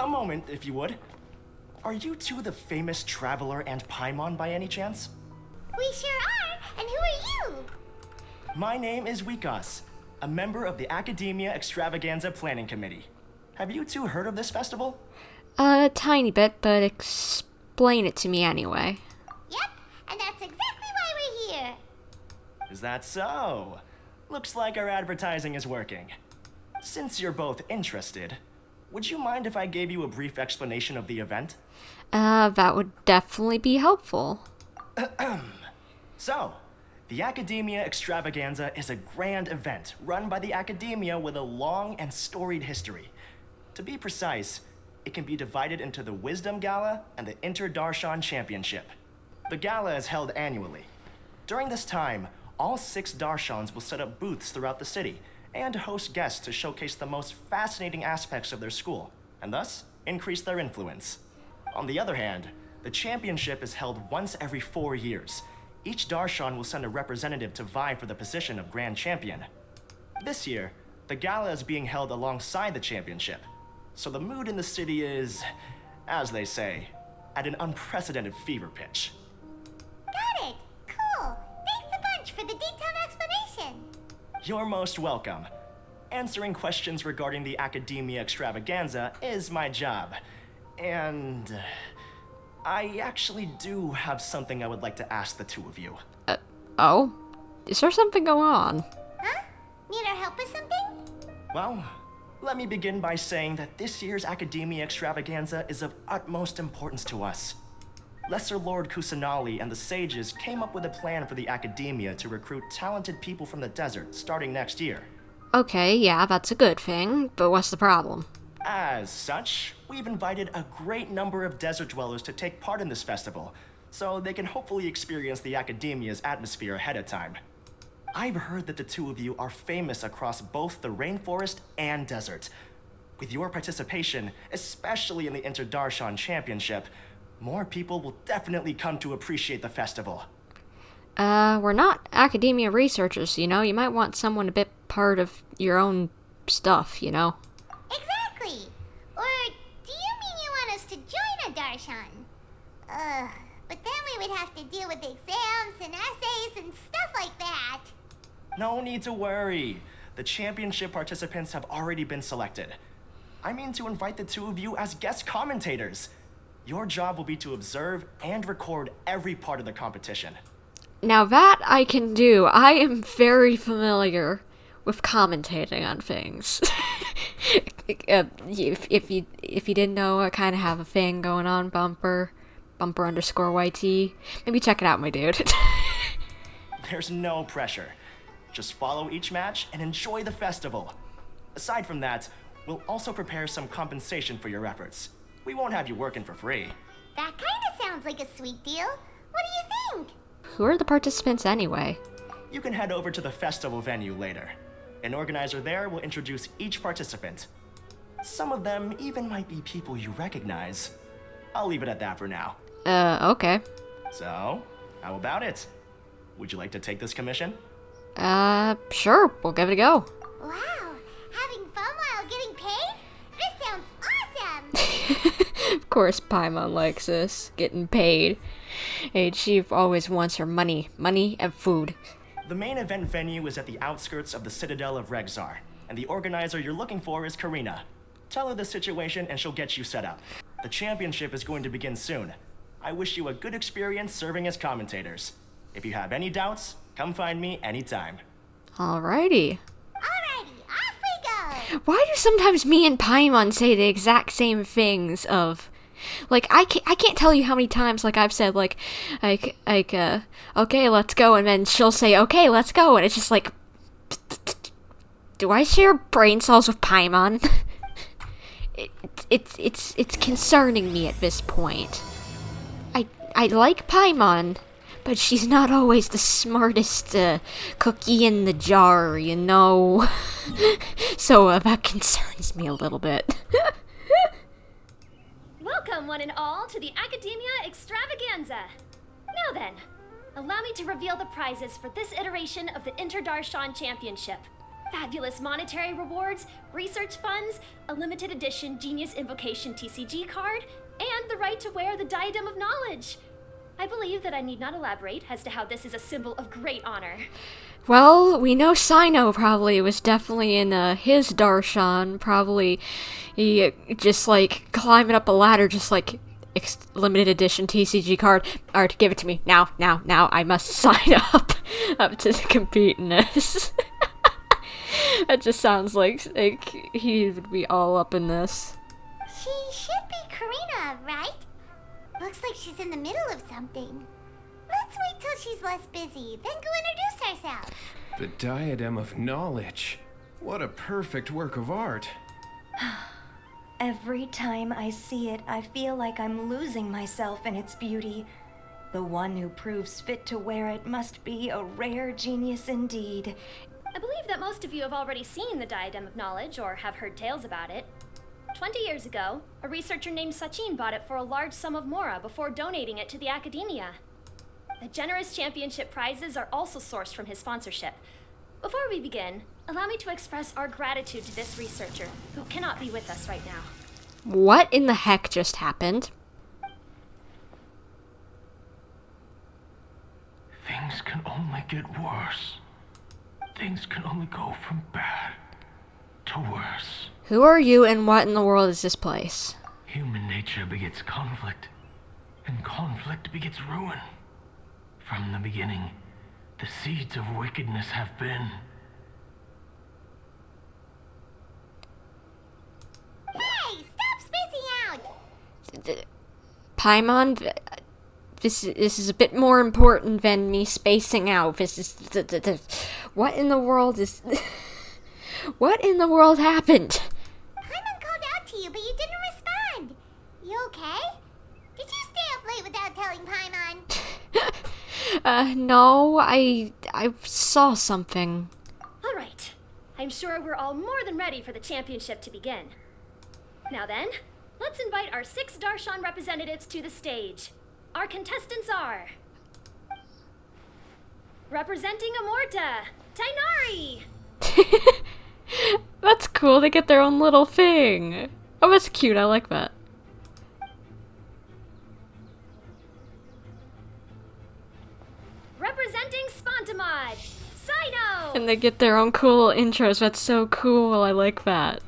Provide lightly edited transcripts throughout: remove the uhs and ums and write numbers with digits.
A moment, if you would. Are you two the famous traveler and Paimon by any chance? We sure are, and who are you? My name is Wikas, a member of the Akademiya Extravaganza Planning Committee. Have you two heard of this festival? A tiny bit, but explain it to me anyway. Yep, and that's exactly why we're here. Is that so? Looks like our advertising is working. Since you're both interested, would you mind if I gave you a brief explanation of the event? That would definitely be helpful. So, the Akademiya Extravaganza is a grand event run by the Akademiya with a long and storied history. To be precise, it can be divided into the Wisdom Gala and the Interdarshan Championship. The gala is held annually. During this time, all 6 Darshans will set up booths throughout the city and host guests to showcase the most fascinating aspects of their school, and thus increase their influence. On the other hand, the championship is held once every 4 years. Each Darshan will send a representative to vie for the position of Grand Champion. This year, the gala is being held alongside the championship, so the mood in the city is, as they say, at an unprecedented fever pitch. Got it. Cool. Thanks a bunch for the detailed explanation. You're most welcome. Answering questions regarding the Akademiya Extravaganza is my job. And I actually do have something I would like to ask the two of you. Oh? Is there something going on? Huh? Need our help with something? Well, let me begin by saying that this year's Akademiya Extravaganza is of utmost importance to us. Lesser Lord Kusanali and the sages came up with a plan for the Akademiya to recruit talented people from the desert starting next year. Okay, yeah, that's a good thing, but what's the problem? As such, we've invited a great number of desert dwellers to take part in this festival, so they can hopefully experience the Akademiya's atmosphere ahead of time. I've heard that the two of you are famous across both the rainforest and desert. With your participation, especially in the Interdarshan Championship, more people will definitely come to appreciate the festival. We're not academia researchers, you know? You might want someone a bit part of your own stuff, you know? Exactly. Or do you mean you want us to join a Darshan? But then we would have to deal with exams and essays and stuff like that. No need to worry. The championship participants have already been selected. I mean to invite the two of you as guest commentators. Your job will be to observe and record every part of the competition. Now that I can do. I am very familiar with commentating on things. If you didn't know, I kind of have a thing going on, bumper underscore YT. Maybe check it out, my dude. There's no pressure. Just follow each match and enjoy the festival. Aside from that, we'll also prepare some compensation for your efforts. We won't have you working for free. That kind of sounds like a sweet deal. What do you think? Who are the participants anyway? You can head over to the festival venue later. An organizer there will introduce each participant. Some of them even might be people you recognize. I'll leave it at that for now. Okay. So, how about it? Would you like to take this commission? Sure, we'll give it a go. Wow, having fun while getting paid? This sounds awesome! Of course Paimon likes this, getting paid. Hey, she always wants her money and food. The main event venue is at the outskirts of the Citadel of Regzar, and the organizer you're looking for is Karina. Tell her the situation and she'll get you set up. The championship is going to begin soon. I wish you a good experience serving as commentators. If you have any doubts, come find me anytime. Alrighty. Alrighty, off we go! Why do sometimes me and Paimon say the exact same things of... Like, I can't tell you how many times, like, I've said, okay, let's go, and then she'll say, okay, let's go, and it's just like... Do I share brain cells with Paimon? It's concerning me at this point. I like Paimon, but she's not always the smartest cookie in the jar, you know? So that concerns me a little bit. Welcome, one and all, to the Akademiya Extravaganza. Now then, allow me to reveal the prizes for this iteration of the Interdarshan Championship. Fabulous monetary rewards, research funds, a limited edition Genius Invocation TCG card, and the right to wear the Diadem of Knowledge. I believe that I need not elaborate as to how this is a symbol of great honor. Well, we know Cyno probably was definitely in his Darshan. Probably he just like climbing up a ladder, just like limited edition TCG card. Alright, give it to me now. I must sign up to compete in this. That just sounds like he would be all up in this. She should be Karina, right? Looks like she's in the middle of something. Let's wait till she's less busy, then go introduce herself. The Diadem of Knowledge. What a perfect work of art. Every time I see it, I feel like I'm losing myself in its beauty. The one who proves fit to wear it must be a rare genius indeed. I believe that most of you have already seen the Diadem of Knowledge or have heard tales about it. 20 years ago, a researcher named Sachin bought it for a large sum of mora before donating it to the Akademiya. The generous championship prizes are also sourced from his sponsorship. Before we begin, allow me to express our gratitude to this researcher, who cannot be with us right now. What in the heck just happened? Things can only get worse. Things can only go from bad to worse. Who are you and what in the world is this place? Human nature begets conflict, and conflict begets ruin. From the beginning, the seeds of wickedness have been. Hey, stop spacing out! Paimon, this is a bit more important than me spacing out. This is what in the world is what in the world happened? Paimon called out to you, but you didn't respond. You okay? Did you stay up late without telling Paimon? No, I saw something. All right. I'm sure we're all more than ready for the championship to begin. Now then, let's invite our 6 Darshan representatives to the stage. Our contestants are... representing Amorta, Tainari! That's cool, they get their own little thing. Oh, that's cute, I like that. Representing Spontamod, Cyno! And they get their own cool intros, that's so cool, I like that.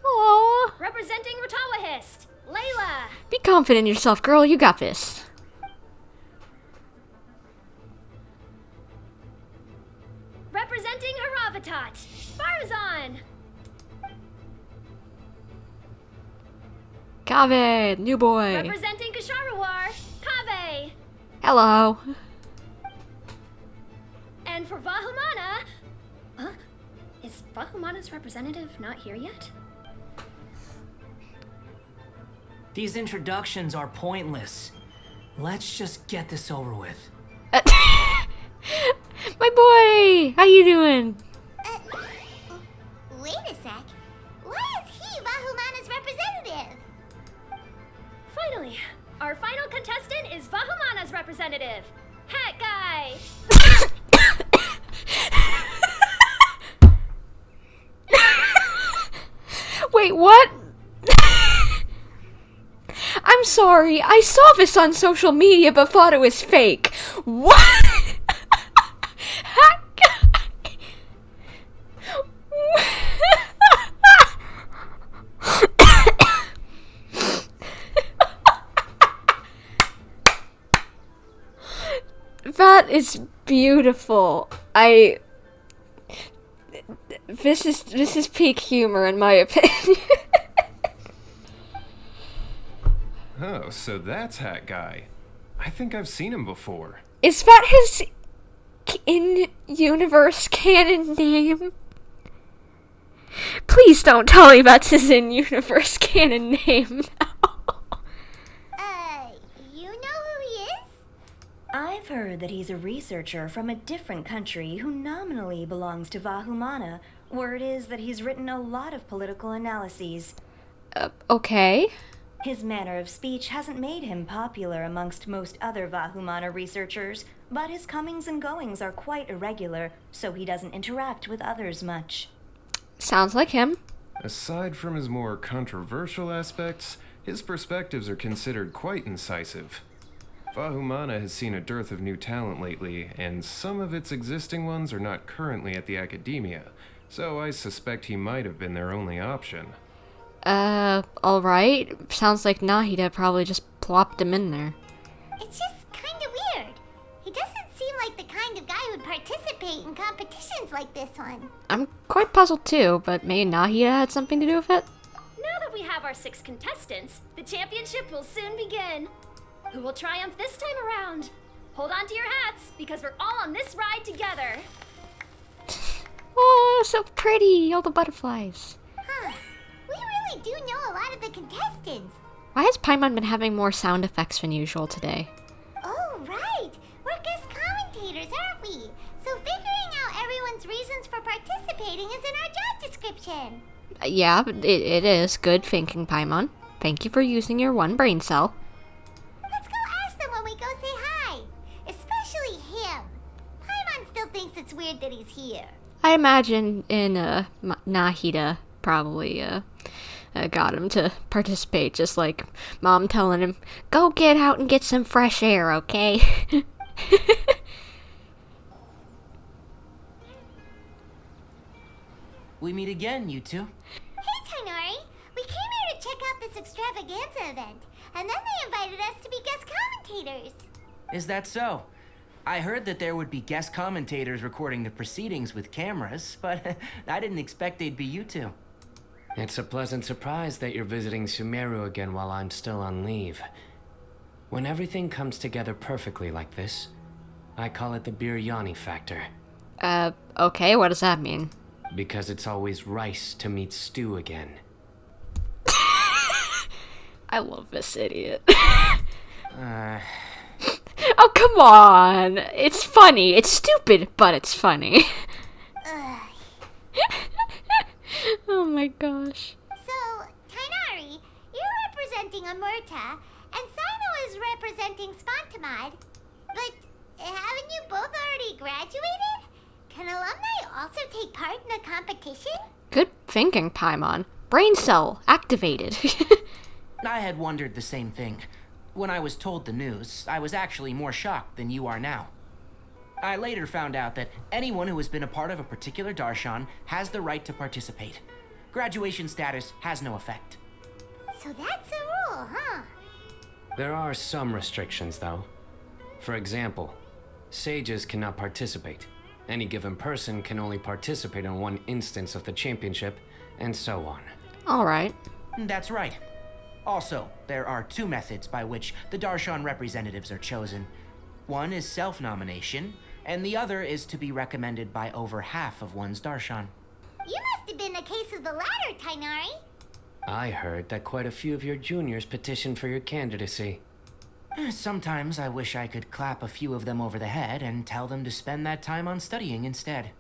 Aww. Representing Ratawahist, Layla! Be confident in yourself, girl, you got this. Representing Haravatat, Farazan! Kaveh, new boy. Representing Kasharawar, Kaveh! Hello. And for Vahumana... Huh? Is Vahumana's representative not here yet? These introductions are pointless. Let's just get this over with. My boy! How you doing? Wait a sec. Why is he Vahumana's representative? Finally, our final contestant is Vahumana's representative, Hat Guy! Wait, what? I'm sorry, I saw this on social media but thought it was fake. What? Hat guy. That is beautiful. This is peak humor in my opinion. Oh, so that's Hat Guy. I think I've seen him before. Is that his in-universe canon name? Please don't tell me that's his in-universe canon name now. You know who he is? I've heard that he's a researcher from a different country who nominally belongs to Vahumana. Word is that he's written a lot of political analyses. Okay. His manner of speech hasn't made him popular amongst most other Vahumana researchers, but his comings and goings are quite irregular, so he doesn't interact with others much. Sounds like him. Aside from his more controversial aspects, his perspectives are considered quite incisive. Vahumana has seen a dearth of new talent lately, and some of its existing ones are not currently at the Akademiya, so I suspect he might have been their only option. Alright. Sounds like Nahida probably just plopped him in there. It's just kind of weird. He doesn't seem like the kind of guy who'd participate in competitions like this one. I'm quite puzzled too, but maybe Nahida had something to do with it? Now that we have our 6 contestants, the championship will soon begin. Who will triumph this time around? Hold on to your hats, because we're all on this ride together. Oh, so pretty, all the butterflies. Huh. We really do know a lot of the contestants. Why has Paimon been having more sound effects than usual today? Oh, right. We're guest commentators, aren't we? So figuring out everyone's reasons for participating is in our job description. Yeah, but it is. Good thinking, Paimon. Thank you for using your one brain cell. Let's go ask them when we go say hi. Especially him. Paimon still thinks it's weird that he's here. I imagine Nahida probably got him to participate, just like Mom telling him, go get out and get some fresh air, okay? We meet again, you two. Hey, Tainari. We came here to check out this extravaganza event, and then they invited us to be guest commentators. Is that so? I heard that there would be guest commentators recording the proceedings with cameras, but I didn't expect they'd be you two. It's a pleasant surprise that you're visiting Sumeru again while I'm still on leave. When everything comes together perfectly like this, I call it the biryani factor. Okay, what does that mean? Because it's always rice to meet stew again. I love this idiot. Oh, come on! It's funny. It's stupid, but it's funny. Oh my gosh. So, Tainari, you're representing Amurta, and Cyno is representing Spontamad. But haven't you both already graduated? Can alumni also take part in a competition? Good thinking, Paimon. Brain cell activated. I had wondered the same thing. When I was told the news, I was actually more shocked than you are now. I later found out that anyone who has been a part of a particular darshan has the right to participate. Graduation status has no effect. So that's a rule, huh? There are some restrictions, though. For example, sages cannot participate. Any given person can only participate in one instance of the championship, and so on. Alright. That's right. Also, there are 2 methods by which the darshan representatives are chosen. One is self-nomination, and the other is to be recommended by over half of one's darshan. You must have been a case of the latter, Tainari. I heard that quite a few of your juniors petitioned for your candidacy. Sometimes I wish I could clap a few of them over the head and tell them to spend that time on studying instead.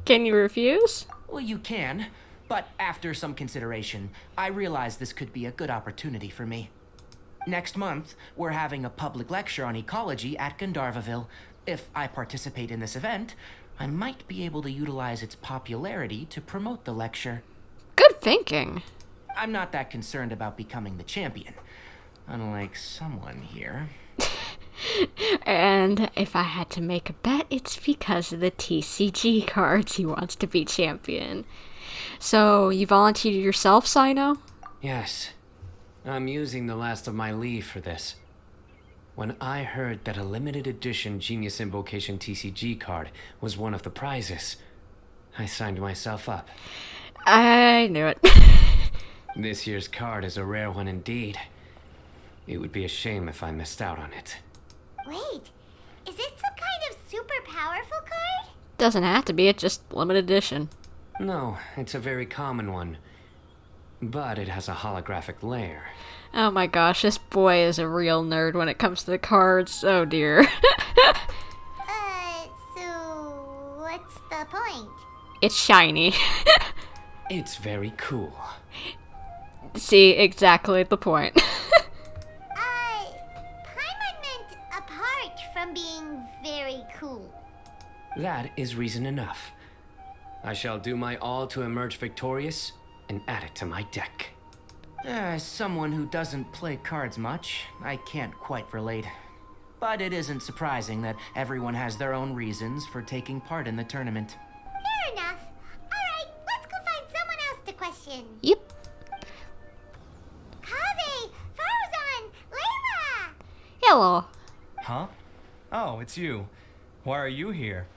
Can you refuse? Well, you can, but after some consideration, I realized this could be a good opportunity for me. Next month, we're having a public lecture on ecology at Gandharvaville. If I participate in this event, I might be able to utilize its popularity to promote the lecture. Good thinking. I'm not that concerned about becoming the champion, unlike someone here. And if I had to make a bet, it's because of the TCG cards he wants to be champion. So, you volunteered yourself, Cyno? Yes. I'm using the last of my leave for this. When I heard that a limited edition Genius Invocation TCG card was one of the prizes, I signed myself up. I knew it. This year's card is a rare one indeed. It would be a shame if I missed out on it. Wait, is it some kind of super powerful card? Doesn't have to be, it's just limited edition. No, it's a very common one. But it has a holographic layer. Oh my gosh, this boy is a real nerd when it comes to the cards. Oh dear. So what's the point? It's shiny. It's very cool. See, exactly the point. Paimon meant a part That is reason enough. I shall do my all to emerge victorious and add it to my deck. As someone who doesn't play cards much, I can't quite relate. But it isn't surprising that everyone has their own reasons for taking part in the tournament. Fair enough. Alright, let's go find someone else to question. Yep. Kaveh, Farzan, Layla! Hello. Huh? Oh, it's you. Why are you here?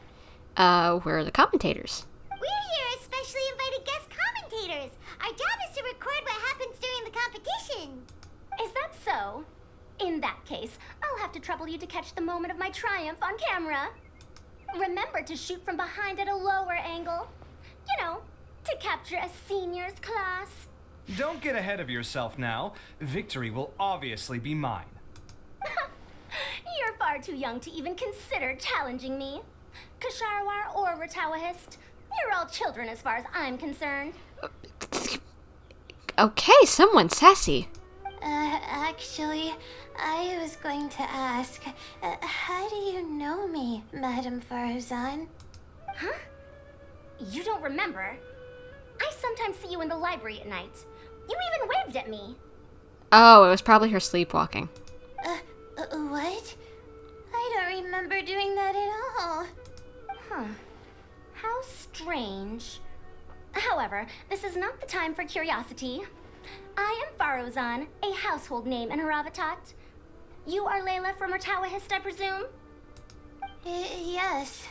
Where are the commentators? We're here as specially invited guest commentators. Our job is to record what happens during the competition. Is that so? In that case, I'll have to trouble you to catch the moment of my triumph on camera. Remember to shoot from behind at a lower angle. You know, to capture a seniors class. Don't get ahead of yourself now. Victory will obviously be mine. You're far too young to even consider challenging me. Kasharwar or Ratawahist, you're all children as far as I'm concerned. Okay, someone sassy. Actually, I was going to ask, how do you know me, Madam Farzan? Huh? You don't remember? I sometimes see you in the library at night. You even waved at me. Oh, it was probably her sleepwalking. What? I don't remember doing that at all. Huh. How strange. However, this is not the time for curiosity. I am Farozan, a household name in Haravatat. You are Layla from Ratawahist, I presume? Yes.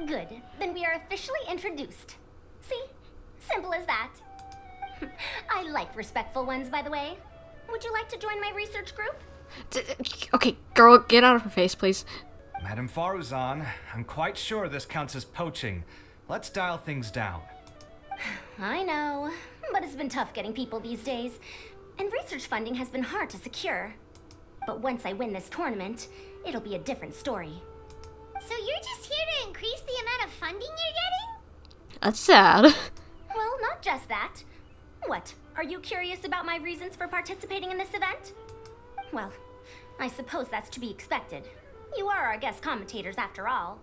Good. Then we are officially introduced. See? Simple as that. I like respectful ones, by the way. Would you like to join my research group? Okay, girl, get out of her face, please. Madam Faruzan, I'm quite sure this counts as poaching. Let's dial things down. I know, but it's been tough getting people these days, and research funding has been hard to secure. But once I win this tournament, it'll be a different story. So you're just here to increase the amount of funding you're getting? That's sad. Well, not just that. What, are you curious about my reasons for participating in this event? Well, I suppose that's to be expected. You are our guest commentators after all.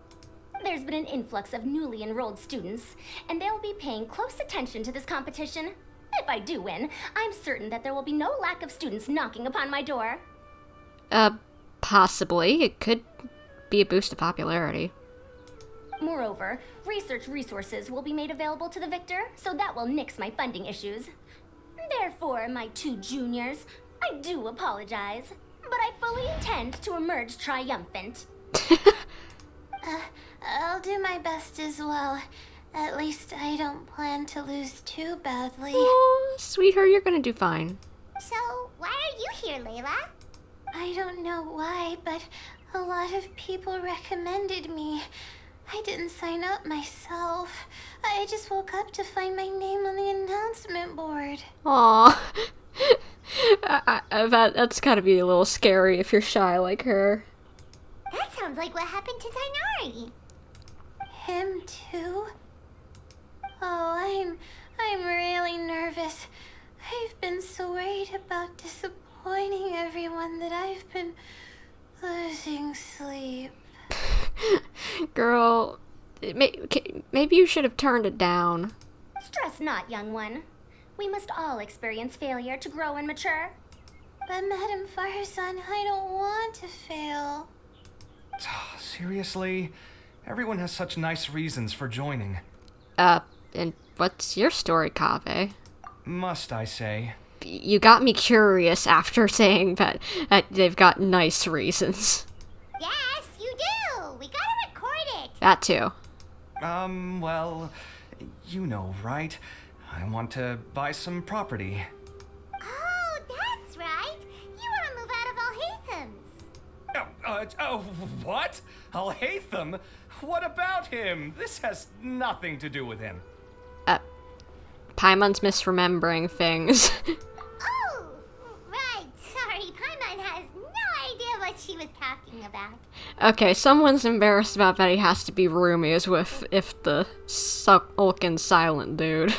There's been an influx of newly enrolled students, and they'll be paying close attention to this competition. If I do win, I'm certain that there will be no lack of students knocking upon my door. Possibly. It could be a boost to popularity. Moreover, research resources will be made available to the victor, so that will nix my funding issues. Therefore, my two juniors, I do apologize, but I fully intend to emerge triumphant. I'll do my best as well. At least I don't plan to lose too badly. Oh, sweetheart, you're gonna do fine. So, why are you here, Layla? I don't know why, but a lot of people recommended me. I didn't sign up myself. I just woke up to find my name on the announcement board. Aww. I bet that's gotta be a little scary if you're shy like her. That sounds like what happened to Tainari. Him too? Oh, I'm really nervous. I've been so worried about disappointing everyone that I've been losing sleep. Girl, maybe you should have turned it down. Stress not, young one. We must all experience failure to grow and mature. But Madam Farzan, I don't want to fail. Seriously? Everyone has such nice reasons for joining. And what's your story, Kaveh? Must I say? You got me curious after saying that they've got nice reasons. Yes, you do. We gotta record it. That too. Well, you know, right? I want to buy some property. Oh, that's right. You want to move out of Alhaitham's. What? Alhaitham? What about him? This has nothing to do with him. Paimon's misremembering things. Oh, right. Sorry, Paimon has no idea what she was talking about. Okay, someone's embarrassed about that he has to be roomies with if the sulking silent dude.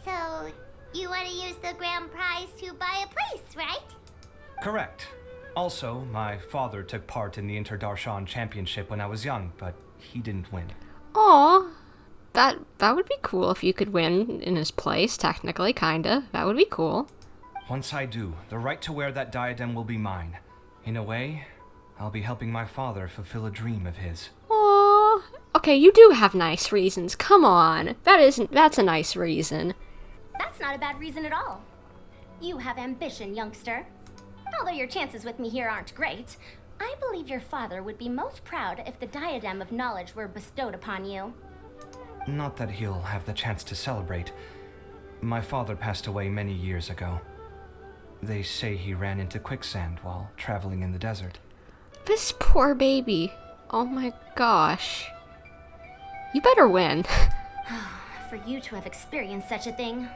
So, you want to use the grand prize to buy a place, right? Correct. Also, my father took part in the Interdarshan Championship when I was young, but he didn't win. Aw, that would be cool if you could win in his place, technically, kinda. That would be cool. Once I do, the right to wear that diadem will be mine. In a way, I'll be helping my father fulfill a dream of his. Aw. Okay, you do have nice reasons. Come on. That's a nice reason. That's not a bad reason at all. You have ambition, youngster. Although your chances with me here aren't great, I believe your father would be most proud if the diadem of knowledge were bestowed upon you. Not that he'll have the chance to celebrate. My father passed away many years ago. They say he ran into quicksand while traveling in the desert. This poor baby. Oh my gosh. You better win. For you to have experienced such a thing,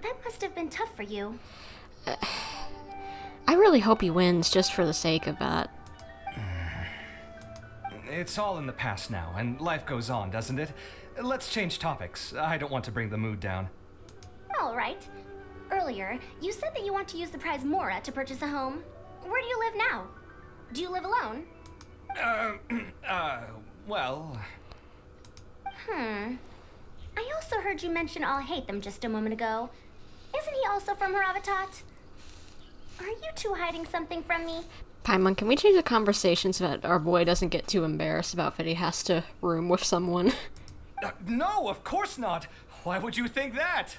that must have been tough for you. I really hope he wins just for the sake of that. It's all in the past now, and life goes on, doesn't it? Let's change topics. I don't want to bring the mood down. All right. Earlier, you said that you want to use the prize Mora to purchase a home. Where do you live now? Do you live alone? Well... I also heard you mention Alhaitham just a moment ago. Isn't he also from Haravatat? Are you two hiding something from me? Paimon, can we change the conversation so that our boy doesn't get too embarrassed about that he has to room with someone? No, of course not! Why would you think that?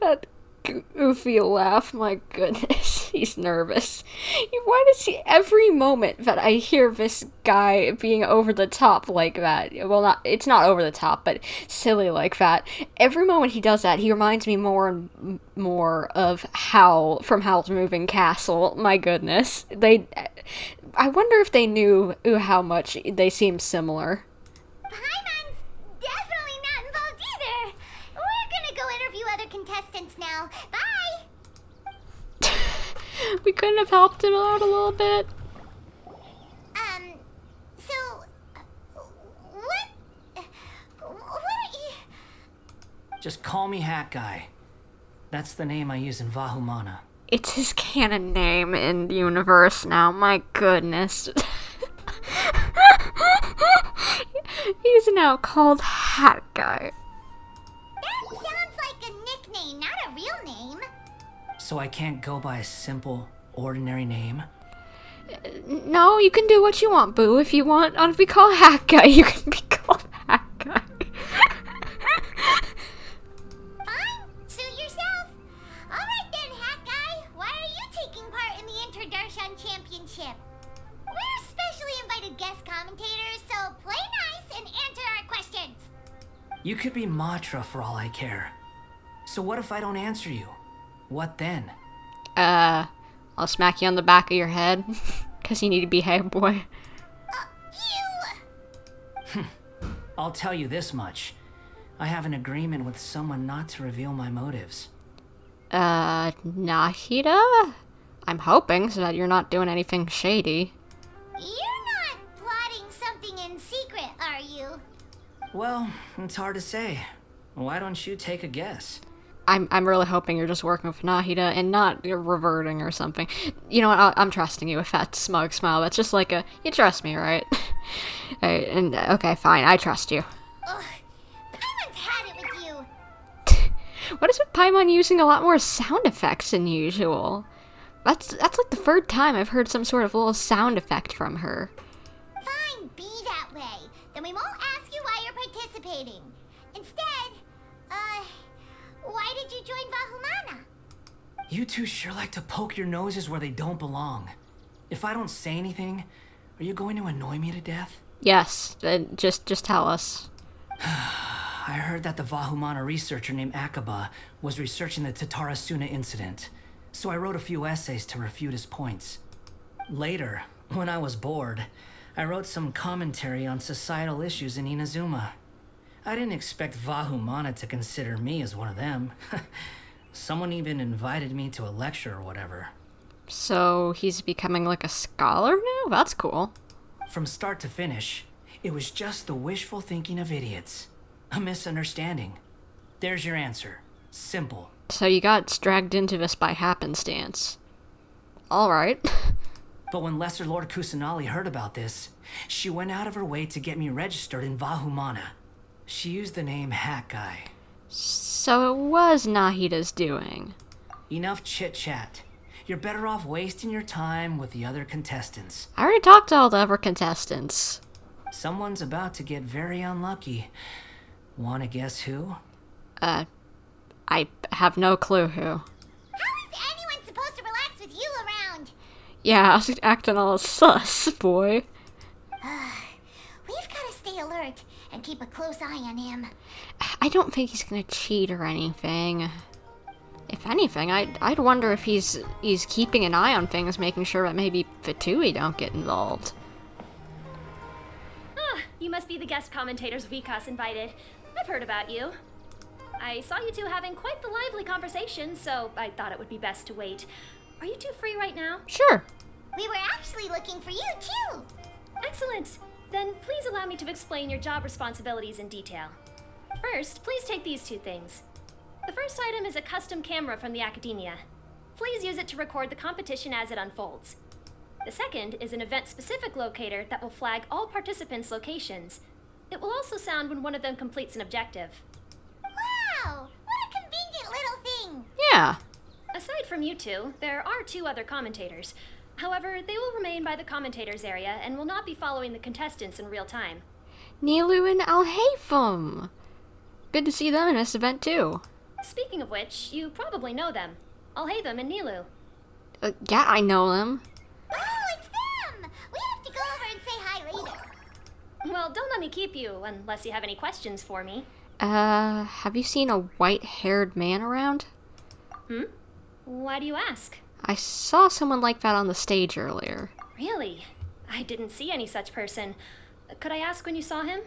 That goofy laugh, my goodness, he's nervous. Why does he, every moment that I hear this guy being over the top like that, well, it's not over the top, but silly like that, every moment he does that, he reminds me more and more of Howl from Howl's Moving Castle. My goodness. I wonder if they knew how much they seem similar. Paimon's definitely not involved either. We're gonna go interview other contestants now. Bye! We couldn't have helped him out a little bit. So, what are you... Just call me Hat Guy. That's the name I use in Vahumana. It's his canon name in the universe now, my goodness. He's now called Hat Guy. That sounds like a nickname, not a real name. So I can't go by a simple, ordinary name? No, you can do what you want, Boo. If you want to be called Hat Guy, you can be called Hat Guy. Fine, suit yourself. Alright then, Hat Guy. Why are you taking part in the Interdarshan Championship? We're specially invited guest commentators, so play nice and answer our questions. You could be Matra for all I care. So what if I don't answer you? What then? I'll smack you on the back of your head, 'cause you need to behave, boy. I'll tell you this much. I have an agreement with someone not to reveal my motives. Nahida? I'm hoping so that you're not doing anything shady. You're not plotting something in secret, are you? Well, it's hard to say. Why don't you take a guess? I'm really hoping you're just working with Nahida and not reverting or something. You know what, I'm trusting you with that smug smile. That's just like you trust me, right? Okay, fine, I trust you. Ugh, Paimon's had it with you. What is with Paimon using a lot more sound effects than usual? That's like the third time I've heard some sort of little sound effect from her. Fine, be that way. Then we won't ask you why you're participating. Instead, why did you join Vahumana? You two sure like to poke your noses where they don't belong. If I don't say anything, are you going to annoy me to death? Yes, just tell us. I heard that the Vahumana researcher named Akaba was researching the Tatarasuna incident, so I wrote a few essays to refute his points. Later, when I was bored, I wrote some commentary on societal issues in Inazuma. I didn't expect Vahumana to consider me as one of them. Someone even invited me to a lecture or whatever. So he's becoming like a scholar now? That's cool. From start to finish, it was just the wishful thinking of idiots. A misunderstanding. There's your answer. Simple. So you got dragged into this by happenstance. Alright. But when Lesser Lord Kusanali heard about this, she went out of her way to get me registered in Vahumana. She used the name Hat Guy. So it was Nahida's doing. Enough chit-chat. You're better off wasting your time with the other contestants. I already talked to all the other contestants. Someone's about to get very unlucky. Wanna guess who? I have no clue who. How is anyone supposed to relax with you around? Yeah, I was acting all sus, boy. We've got to stay alert and keep a close eye on him. I don't think he's gonna cheat or anything. If anything, I'd wonder if he's keeping an eye on things, making sure that maybe Fatui don't get involved. Ah, you must be the guest commentators Vikas invited. I've heard about you. I saw you two having quite the lively conversation, so I thought it would be best to wait. Are you two free right now? Sure. We were actually looking for you, too. Excellent. Then please allow me to explain your job responsibilities in detail. First, please take these two things. The first item is a custom camera from the Akademiya. Please use it to record the competition as it unfolds. The second is an event-specific locator that will flag all participants' locations. It will also sound when one of them completes an objective. Wow, what a convenient little thing. Yeah. Aside from you two, there are two other commentators. However, they will remain by the commentators area and will not be following the contestants in real time. Nilu and Alhaitham. Good to see them in this event, too. Speaking of which, you probably know them. Alhaitham and Nilu. Yeah, I know them. Oh, it's them. We have to go over and say hi later. Well, don't let me keep you, unless you have any questions for me. Have you seen a white-haired man around? Why do you ask? I saw someone like that on the stage earlier. Really? I didn't see any such person. Could I ask when you saw him?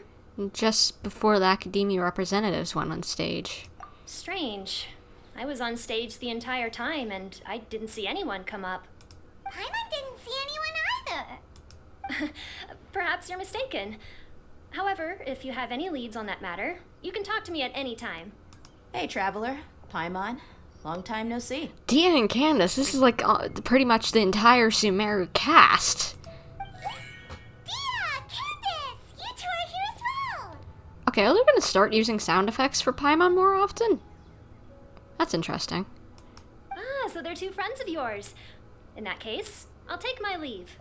Just before the Akademiya representatives went on stage. Strange. I was on stage the entire time, and I didn't see anyone come up. Paimon didn't see anyone either. Perhaps you're mistaken. However, if you have any leads on that matter, you can talk to me at any time. Hey, Traveler. Paimon. Long time no see. Dia and Candace, this is like pretty much the entire Sumeru cast. Dia, Candace, you two are here as well. Okay, are they going to start using sound effects for Paimon more often? That's interesting. Ah, so they're two friends of yours. In that case, I'll take my leave.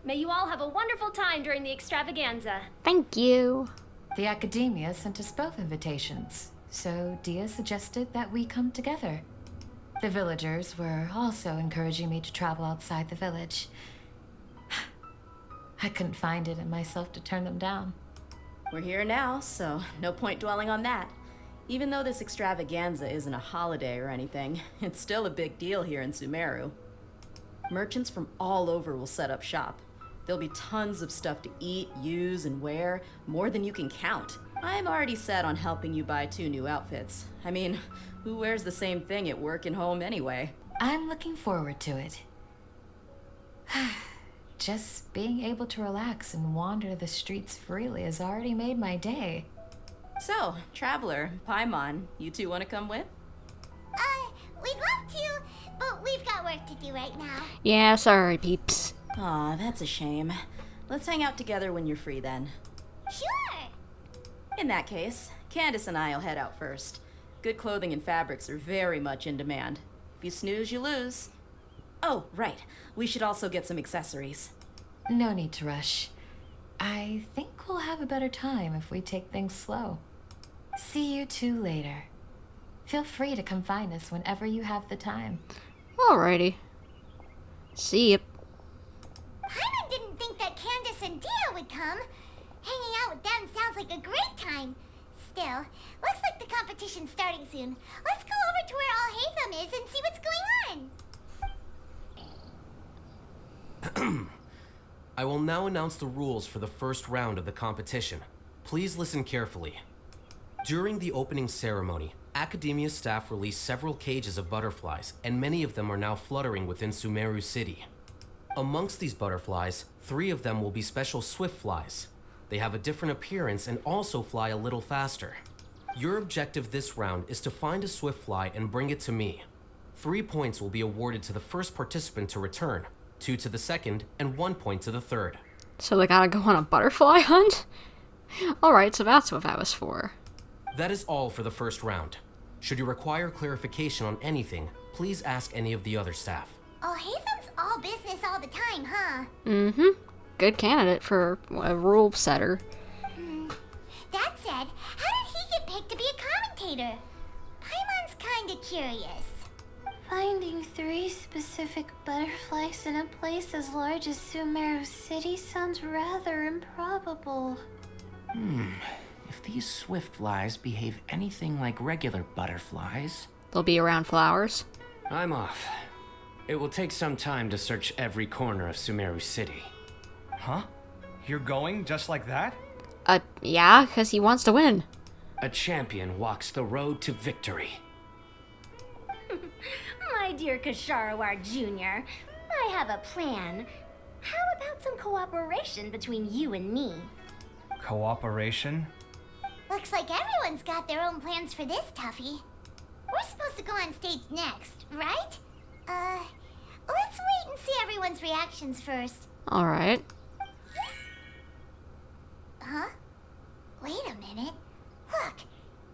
May you all have a wonderful time during the extravaganza. Thank you. The Akademiya sent us both invitations, so Dia suggested that we come together. The villagers were also encouraging me to travel outside the village. I couldn't find it in myself to turn them down. We're here now, so no point dwelling on that. Even though this extravaganza isn't a holiday or anything, it's still a big deal here in Sumeru. Merchants from all over will set up shop. There'll be tons of stuff to eat, use, and wear, more than you can count. I'm already set on helping you buy 2 new outfits. I mean, who wears the same thing at work and home anyway? I'm looking forward to it. Just being able to relax and wander the streets freely has already made my day. So, Traveler, Paimon, you two want to come with? We'd love to, but we've got work to do right now. Yeah, sorry, peeps. Aw, that's a shame. Let's hang out together when you're free then. Sure. In that case, Candace and I'll head out first. Good clothing and fabrics are very much in demand. If you snooze, you lose. Oh, right. We should also get some accessories. No need to rush. I think we'll have a better time if we take things slow. See you two later. Feel free to come find us whenever you have the time. Alrighty. See ya. Paimon didn't think that Candace and Dia would come. Hanging out with them sounds like a great time. Still, looks like the competition's starting soon. Let's go over to where Alhaitham is and see what's going on. I will now announce the rules for the first round of the competition. Please listen carefully. During the opening ceremony, Akademiya staff released several cages of butterflies, and many of them are now fluttering within Sumeru City. Amongst these butterflies, 3 of them will be special swift flies. They have a different appearance and also fly a little faster. Your objective this round is to find a swift fly and bring it to me. 3 points will be awarded to the first participant to return, 2 to the second, and 1 point to the third. So they gotta go on a butterfly hunt? Alright, so that's what that was for. That is all for the first round. Should you require clarification on anything, please ask any of the other staff. Alhaitham's all business all the time, huh? Mm-hmm. Good candidate for a rule setter. That said, how did he get picked to be a commentator? Paimon's kinda curious. Finding 3 specific butterflies in a place as large as Sumeru City sounds rather improbable. If these swift flies behave anything like regular butterflies... They'll be around flowers. I'm off. It will take some time to search every corner of Sumeru City. Huh? You're going just like that? Yeah, because he wants to win. A champion walks the road to victory. My dear Kasharawar Jr., I have a plan. How about some cooperation between you and me? Cooperation? Looks like everyone's got their own plans for this, Tuffy. We're supposed to go on stage next, right? Let's wait and see everyone's reactions first. Alright. Huh? Wait a minute. Look,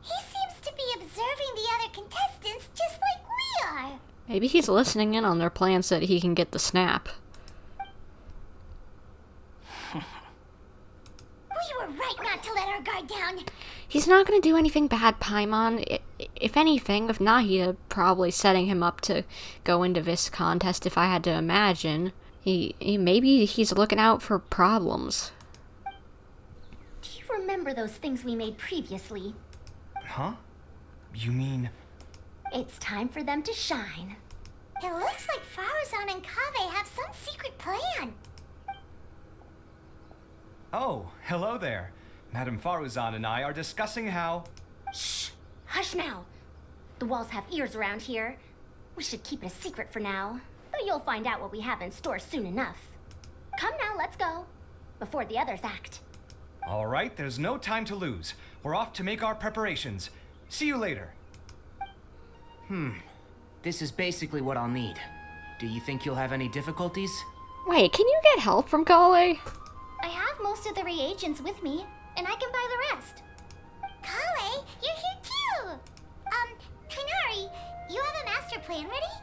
he seems to be observing the other contestants just like we are. Maybe he's listening in on their plans so that he can get the snap. We were right not to let our guard down. He's not going to do anything bad, Paimon. If anything, if not, he'd probably setting him up to go into this contest if I had to imagine. Maybe he's looking out for problems. Do you remember those things we made previously? Huh? You mean... It's time for them to shine. It looks like Faruzan and Kaveh have some secret plan. Oh, hello there. Madame Faruzan and I are discussing how... Shh! Hush now. The walls have ears around here. We should keep it a secret for now. But you'll find out what we have in store soon enough. Come now, let's go. Before the others act. All right, there's no time to lose. We're off to make our preparations. See you later. This is basically what I'll need. Do you think you'll have any difficulties? Wait, can you get help from Kale? I have most of the reagents with me, and I can buy the rest. Kale, you're here too! Kainari, you have a master plan ready?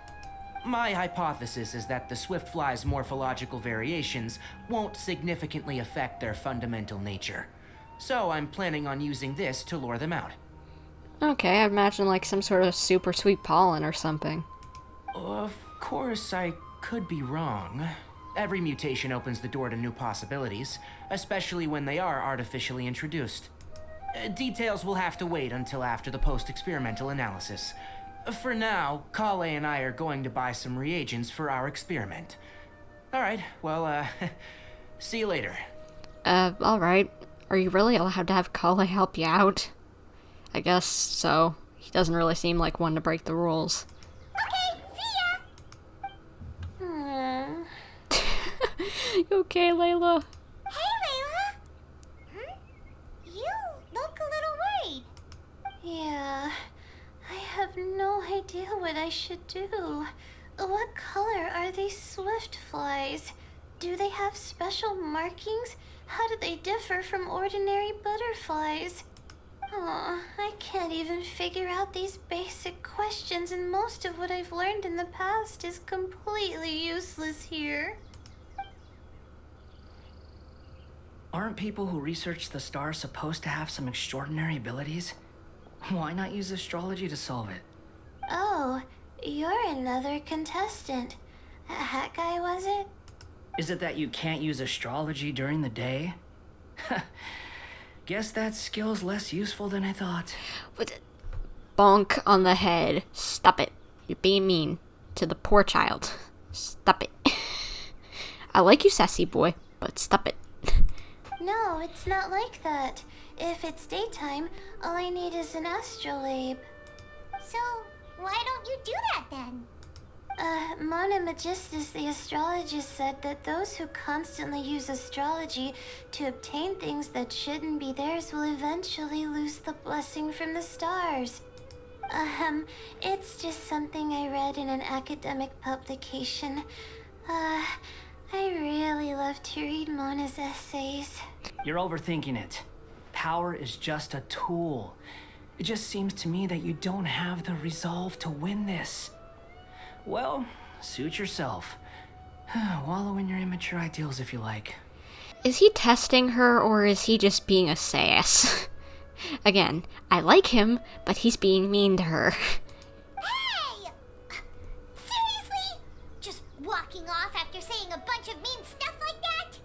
My hypothesis is that the swift fly's morphological variations won't significantly affect their fundamental nature. So I'm planning on using this to lure them out. Okay, I imagine like some sort of super sweet pollen or something. Of course, I could be wrong. Every mutation opens the door to new possibilities, especially when they are artificially introduced. Details will have to wait until after the post-experimental analysis. For now, Kale and I are going to buy some reagents for our experiment. Alright, well, see you later. Alright. Are you really allowed to have Kale help you out? I guess so. He doesn't really seem like one to break the rules. Okay, see ya! You okay, Layla? Hey, Layla! You look a little worried. Yeah, I have no idea what I should do. What color are these swift flies? Do they have special markings? How do they differ from ordinary butterflies? Oh, I can't even figure out these basic questions, and most of what I've learned in the past is completely useless here. Aren't people who research the stars supposed to have some extraordinary abilities? Why not use astrology to solve it? Oh, you're another contestant. That guy, was it? Is it that you can't use astrology during the day? Guess that skill's less useful than I thought. Bonk on the head. Stop it. You're being mean to the poor child. Stop it. I like you, sassy boy, but stop it. No, it's not like that. If it's daytime, all I need is an astrolabe. So, why don't you do that then? Mona Magistus, the astrologist, said that those who constantly use astrology to obtain things that shouldn't be theirs will eventually lose the blessing from the stars. It's just something I read in an academic publication. I really love to read Mona's essays. You're overthinking it. Power is just a tool. It just seems to me that you don't have the resolve to win this. Well, suit yourself. Wallow in your immature ideals if you like. Is he testing her, or is he just being a sass? Again, I like him, but he's being mean to her. Hey! Seriously? Just walking off after saying a bunch of mean stuff like that?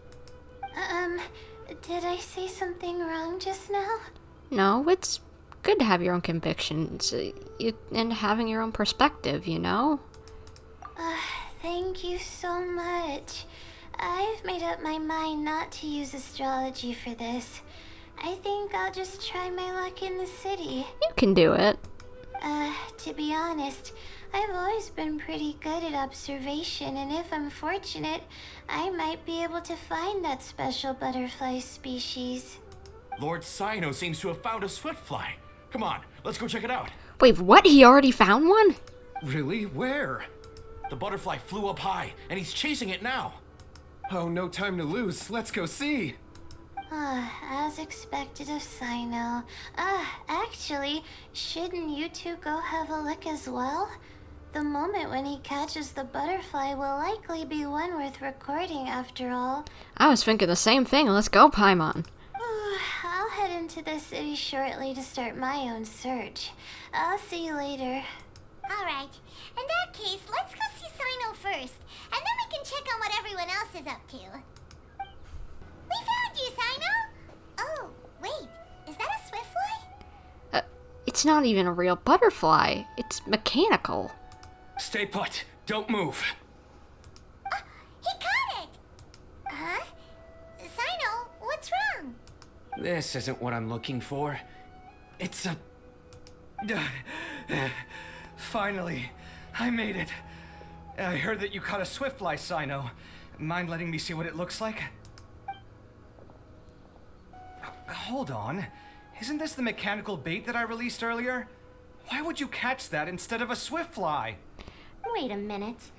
Did I say something wrong just now? No, it's good to have your own convictions and having your own perspective, you know? Thank you so much. I've made up my mind not to use astrology for this. I think I'll just try my luck in the city. You can do it. To be honest, I've always been pretty good at observation, and if I'm fortunate, I might be able to find that special butterfly species. Lord Cyno seems to have found a swiftfly. Come on, let's go check it out. Wait, what? He already found one? Really? Where? The butterfly flew up high, and he's chasing it now. Oh, no time to lose. Let's go see. As expected of Cyno. Actually, shouldn't you two go have a look as well? The moment when he catches the butterfly will likely be one worth recording after all. I was thinking the same thing. Let's go, Paimon. I'll head into the city shortly to start my own search. I'll see you later. Alright, in that case, let's go see Cyno first, and then we can check on what everyone else is up to. We found you, Cyno! Oh, wait, is that a swiftfly? It's not even a real butterfly. It's mechanical. Stay put. Don't move. He caught it! Huh? Cyno, what's wrong? This isn't what I'm looking for. It's a... Finally, I made it. I heard that you caught a swiftfly, Cyno. Mind letting me see what it looks like? Hold on. Isn't this the mechanical bait that I released earlier? Why would you catch that instead of a swiftfly? Wait a minute.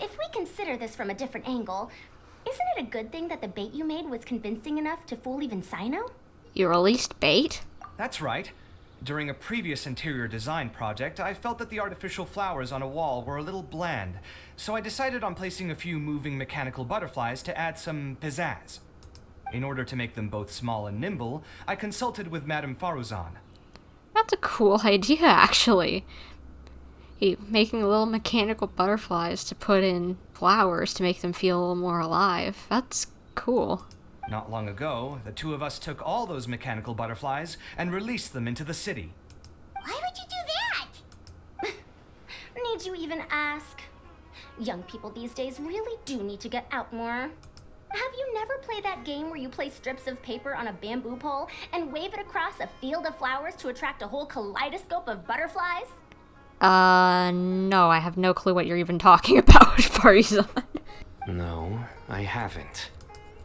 If we consider this from a different angle, isn't it a good thing that the bait you made was convincing enough to fool even Cyno? You released bait? That's right. During a previous interior design project, I felt that the artificial flowers on a wall were a little bland, so I decided on placing a few moving mechanical butterflies to add some pizzazz. In order to make them both small and nimble, I consulted with Madame Faruzan. That's a cool idea, actually. Making little mechanical butterflies to put in flowers to make them feel a little more alive. That's cool. Not long ago, the two of us took all those mechanical butterflies and released them into the city. Why would you do that? Need you even ask? Young people these days really do need to get out more. Have you never played that game where you place strips of paper on a bamboo pole and wave it across a field of flowers to attract a whole kaleidoscope of butterflies? No, I have no clue what you're even talking about, Farizan. No, I haven't.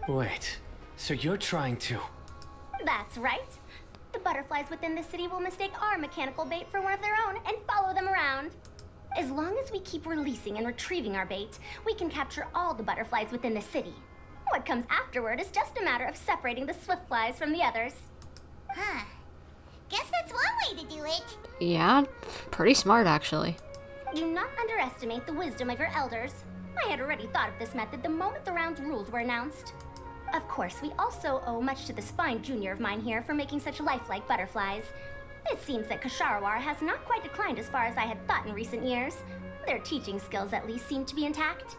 Wait, so you're trying to... That's right. The butterflies within the city will mistake our mechanical bait for one of their own and follow them around. As long as we keep releasing and retrieving our bait, we can capture all the butterflies within the city. What comes afterward is just a matter of separating the swiftflies from the others. Huh. Guess that's one way to do it. Yeah, pretty smart, actually. Do not underestimate the wisdom of your elders. I had already thought of this method the moment the round's rules were announced. Of course, we also owe much to this fine junior of mine here for making such lifelike butterflies. It seems that Kasharawar has not quite declined as far as I had thought in recent years. Their teaching skills at least seem to be intact.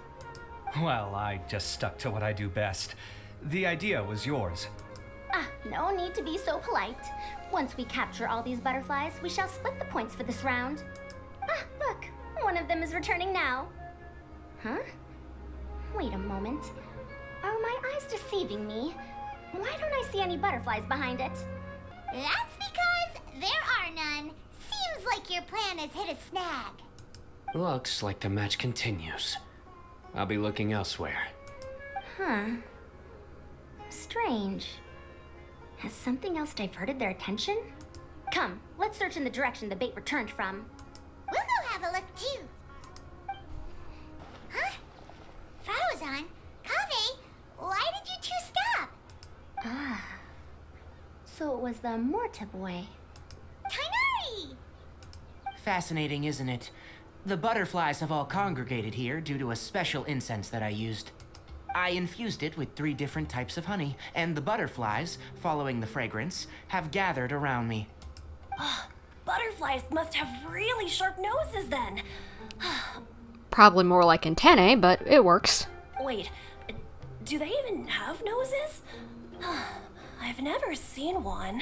Well, I just stuck to what I do best. The idea was yours. No need to be so polite. Once we capture all these butterflies, we shall split the points for this round. Look, one of them is returning now. Huh? Wait a moment. Are my eyes deceiving me? Why don't I see any butterflies behind it? That's because there are none. Seems like your plan has hit a snag. Looks like the match continues. I'll be looking elsewhere. Huh. Strange. Has something else diverted their attention? Come, let's search in the direction the bait returned from. We'll go have a look too. Huh? Faruzan, So it was the Morta boy. Tainari! Fascinating, isn't it? The butterflies have all congregated here due to a special incense that I used. I infused it with 3 different types of honey, and the butterflies, following the fragrance, have gathered around me. Butterflies must have really sharp noses then. Probably more like antennae, but it works. Wait, do they even have noses? I've never seen one.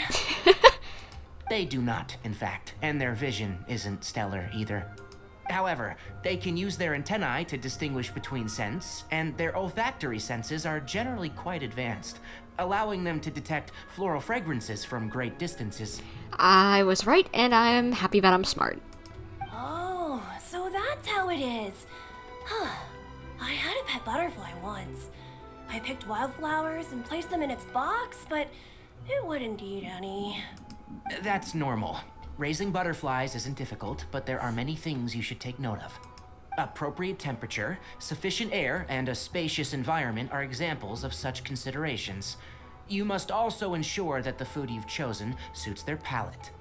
They do not, in fact, and their vision isn't stellar either. However, they can use their antennae to distinguish between scents, and their olfactory senses are generally quite advanced, allowing them to detect floral fragrances from great distances. I was right, and I'm happy that I'm smart. Oh, so that's how it is. I had a pet butterfly once. I picked wildflowers and placed them in its box, but it wouldn't eat any. That's normal. Raising butterflies isn't difficult, but there are many things you should take note of. Appropriate temperature, sufficient air, and a spacious environment are examples of such considerations. You must also ensure that the food you've chosen suits their palate.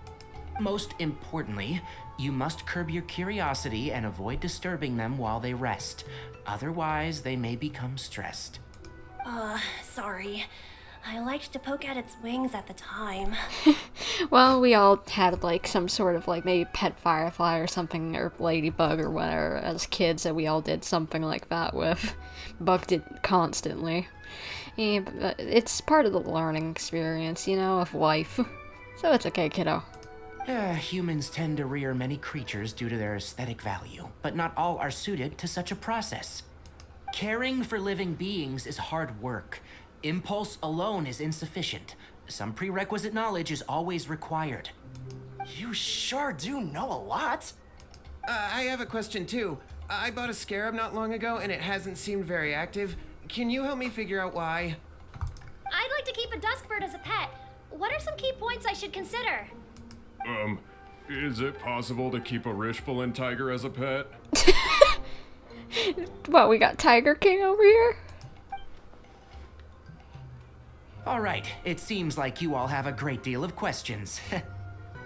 Most importantly, you must curb your curiosity and avoid disturbing them while they rest. Otherwise, they may become stressed. Sorry. I liked to poke at its wings at the time. Well, we all had like some sort of like maybe pet firefly or something, or ladybug or whatever as kids that we all did something like that with. Bugged it constantly. Yeah, but it's part of the learning experience, you know, of life. So it's okay, kiddo. Humans tend to rear many creatures due to their aesthetic value, but not all are suited to such a process. Caring for living beings is hard work. Impulse alone is insufficient. Some prerequisite knowledge is always required. You sure do know a lot. I have a question too. I bought a scarab not long ago and it hasn't seemed very active. Can you help me figure out why? I'd like to keep a duskbird as a pet. What are some key points I should consider? Is it possible to keep a Rishbalin tiger as a pet? What, we got Tiger King over here? All right, it seems like you all have a great deal of questions.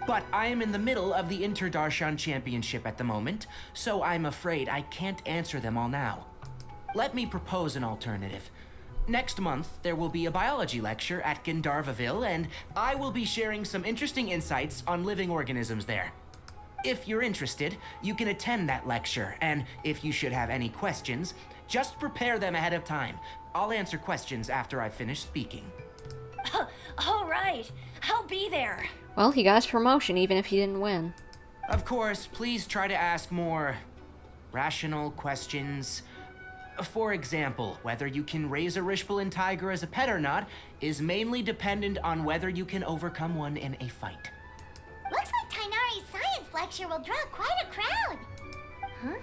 But I am in the middle of the Interdarshan Championship at the moment, so I'm afraid I can't answer them all now. Let me propose an alternative. Next month, there will be a biology lecture at Gandharvaville, and I will be sharing some interesting insights on living organisms there. If you're interested, you can attend that lecture, and if you should have any questions, just prepare them ahead of time. I'll answer questions after I finish speaking. All right, I'll be there. Well, he got his promotion even if he didn't win. Of course, please try to ask more rational questions. For example, whether you can raise a Rishbalin tiger as a pet or not is mainly dependent on whether you can overcome one in a fight. Looks like Tainari's science lecture will draw quite a crowd. Huh?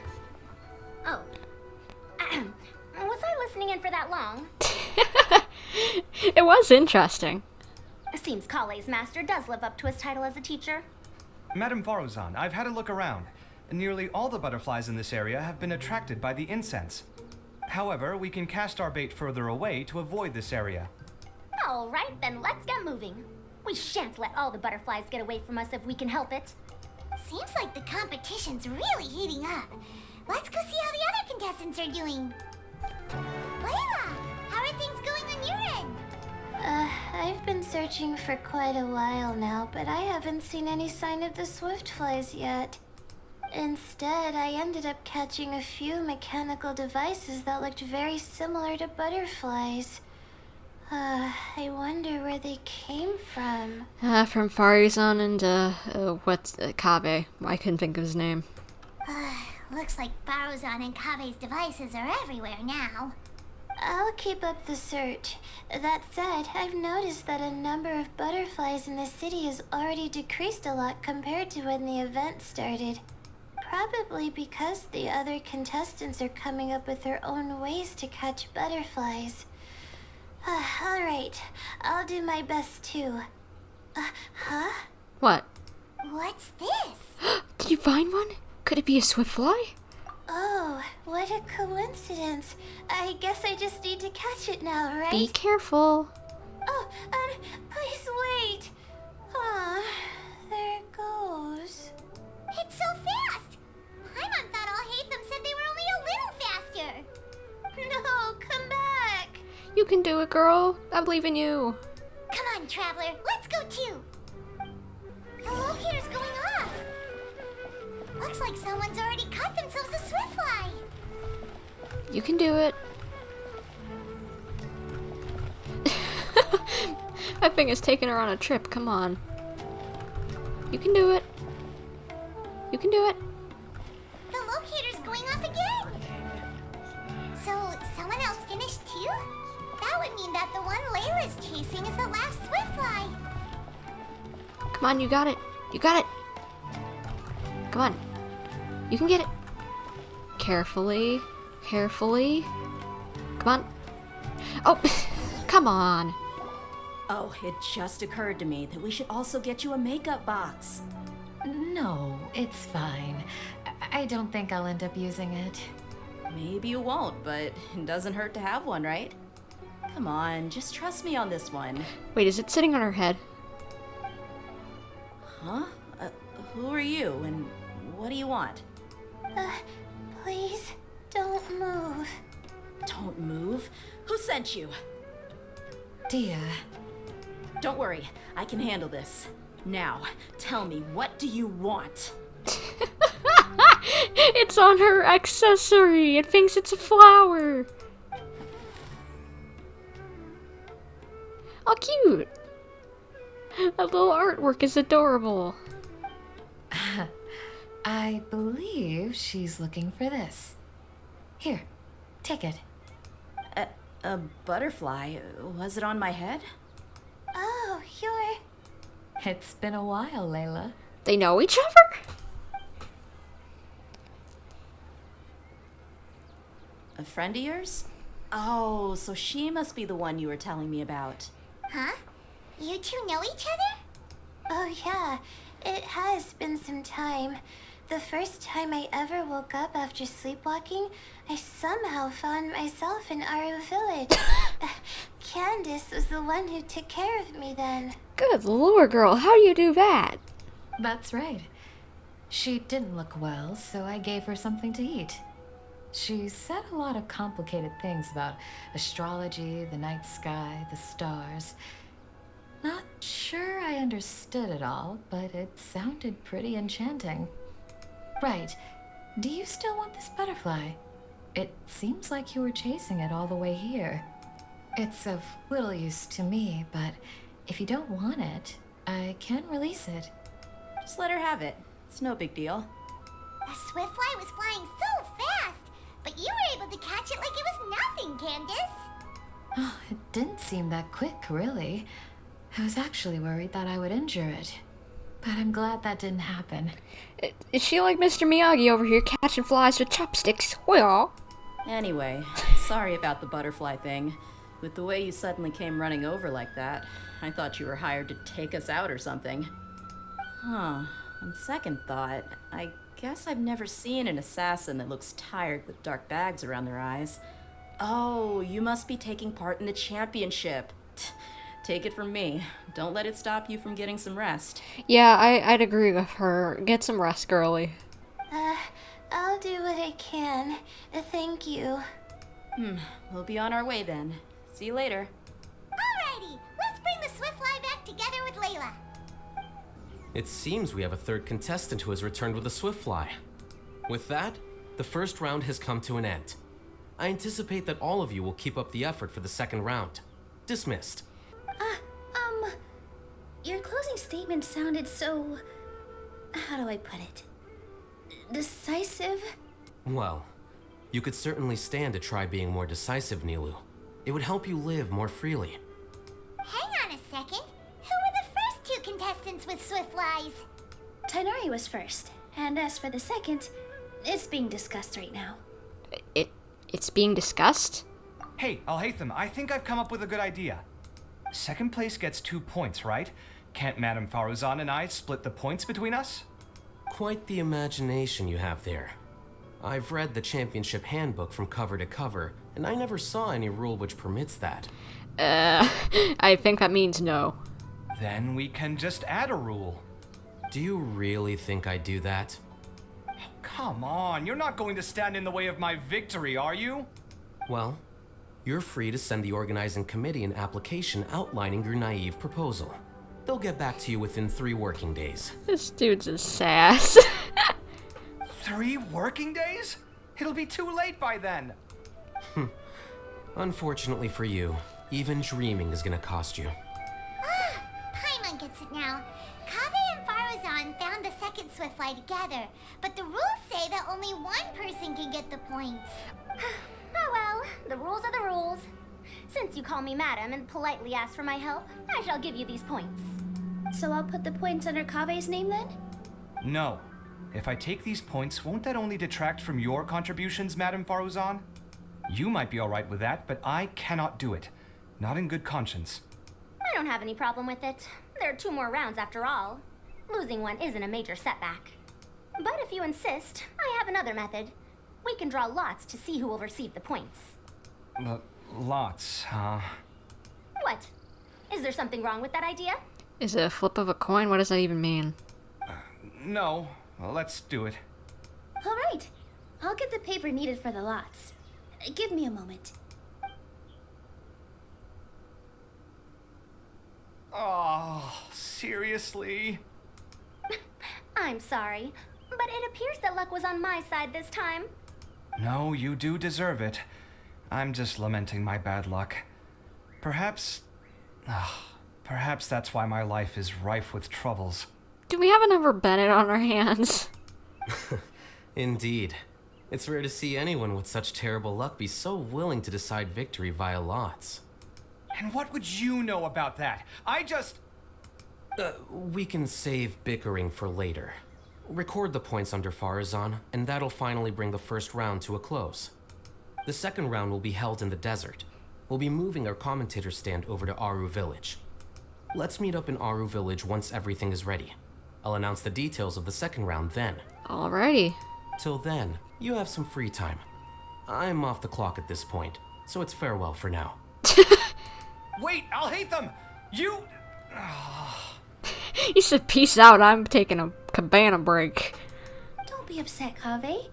Oh. Was I listening in for that long? It was interesting. Seems Kaveh's master does live up to his title as a teacher. Madam Faruzan, I've had a look around. Nearly all the butterflies in this area have been attracted by the incense. However, we can cast our bait further away to avoid this area. All right, then let's get moving. We shan't let all the butterflies get away from us if we can help it. Seems like the competition's really heating up. Let's go see how the other contestants are doing. Layla, how are things going on your end? I've been searching for quite a while now, but I haven't seen any sign of the swiftflies yet. Instead, I ended up catching a few mechanical devices that looked very similar to butterflies. I wonder where they came from. From Farizan and, Kaveh. I couldn't think of his name. Looks like Faruzan and Kaveh's devices are everywhere now. I'll keep up the search. That said, I've noticed that a number of butterflies in the city has already decreased a lot compared to when the event started. Probably because the other contestants are coming up with their own ways to catch butterflies. Alright, I'll do my best too. Huh? What? What's this? Did you find one? Could it be a swiftfly? Oh, what a coincidence. I guess I just need to catch it now, right? Be careful. Oh, please wait. can do it, girl. I believe in you. Come on, Traveler, let's go too. The locator's going off. Looks like someone's already cut themselves a swiftfly. You can do it. That thing is taking her on a trip. Come on. You can do it. You can do it. The locator's going off again. So, someone else finished too? That would mean that the one Layla's chasing is the last swiftfly. Come on, you got it. You got it. Come on. You can get it. Carefully. Carefully. Come on. Oh, come on. Oh, it just occurred to me that we should also get you a makeup box. No, it's fine. I don't think I'll end up using it. Maybe you won't, but it doesn't hurt to have one, right? Come on, just trust me on this one. Wait, is it sitting on her head? Huh? Who are you, and what do you want? Please, don't move. Don't move? Who sent you? Dear. Don't worry, I can handle this. Now, tell me, what do you want? It's on her accessory. It thinks it's a flower. Oh, cute. That little artwork is adorable. I believe she's looking for this. Here, take it. A butterfly? Was it on my head? Oh, you're... It's been a while, Layla. They know each other? A friend of yours? Oh, so she must be the one you were telling me about. Huh? You two know each other? Oh yeah, it has been some time. The first time I ever woke up after sleepwalking, I somehow found myself in Aru village. Candace was the one who took care of me then. Good lord, girl. How do you do that? That's right. She didn't look well, so I gave her something to eat. She said a lot of complicated things about astrology, the night sky, the stars. Not sure I understood it all, but it sounded pretty enchanting. Right. Do you still want this butterfly? It seems like you were chasing it all the way here. It's of little use to me, but if you don't want it, I can release it. Just let her have it. It's no big deal. The swiftfly was flying so fast, but you were able to catch it like it was nothing, Candace. Oh, it didn't seem that quick, really. I was actually worried that I would injure it. But I'm glad that didn't happen. Is she like Mr. Miyagi over here catching flies with chopsticks? Well. Anyway, sorry about the butterfly thing. With the way you suddenly came running over like that, I thought you were hired to take us out or something. Huh. On second thought, I guess I've never seen an assassin that looks tired with dark bags around their eyes. Oh, you must be taking part in the championship. Take it from me. Don't let it stop you from getting some rest. Yeah, I'd agree with her. Get some rest, girly. I'll do what I can. Thank you. We'll be on our way then. See you later. Alrighty, let's bring the swiftfly back together with Layla. It seems we have a third contestant who has returned with a swiftfly. With that, the first round has come to an end. I anticipate that all of you will keep up the effort for the second round. Dismissed. Your closing statement sounded so... how do I put it? Decisive? Well, you could certainly stand to try being more decisive, Nilu. It would help you live more freely. Hang on a second. Who were the first two contestants with swiftflies? Tighnari was first, and as for the second, it's being discussed right now. It's being discussed? Hey, Alhaitham, I think I've come up with a good idea. Second place gets 2 points, right? Can't Madame Faruzan and I split the points between us? Quite the imagination you have there. I've read the championship handbook from cover to cover, and I never saw any rule which permits that. I think that means no. Then we can just add a rule. Do you really think I'd do that? Come on, you're not going to stand in the way of my victory, are you? Well, You're free to send the organizing committee an application outlining your naive proposal. They'll get back to you within 3 working days. This dude's a sass. 3 working days? It'll be too late by then. Unfortunately for you, even dreaming is gonna cost you. Paimon gets it now. Kaveh and Faruzan found the second Swiftfly together, but the rules say that only one person can get the points. Oh well, the rules are the rules. Since you call me madam and politely ask for my help, I shall give you these points. So I'll put the points under Kaveh's name then? No. If I take these points, won't that only detract from your contributions, Madam Faruzan? You might be alright with that, but I cannot do it. Not in good conscience. I don't have any problem with it. There are 2 more rounds after all. Losing one isn't a major setback. But if you insist, I have another method. We can draw lots to see who will receive the points. Lots, huh? What? Is there something wrong with that idea? Is it a flip of a coin? What does that even mean? No. Well, let's do it. All right. I'll get the paper needed for the lots. Give me a moment. Oh, seriously? I'm sorry, but it appears that luck was on my side this time. No, you do deserve it. I'm just lamenting my bad luck. Perhaps that's why my life is rife with troubles. Do we have another Bennett on our hands? Indeed. It's rare to see anyone with such terrible luck be so willing to decide victory via lots. And what would you know about that? We can save bickering for later. Record the points under Faruzan, and that'll finally bring the first round to a close. The second round will be held in the desert. We'll be moving our commentator stand over to Aru Village. Let's meet up in Aru Village once everything is ready. I'll announce the details of the second round then. Alrighty. Till then, you have some free time. I'm off the clock at this point, so it's farewell for now. Wait, Alhaitham! You... He said, peace out, I'm taking a cabana break. Don't be upset, Kaveh.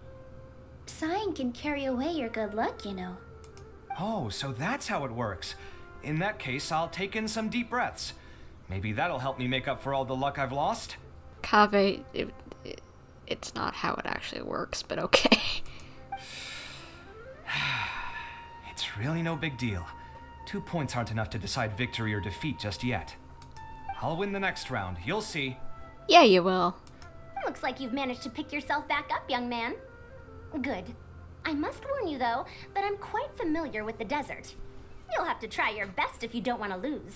Sighing can carry away your good luck, you know. Oh, so that's how it works. In that case, I'll take in some deep breaths. Maybe that'll help me make up for all the luck I've lost. Kaveh, it's not how it actually works, but okay. It's really no big deal. 2 points aren't enough to decide victory or defeat just yet. I'll win the next round, you'll see. Yeah, you will. Looks like you've managed to pick yourself back up, young man. Good. I must warn you, though, that I'm quite familiar with the desert. You'll have to try your best if you don't want to lose.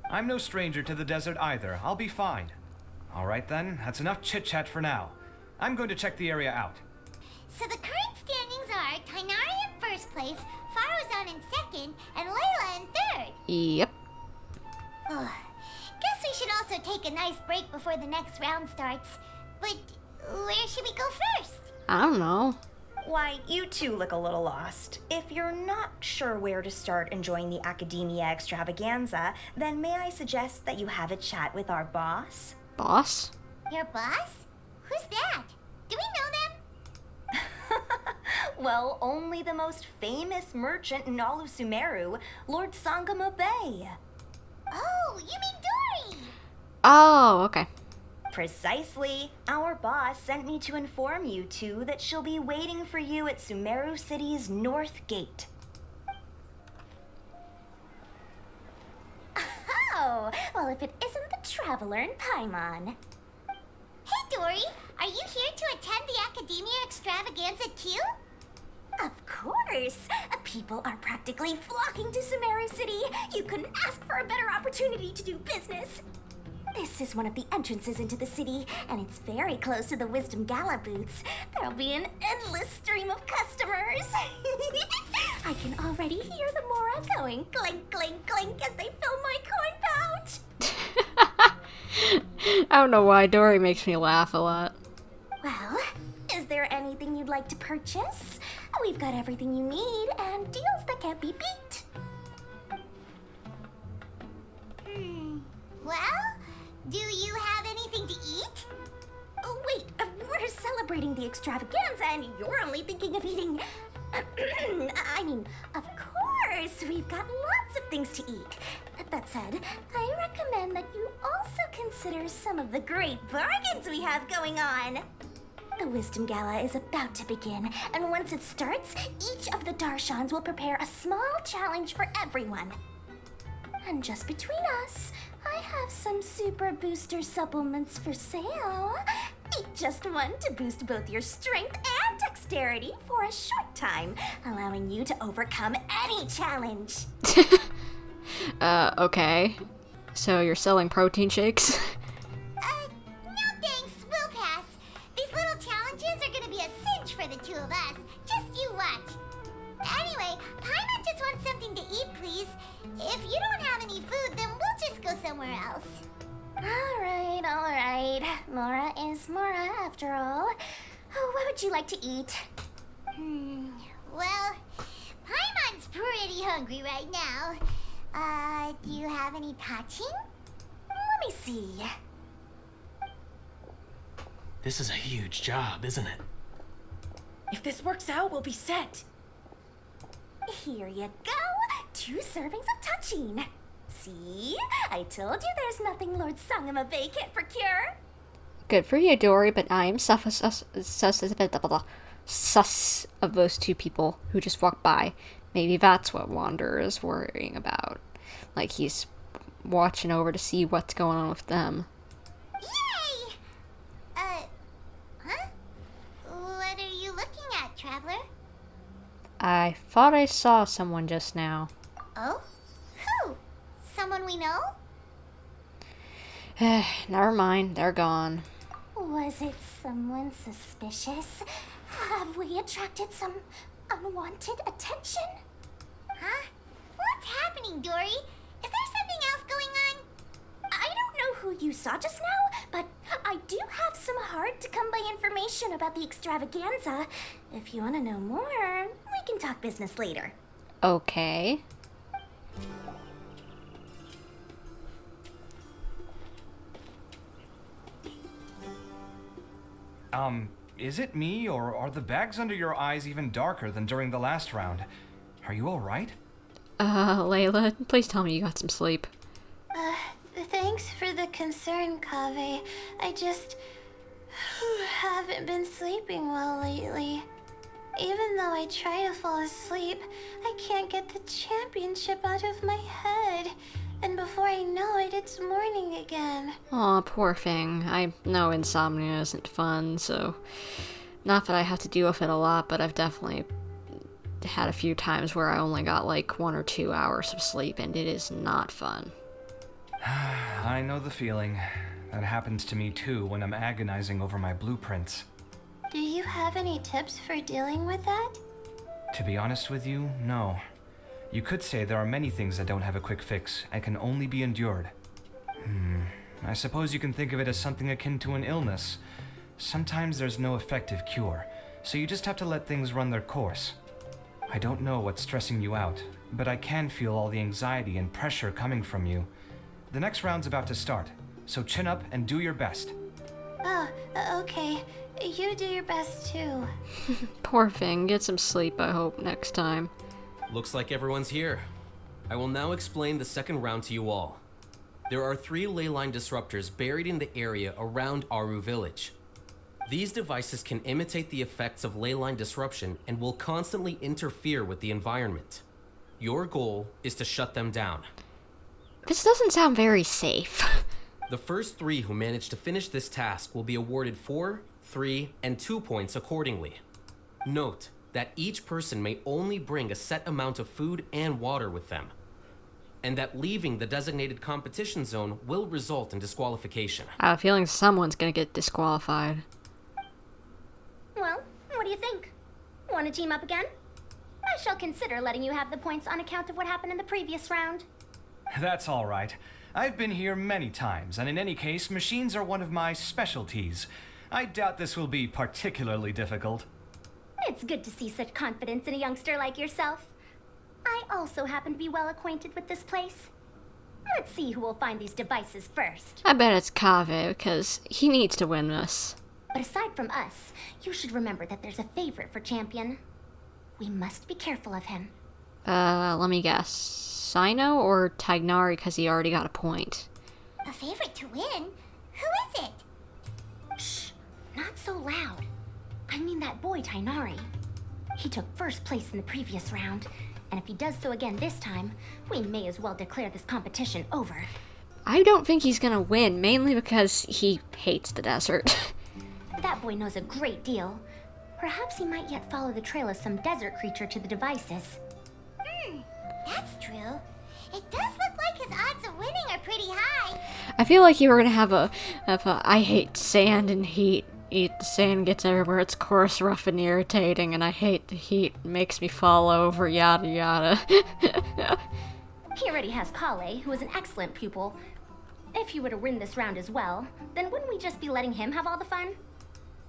I'm no stranger to the desert either. I'll be fine. All right then, that's enough chit-chat for now. I'm going to check the area out. So the current standings are Tainari in first place, Faruzan in second, and Layla in third. Yep. Guess we should also take a nice break before the next round starts. But where should we go first? I don't know. Why, you two look a little lost. If you're not sure where to start enjoying the Akademiya Extravaganza, then may I suggest that you have a chat with our boss? Boss? Your boss? Who's that? Do we know them? Well, only the most famous merchant in all of Sumeru, Lord Sangamo Bay. Oh, you mean Dory? Oh, okay. Precisely. Our boss sent me to inform you two that she'll be waiting for you at Sumeru City's North Gate. Oh, well, if it isn't the traveler in Paimon. Hey, Dory, are you here to attend the Akademiya Extravaganza too? Of course! People are practically flocking to Sumeru City. You couldn't ask for a better opportunity to do business. This is one of the entrances into the city, and it's very close to the Wisdom Gala booths. There'll be an endless stream of customers. I can already hear the Mora going clink, clink, clink as they fill my coin pouch. I don't know why Dory makes me laugh a lot. Well, is there anything you'd like to purchase? We've got everything you need and deals that can't be beat. Well, do you have anything to eat? Oh, wait, we're celebrating the extravaganza and you're only thinking of eating... I mean, of course. course, we've got lots of things to eat. That said, I recommend that you also consider some of the great bargains we have going on. The Wisdom Gala is about to begin, and once it starts, each of the Darshans will prepare a small challenge for everyone. And just between us, I have some super booster supplements for sale. Eat just one to boost both your strength and dexterity for a short time, allowing you to overcome any challenge. Okay. So you're selling protein shakes? No thanks, we'll pass. These little challenges are gonna be a cinch for the two of us. Just you watch. Anyway, Paimon just wants something to eat, please. If you don't have any food, then we'll just go somewhere else. Alright. Mora is Mora, after all. Oh, what would you like to eat? Well, Paimon's pretty hungry right now. Do you have any touching? Let me see. This is a huge job, isn't it? If this works out, we'll be set. Here you go. 2 servings of touching. See? I told you there's nothing Lord Sangamabe can't procure. Good for you, Dory, but I am sus of those 2 people who just walked by. Maybe that's what Wanderer is worrying about. Like he's watching over to see what's going on with them. Yay! Huh? What are you looking at, Traveler? I thought I saw someone just now. Oh? Who? Someone we know? Never mind, they're gone. Was it someone suspicious? Have we attracted some unwanted attention? Huh? What's happening, Dory? Is there something else going on? I don't know who you saw just now, but I do have some hard-to-come-by information about the extravaganza. If you want to know more, we can talk business later. Okay. Is it me, or are the bags under your eyes even darker than during the last round? Are you alright? Layla, please tell me you got some sleep. Thanks for the concern, Kaveh. I just haven't been sleeping well lately. Even though I try to fall asleep, I can't get the championship out of my head. And before I know it, it's morning again. Aw, poor thing. I know insomnia isn't fun, so... Not that I have to deal with it a lot, but I've definitely had a few times where I only got like 1 or 2 hours of sleep, and it is not fun. I know the feeling. That happens to me too when I'm agonizing over my blueprints. Do you have any tips for dealing with that? To be honest with you, no. You could say there are many things that don't have a quick fix and can only be endured. I suppose you can think of it as something akin to an illness. Sometimes there's no effective cure, so you just have to let things run their course. I don't know what's stressing you out, but I can feel all the anxiety and pressure coming from you. The next round's about to start, so chin up and do your best. Okay. You do your best too. Poor thing. Get some sleep, I hope, next time. Looks like everyone's here. I will now explain the second round to you all. There are 3 ley line disruptors buried in the area around Aru village. These devices can imitate the effects of ley line disruption and will constantly interfere with the environment. Your goal is to shut them down. This doesn't sound very safe. The first 3 who manage to finish this task will be awarded 4, 3, and 2 points accordingly. Note that each person may only bring a set amount of food and water with them, and that leaving the designated competition zone will result in disqualification. I have a feeling someone's gonna get disqualified. Well, what do you think? Want to team up again? I shall consider letting you have the points on account of what happened in the previous round. That's all right. I've been here many times, and in any case, machines are one of my specialties. I doubt this will be particularly difficult. It's good to see such confidence in a youngster like yourself. I also happen to be well acquainted with this place. Let's see who will find these devices first. I bet it's Kaveh, because he needs to win this. But aside from us, you should remember that there's a favorite for champion. We must be careful of him. Let me guess. Cyno or Tignari because he already got a point? A favorite to win? Who is it? Shh, not so loud. I mean that boy, Tignari. He took first place in the previous round, and if he does so again this time, we may as well declare this competition over. I don't think he's gonna win, mainly because he hates the desert. That boy knows a great deal. Perhaps he might yet follow the trail of some desert creature to the devices. That's true. It does look like his odds of winning are pretty high. I feel like you were gonna have a I hate sand and heat. The sand gets everywhere, it's coarse, rough, and irritating, and I hate the heat, it makes me fall over, yada yada. He already has Kaveh, who is an excellent pupil. If he were to win this round as well, then wouldn't we just be letting him have all the fun?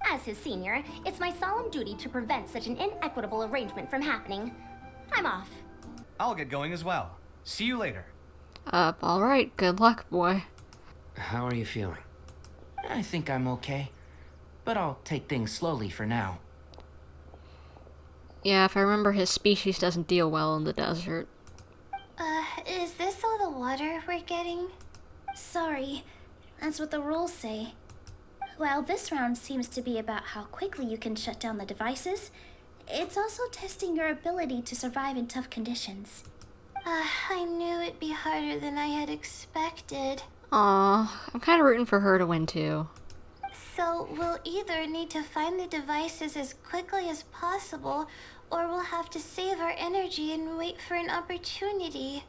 As his senior, it's my solemn duty to prevent such an inequitable arrangement from happening. I'm off. I'll get going as well. See you later. Alright, good luck, boy. How are you feeling? I think I'm okay. But I'll take things slowly for now. Yeah, if I remember, his species doesn't deal well in the desert. Is this all the water we're getting? Sorry, that's what the rules say. While this round seems to be about how quickly you can shut down the devices, it's also testing your ability to survive in tough conditions. I knew it'd be harder than I had expected. Aw, I'm kinda rooting for her to win too. So we'll either need to find the devices as quickly as possible, or we'll have to save our energy and wait for an opportunity.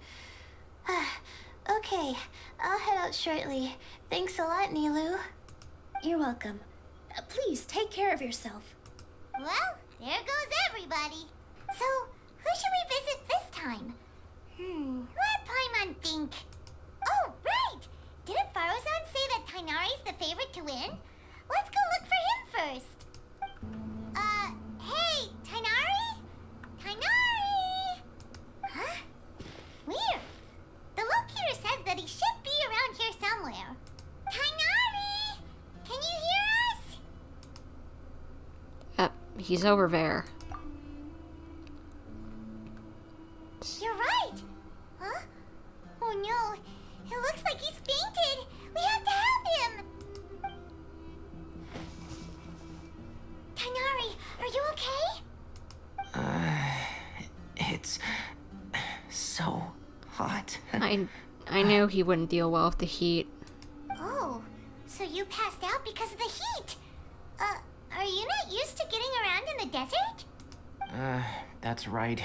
Okay, I'll head out shortly. Thanks a lot, Nilu. You're welcome. Please, take care of yourself. Well, there goes everybody. So, who should we visit this time? Let Paimon think. Oh, right! Didn't Farozan say that Tignari's the favorite to win? Let's go look for him first. Hey, Tignari? Tignari! Huh? Weird. The locator says that he should be around here somewhere. Tignari! Can you hear us? He's over there. You're right. Huh? Oh no. It looks like he's fainted. We have to help him. Tignari, are you okay? It's so hot. I knew he wouldn't deal well with the heat. Oh, so you passed out because of the heat. Are you not used to getting around in the desert? That's right.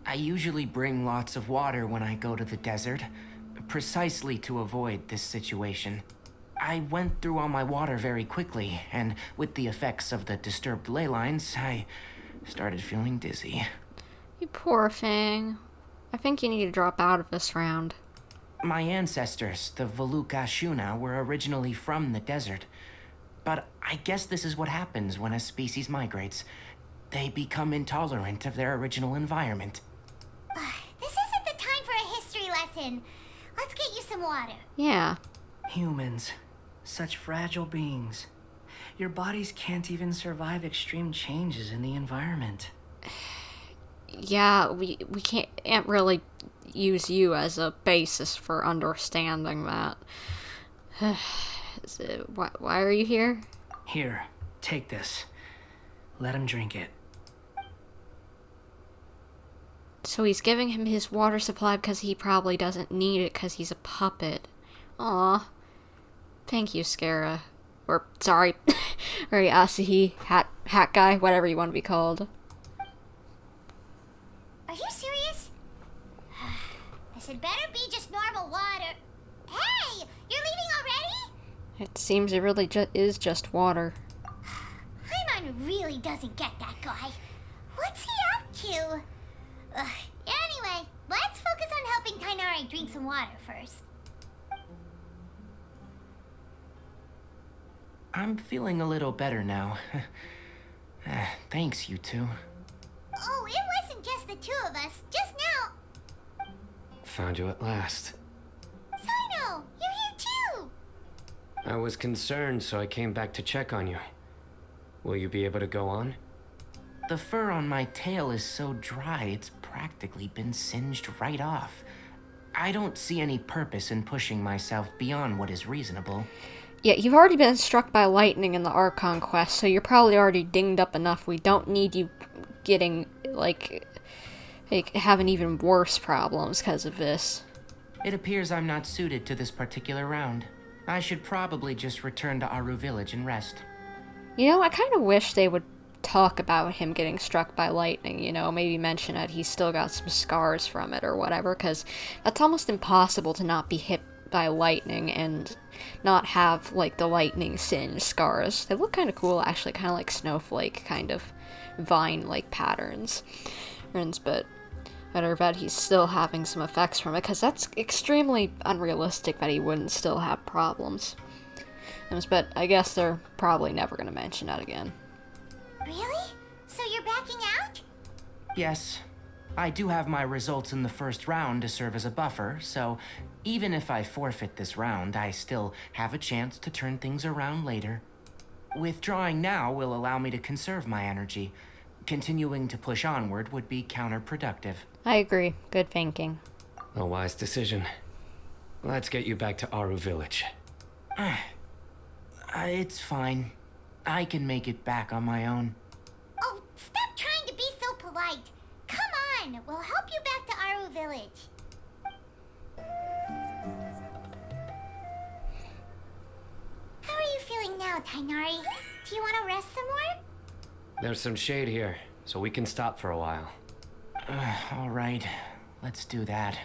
I usually bring lots of water when I go to the desert, precisely to avoid this situation. I went through all my water very quickly, and with the effects of the disturbed ley lines, I started feeling dizzy. You poor thing. I think you need to drop out of this round. My ancestors, the Veluka Shuna, were originally from the desert. But I guess this is what happens when a species migrates. They become intolerant of their original environment. This isn't the time for a history lesson. Let's get you some water. Yeah. Humans. Such fragile beings. Your bodies can't even survive extreme changes in the environment. Yeah, we can't really use you as a basis for understanding that. Why are you here? Here, take this. Let him drink it. So he's giving him his water supply because he probably doesn't need it because he's a puppet. Aw. Thank you, Scara. Or, sorry, or Asahi, hat guy, whatever you want to be called. Are you serious? This had better be just normal water. Hey, you're leaving already? It seems it really is just water. Paimon really doesn't get that guy. What's he up to? Anyway, let's focus on helping Tignari drink some water first. I'm feeling a little better now. Thanks, you two. Oh, it wasn't just the two of us. Just now. Found you at last. Cyno, you're here too. I was concerned, so I came back to check on you. Will you be able to go on? The fur on my tail is so dry, it's practically been singed right off. I don't see any purpose in pushing myself beyond what is reasonable. Yeah, you've already been struck by lightning in the Archon quest, so you're probably already dinged up enough. We don't need you getting, like having even worse problems because of this. It appears I'm not suited to this particular round. I should probably just return to Aru Village and rest. You know, I kind of wish they would talk about him getting struck by lightning, you know, maybe mention that he's still got some scars from it or whatever, because that's almost impossible to not be hit by lightning and not have, like, the lightning singe scars. They look kind of cool, actually, kind of like snowflake, kind of vine-like patterns. But I bet he's still having some effects from it, because that's extremely unrealistic that he wouldn't still have problems. But I guess they're probably never going to mention that again. Really? So you're backing out? Yes. I do have my results in the first round to serve as a buffer, so even if I forfeit this round, I still have a chance to turn things around later. Withdrawing now will allow me to conserve my energy. Continuing to push onward would be counterproductive. I agree. Good thinking. A wise decision. Let's get you back to Aru Village. It's fine. I can make it back on my own. Oh, stop trying to be so polite. Come on, we'll help you back to Aru Village. How are you feeling now, Tainari? Do you want to rest some more? There's some shade here, so we can stop for a while. All right, let's do that.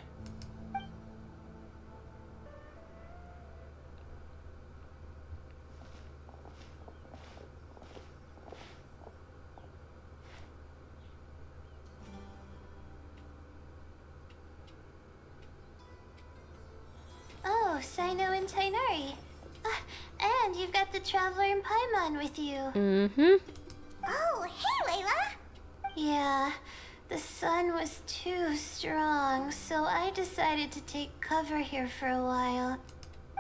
Oh, Cyno and Tainari. And you've got the Traveler and Paimon with you. Mm-hmm. Oh, hey, Layla. Yeah, the sun was too strong, so I decided to take cover here for a while.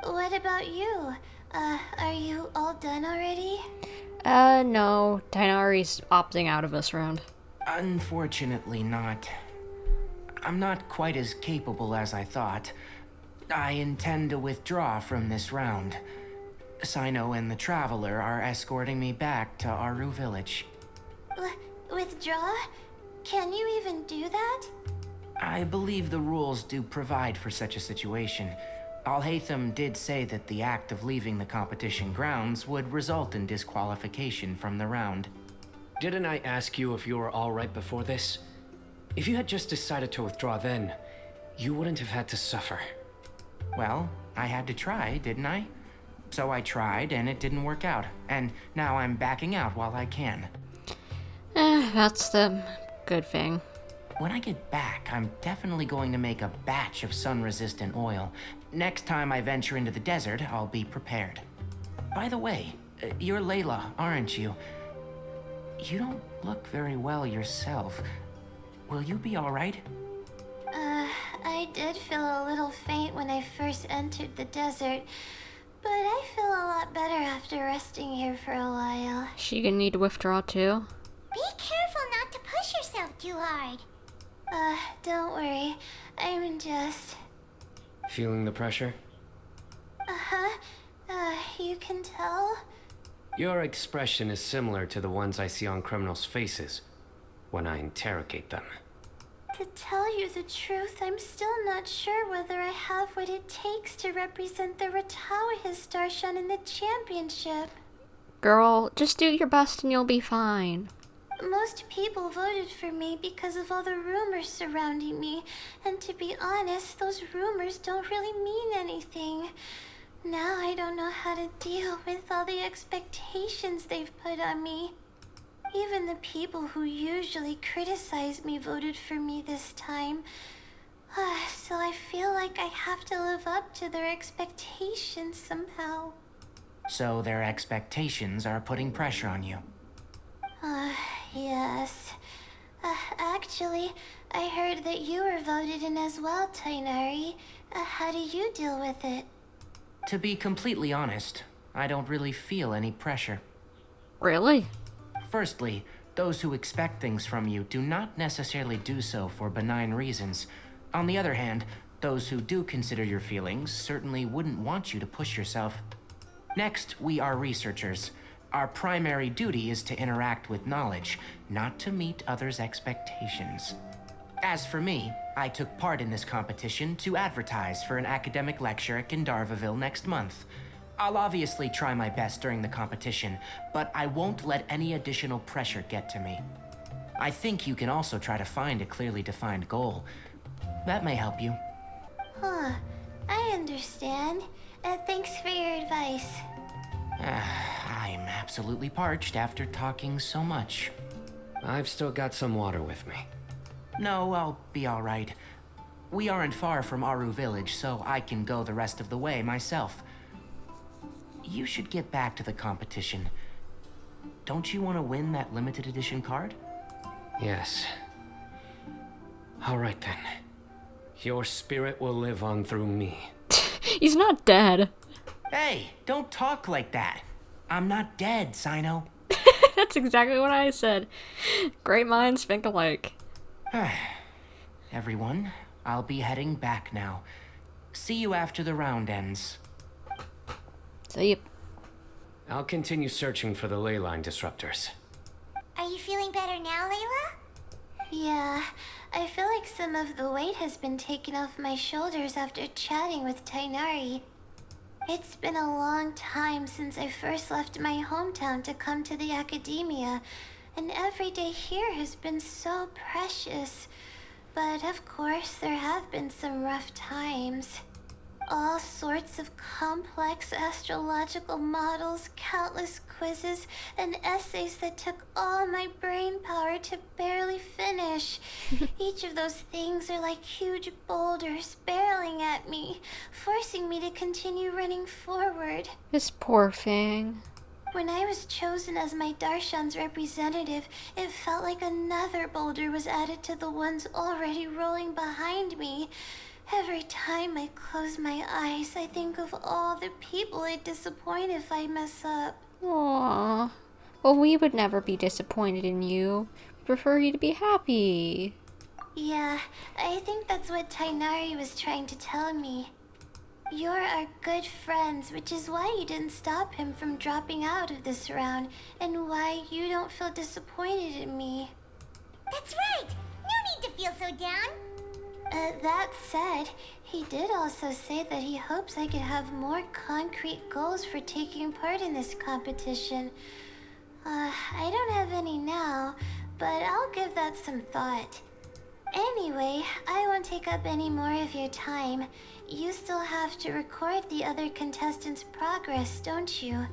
What about you? Are you all done already? No. Tainari's opting out of this round. Unfortunately not. I'm not quite as capable as I thought. I intend to withdraw from this round. Cyno and the Traveler are escorting me back to Aru Village. Withdraw? Can you even do that? I believe the rules do provide for such a situation. Alhaitham did say that the act of leaving the competition grounds would result in disqualification from the round. Didn't I ask you if you were alright before this? If you had just decided to withdraw then, you wouldn't have had to suffer. Well, I had to try, didn't I? So I tried, and it didn't work out. And now I'm backing out while I can. That's the good thing. When I get back, I'm definitely going to make a batch of sun-resistant oil. Next time I venture into the desert, I'll be prepared. By the way, you're Layla, aren't you? You don't look very well yourself. Will you be alright? I did feel a little faint when I first entered the desert, but I feel a lot better after resting here for a while. She gonna need to withdraw too? Be careful not to push yourself too hard. Don't worry. I'm just... Feeling the pressure? You can tell? Your expression is similar to the ones I see on criminals' faces when I interrogate them. To tell you the truth, I'm still not sure whether I have what it takes to represent the Interdarshan in the championship. Girl, just do your best and you'll be fine. Most people voted for me because of all the rumors surrounding me, and to be honest, those rumors don't really mean anything. Now I don't know how to deal with all the expectations they've put on me. Even the people who usually criticize me voted for me this time. So I feel like I have to live up to their expectations somehow. So their expectations are putting pressure on you. Yes. Actually, I heard that you were voted in as well, Tainari. How do you deal with it? To be completely honest, I don't really feel any pressure. Really? Firstly, Those who expect things from you do not necessarily do so for benign reasons. On the other hand, those who do consider your feelings certainly wouldn't want you to push yourself. Next, we are researchers. Our primary duty is to interact with knowledge, not to meet others' expectations. As for me, I took part in this competition to advertise for an academic lecture at Gandharvaville next month. I'll obviously try my best during the competition, but I won't let any additional pressure get to me. I think you can also try to find a clearly defined goal. That may help you. Huh. I understand. Thanks for your advice. I'm absolutely parched after talking so much. I've still got some water with me. No, I'll be all right. We aren't far from Aru Village, so I can go the rest of the way myself. You should get back to the competition. Don't you want to win that limited edition card? Yes. All right then. Your spirit will live on through me. He's not dead. Hey, don't talk like that. I'm not dead, Cyno. That's exactly what I said. Great minds think alike. Everyone, I'll be heading back now. See you after the round ends. See you. I'll continue searching for the ley line disruptors. Are you feeling better now, Layla? Yeah, I feel like some of the weight has been taken off my shoulders after chatting with Tainari. It's been a long time since I first left my hometown to come to the Akademiya, and every day here has been so precious. But of course, there have been some rough times. All sorts of complex astrological models, countless quizzes, and essays that took all my brain power to barely finish. Each of those things are like huge boulders barreling at me, forcing me to continue running forward. This poor thing. When I was chosen as my Darshan's representative, it felt like another boulder was added to the ones already rolling behind me. Every time I close my eyes, I think of all the people I'd disappoint if I mess up. Aww. Well, we would never be disappointed in you. We prefer you to be happy. Yeah, I think that's what Tainari was trying to tell me. You're our good friends, which is why you didn't stop him from dropping out of this round, and why you don't feel disappointed in me. That's right! No need to feel so down! That said, he did also say that he hopes I could have more concrete goals for taking part in this competition. I don't have any now, but I'll give that some thought. Anyway, I won't take up any more of your time. You still have to record the other contestants' progress, don't you?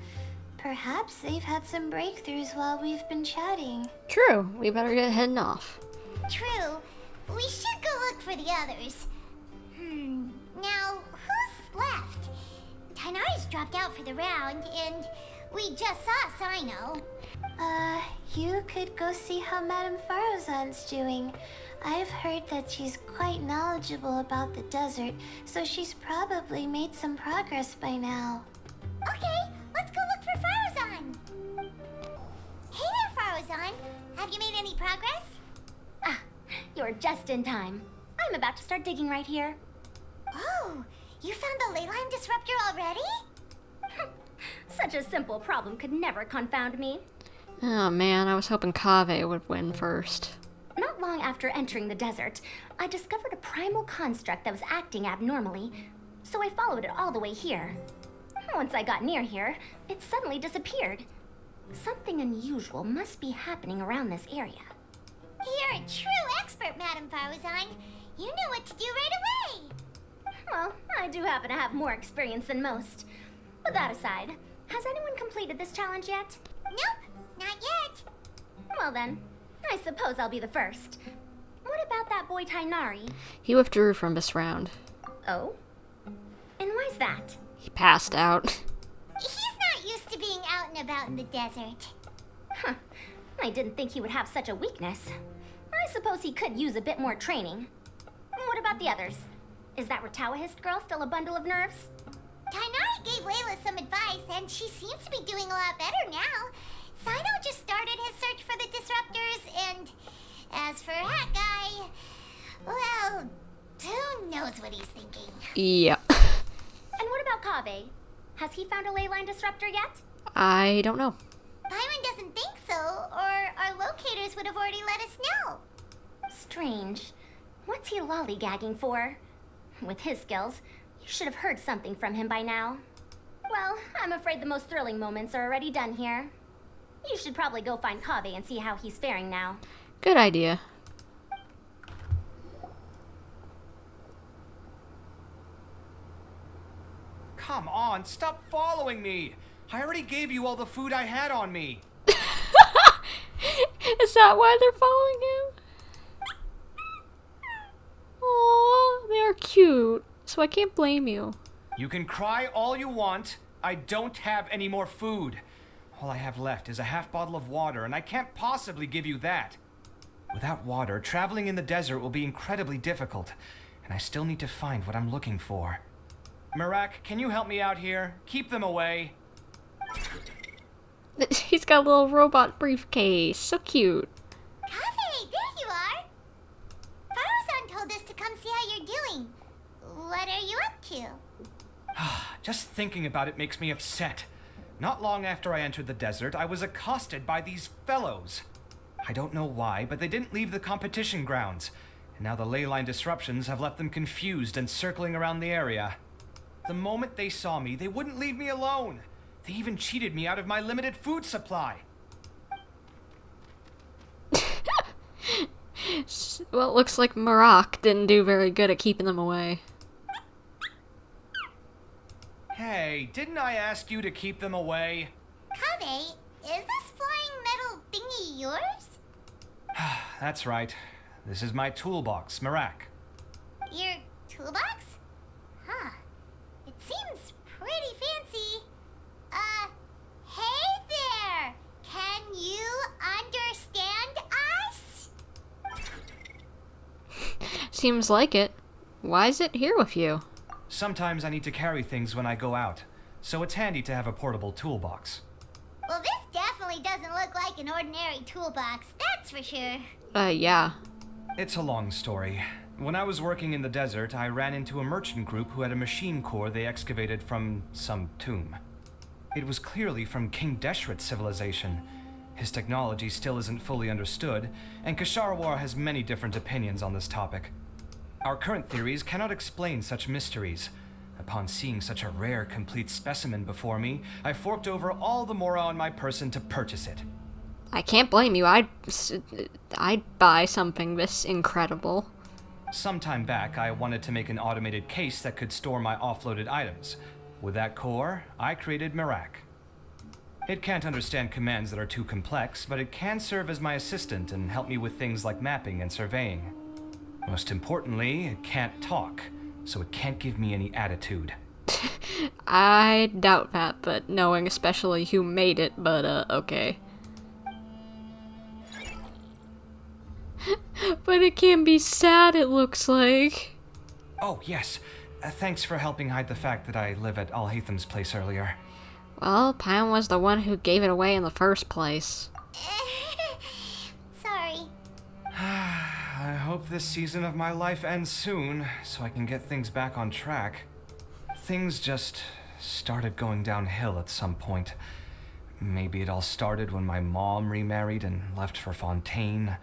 Perhaps they've had some breakthroughs while we've been chatting. True. We better get heading off. True. We should go look for the others. Now, who's left? Tainari's dropped out for the round, and we just saw Cyno. You could go see how Madame Farozan's doing. I've heard that she's quite knowledgeable about the desert, so she's probably made some progress by now. Okay, let's go look for Farozan. Hey there, Farozan. Have you made any progress? You're just in time. I'm about to start digging right here. Oh, you found the ley line disruptor already? Such a simple problem could never confound me. Oh man, I was hoping Kaveh would win first. Not long after entering the desert, I discovered a primal construct that was acting abnormally, so I followed it all the way here. Once I got near here, it suddenly disappeared. Something unusual must be happening around this area. You're a true expert, Madame Farozan. You knew what to do right away. Well, I do happen to have more experience than most. But that aside, has anyone completed this challenge yet? Nope, not yet. Well then, I suppose I'll be the first. What about that boy Tainari? He withdrew from this round. Oh? And why's that? He passed out. He's not used to being out and about in the desert. Huh. I didn't think he would have such a weakness. I suppose he could use a bit more training. What about the others? Is that Ratawahist girl still a bundle of nerves? Tainari gave Layla some advice, and she seems to be doing a lot better now. Cyno just started his search for the disruptors, and as for that guy, well, who knows what he's thinking. Yeah. And what about Kaveh? Has he found a ley line disruptor yet? I don't know. Paimon doesn't think so, or our locators would have already let us know. Strange. What's he lollygagging for? With his skills, you should have heard something from him by now. Well, I'm afraid the most thrilling moments are already done here. You should probably go find Kaveh and see how he's faring now. Good idea. Come on, stop following me! I already gave you all the food I had on me. Is that why they're following him? Aww, they are cute, so I can't blame you. You can cry all you want. I don't have any more food. All I have left is a half bottle of water, and I can't possibly give you that. Without water, traveling in the desert will be incredibly difficult, and I still need to find what I'm looking for. Merak, can you help me out here? Keep them away. He's got a little robot briefcase. So cute. Kaveh, there you are. Faruzan told us to come see how you're doing. What are you up to? Just thinking about it makes me upset. Not long after I entered the desert, I was accosted by these fellows. I don't know why, but they didn't leave the competition grounds. And now the ley line disruptions have left them confused and circling around the area. The moment they saw me, they wouldn't leave me alone. They even cheated me out of my limited food supply. Well, it looks like Merak didn't do very good at keeping them away. Hey, didn't I ask you to keep them away? Kaveh, is this flying metal thingy yours? That's right. This is my toolbox, Merak. Your toolbox? Huh. It seems pretty fancy. Hey there! Can you understand us? Seems like it. Why is it here with you? Sometimes I need to carry things when I go out, so it's handy to have a portable toolbox. Well, this definitely doesn't look like an ordinary toolbox, that's for sure. Yeah. It's a long story. When I was working in the desert, I ran into a merchant group who had a machine core they excavated from some tomb. It was clearly from King Deshret's civilization. His technology still isn't fully understood, and Kasharawar has many different opinions on this topic. Our current theories cannot explain such mysteries. Upon seeing such a rare, complete specimen before me, I forked over all the mora on my person to purchase it. I can't blame you. I'd buy something this incredible. Some time back, I wanted to make an automated case that could store my offloaded items. With that core, I created Merak. It can't understand commands that are too complex, but it can serve as my assistant and help me with things like mapping and surveying. Most importantly, it can't talk, so it can't give me any attitude. I doubt that, but knowing especially who made it, but okay. But it can be sad, it looks like. Oh, yes. Thanks for helping hide the fact that I live at Alhaitham's place earlier. Well, Pam was the one who gave it away in the first place. Sorry. I hope this season of my life ends soon, so I can get things back on track. Things just started going downhill at some point. Maybe it all started when my mom remarried and left for Fontaine.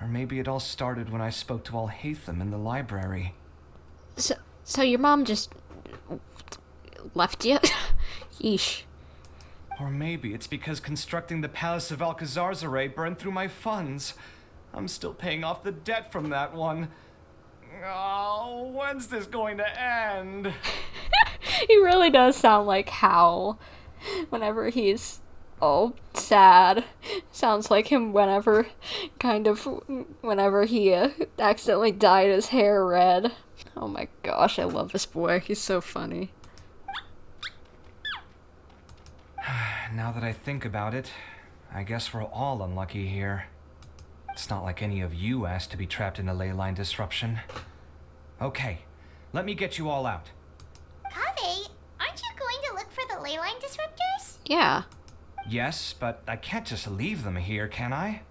Or maybe it all started when I spoke to Alhaitham in the library. So your mom just left you? Yeesh. Or maybe it's because constructing the Palace of Alcazar's burned through my funds. I'm still paying off the debt from that one. Oh, when's this going to end? He really does sound like Hal whenever he's sad. Sounds like him whenever he accidentally dyed his hair red. Oh my gosh, I love this boy. He's so funny. Now that I think about it, I guess we're all unlucky here. It's not like any of you asked to be trapped in a ley line disruption. Okay, let me get you all out. Kaveh, aren't you going to look for the ley line disruptors? Yeah. Yes, but I can't just leave them here, can I?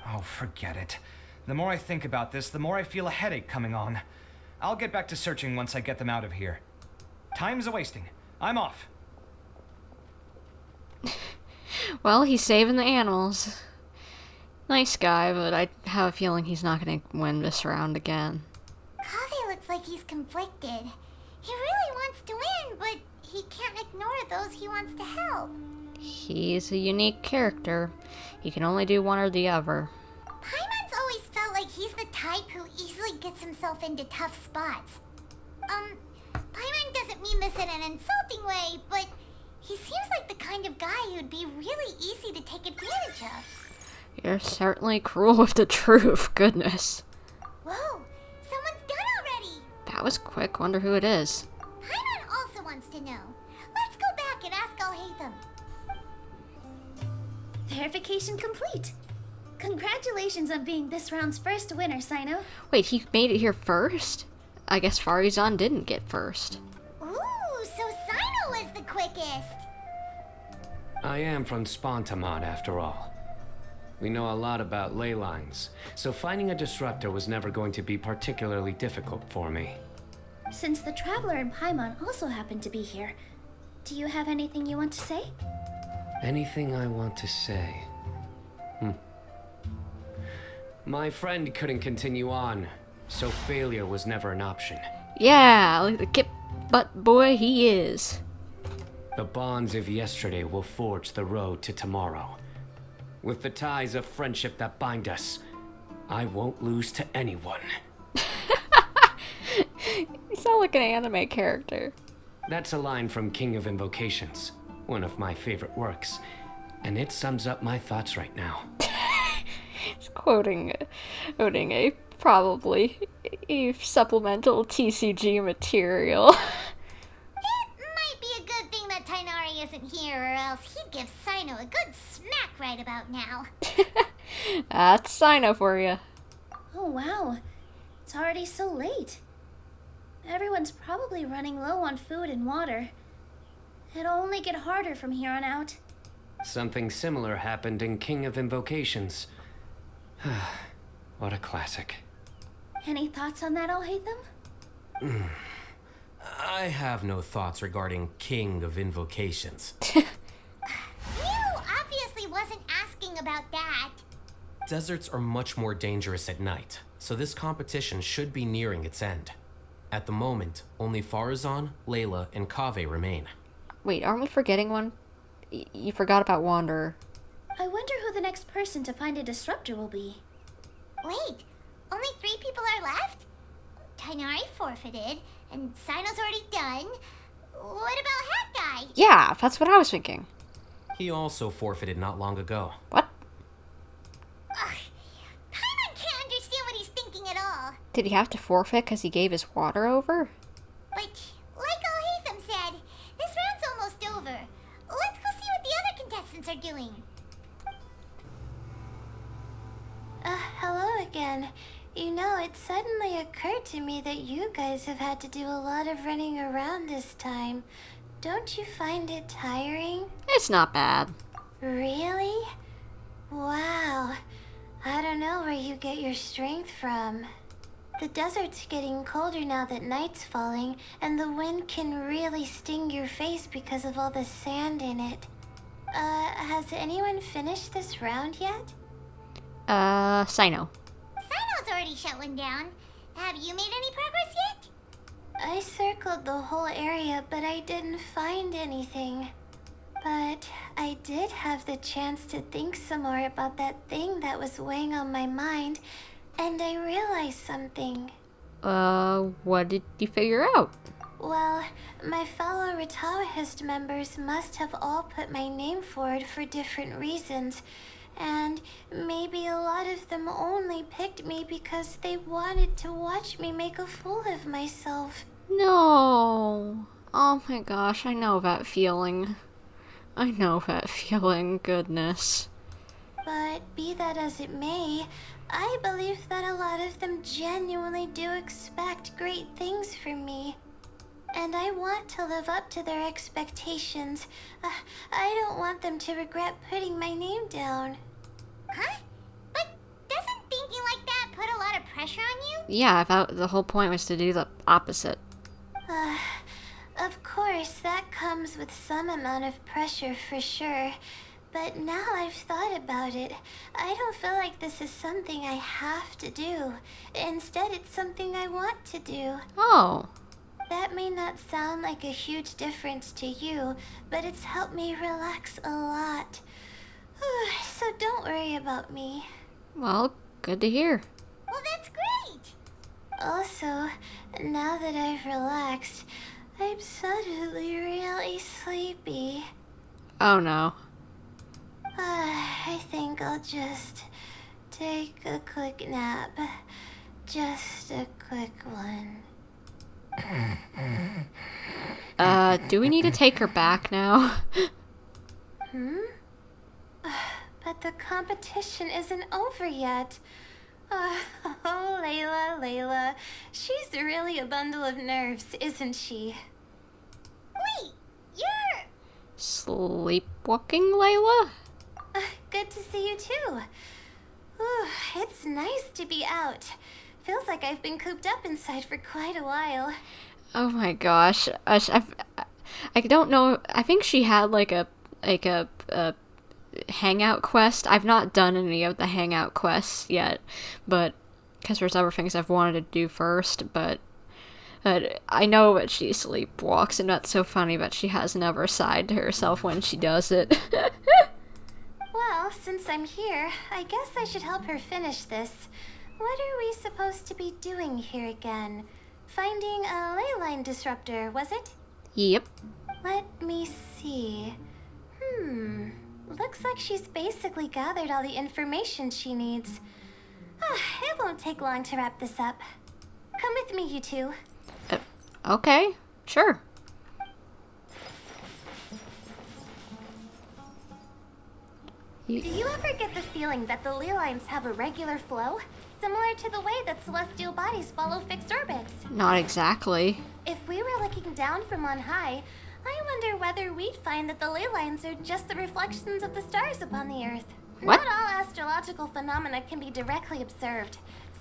Oh, forget it. The more I think about this, the more I feel a headache coming on. I'll get back to searching once I get them out of here. Time's a-wasting. I'm off. Well, he's saving the animals. Nice guy, but I have a feeling he's not going to win this round again. Kaveh looks like he's conflicted. He really wants to win, but he can't ignore those he wants to help. He's a unique character. He can only do one or the other. Paimon's always felt like he's the type who easily gets himself into tough spots. Paimon doesn't mean this in an insulting way, but he seems like the kind of guy who'd be really easy to take advantage of. You're certainly cruel with the truth, goodness. Whoa, someone's done already! That was quick, wonder who it is. Paimon also wants to know. Let's go back and ask Alhaitham. Verification complete. Congratulations on being this round's first winner, Cyno. Wait, he made it here first? I guess Farizan didn't get first. Ooh, so Cyno was the quickest. I am from Spontamod, after all. We know a lot about ley lines, so finding a disruptor was never going to be particularly difficult for me. Since the Traveler and Paimon also happen to be here, do you have anything you want to say? Anything I want to say? My friend couldn't continue on, so failure was never an option. Yeah, like the kip butt boy he is. The bonds of yesterday will forge the road to tomorrow. With the ties of friendship that bind us, I won't lose to anyone. You sound like an anime character. That's a line from King of Invocations, one of my favorite works, and it sums up my thoughts right now. He's quoting a probably a supplemental TCG material. It might be a good thing that Tighnari isn't here, or else he'd give Cyno a good smack right about now. That's Cyno for you. Oh wow, it's already so late. Everyone's probably running low on food and water. It'll only get harder from here on out. Something similar happened in King of Invocations. What a classic. Any thoughts on that, Alhaitham? I have no thoughts regarding King of Invocations. Milu obviously wasn't asking about that. Deserts are much more dangerous at night, so this competition should be nearing its end. At the moment, only Farazan, Layla, and Kaveh remain. Wait, aren't we forgetting one? You forgot about Wanderer. I wonder who the next person to find a disruptor will be. Wait, only 3 people are left? Tighnari forfeited, and Cyno's already done. What about Hat Guy? Yeah, that's what I was thinking. He also forfeited not long ago. What? Paimon can't understand what he's thinking at all. Did he have to forfeit because he gave his water over? But, like Alhaitham said, this round's almost over. Let's go see what the other contestants are doing. Hello again. You know, it suddenly occurred to me that you guys have had to do a lot of running around this time. Don't you find it tiring? It's not bad. Really? Wow. I don't know where you get your strength from. The desert's getting colder now that night's falling, and the wind can really sting your face because of all the sand in it. Has anyone finished this round yet? Cyno. Cyno's already shut one down. Have you made any progress yet? I circled the whole area, but I didn't find anything. But I did have the chance to think some more about that thing that was weighing on my mind, and I realized something. What did you figure out? Well, my fellow Retawahist members must have all put my name forward for different reasons, and maybe a lot of them only picked me because they wanted to watch me make a fool of myself. No. Oh my gosh, I know that feeling. I know that feeling, goodness. But be that as it may, I believe that a lot of them genuinely do expect great things from me. And I want to live up to their expectations. I don't want them to regret putting my name down. Huh? But doesn't thinking like that put a lot of pressure on you? Yeah, I thought the whole point was to do the opposite. Of course, that comes with some amount of pressure for sure. But now I've thought about it, I don't feel like this is something I have to do. Instead, it's something I want to do. Oh. That may not sound like a huge difference to you, but it's helped me relax a lot. So don't worry about me. Well, good to hear. Well, that's great. Also, now that I've relaxed, I'm suddenly really sleepy. Oh no. I think I'll just take a quick nap. Just a quick one. Do we need to take her back now? But the competition isn't over yet. Oh, Layla. She's really a bundle of nerves, isn't she? Wait, you're... Sleepwalking, Layla? Good to see you too. It's nice to be out. Feels like I've been cooped up inside for quite a while. Oh my gosh. I don't know. I think she had like a hangout quest. I've not done any of the hangout quests yet, but because there's other things I've wanted to do first, but I know that she sleepwalks, and that's so funny that she has another side to herself when she does it. Well, since I'm here, I guess I should help her finish this. What are we supposed to be doing here again? Finding a ley line disruptor, was it? Yep. Let me see. Looks like she's basically gathered all the information she needs. It won't take long to wrap this up. Come with me, you two. Okay, sure. Do you ever get the feeling that the ley lines have a regular flow? Similar to the way that celestial bodies follow fixed orbits? Not exactly. If we were looking down from on high, I wonder whether we'd find that the ley lines are just the reflections of the stars upon the Earth. What? Not all astrological phenomena can be directly observed.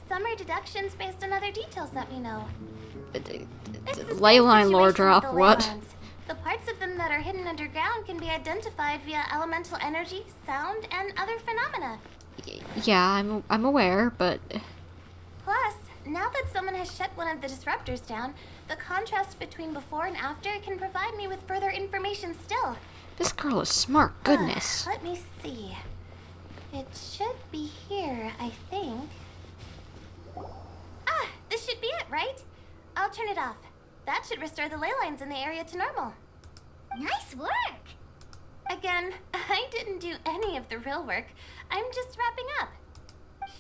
Some are deductions based on other details that we know. Ley line lore Situation drop, with the ley what? lines. The parts of them that are hidden underground can be identified via elemental energy, sound, and other phenomena. Yeah, I'm aware, but... Plus, now that someone has shut one of the disruptors down, the contrast between before and after can provide me with further information still. This girl is smart, goodness. Let me see. It should be here, I think. This should be it, right? I'll turn it off. That should restore the ley lines in the area to normal. Nice work! Again, I didn't do any of the real work. I'm just wrapping up.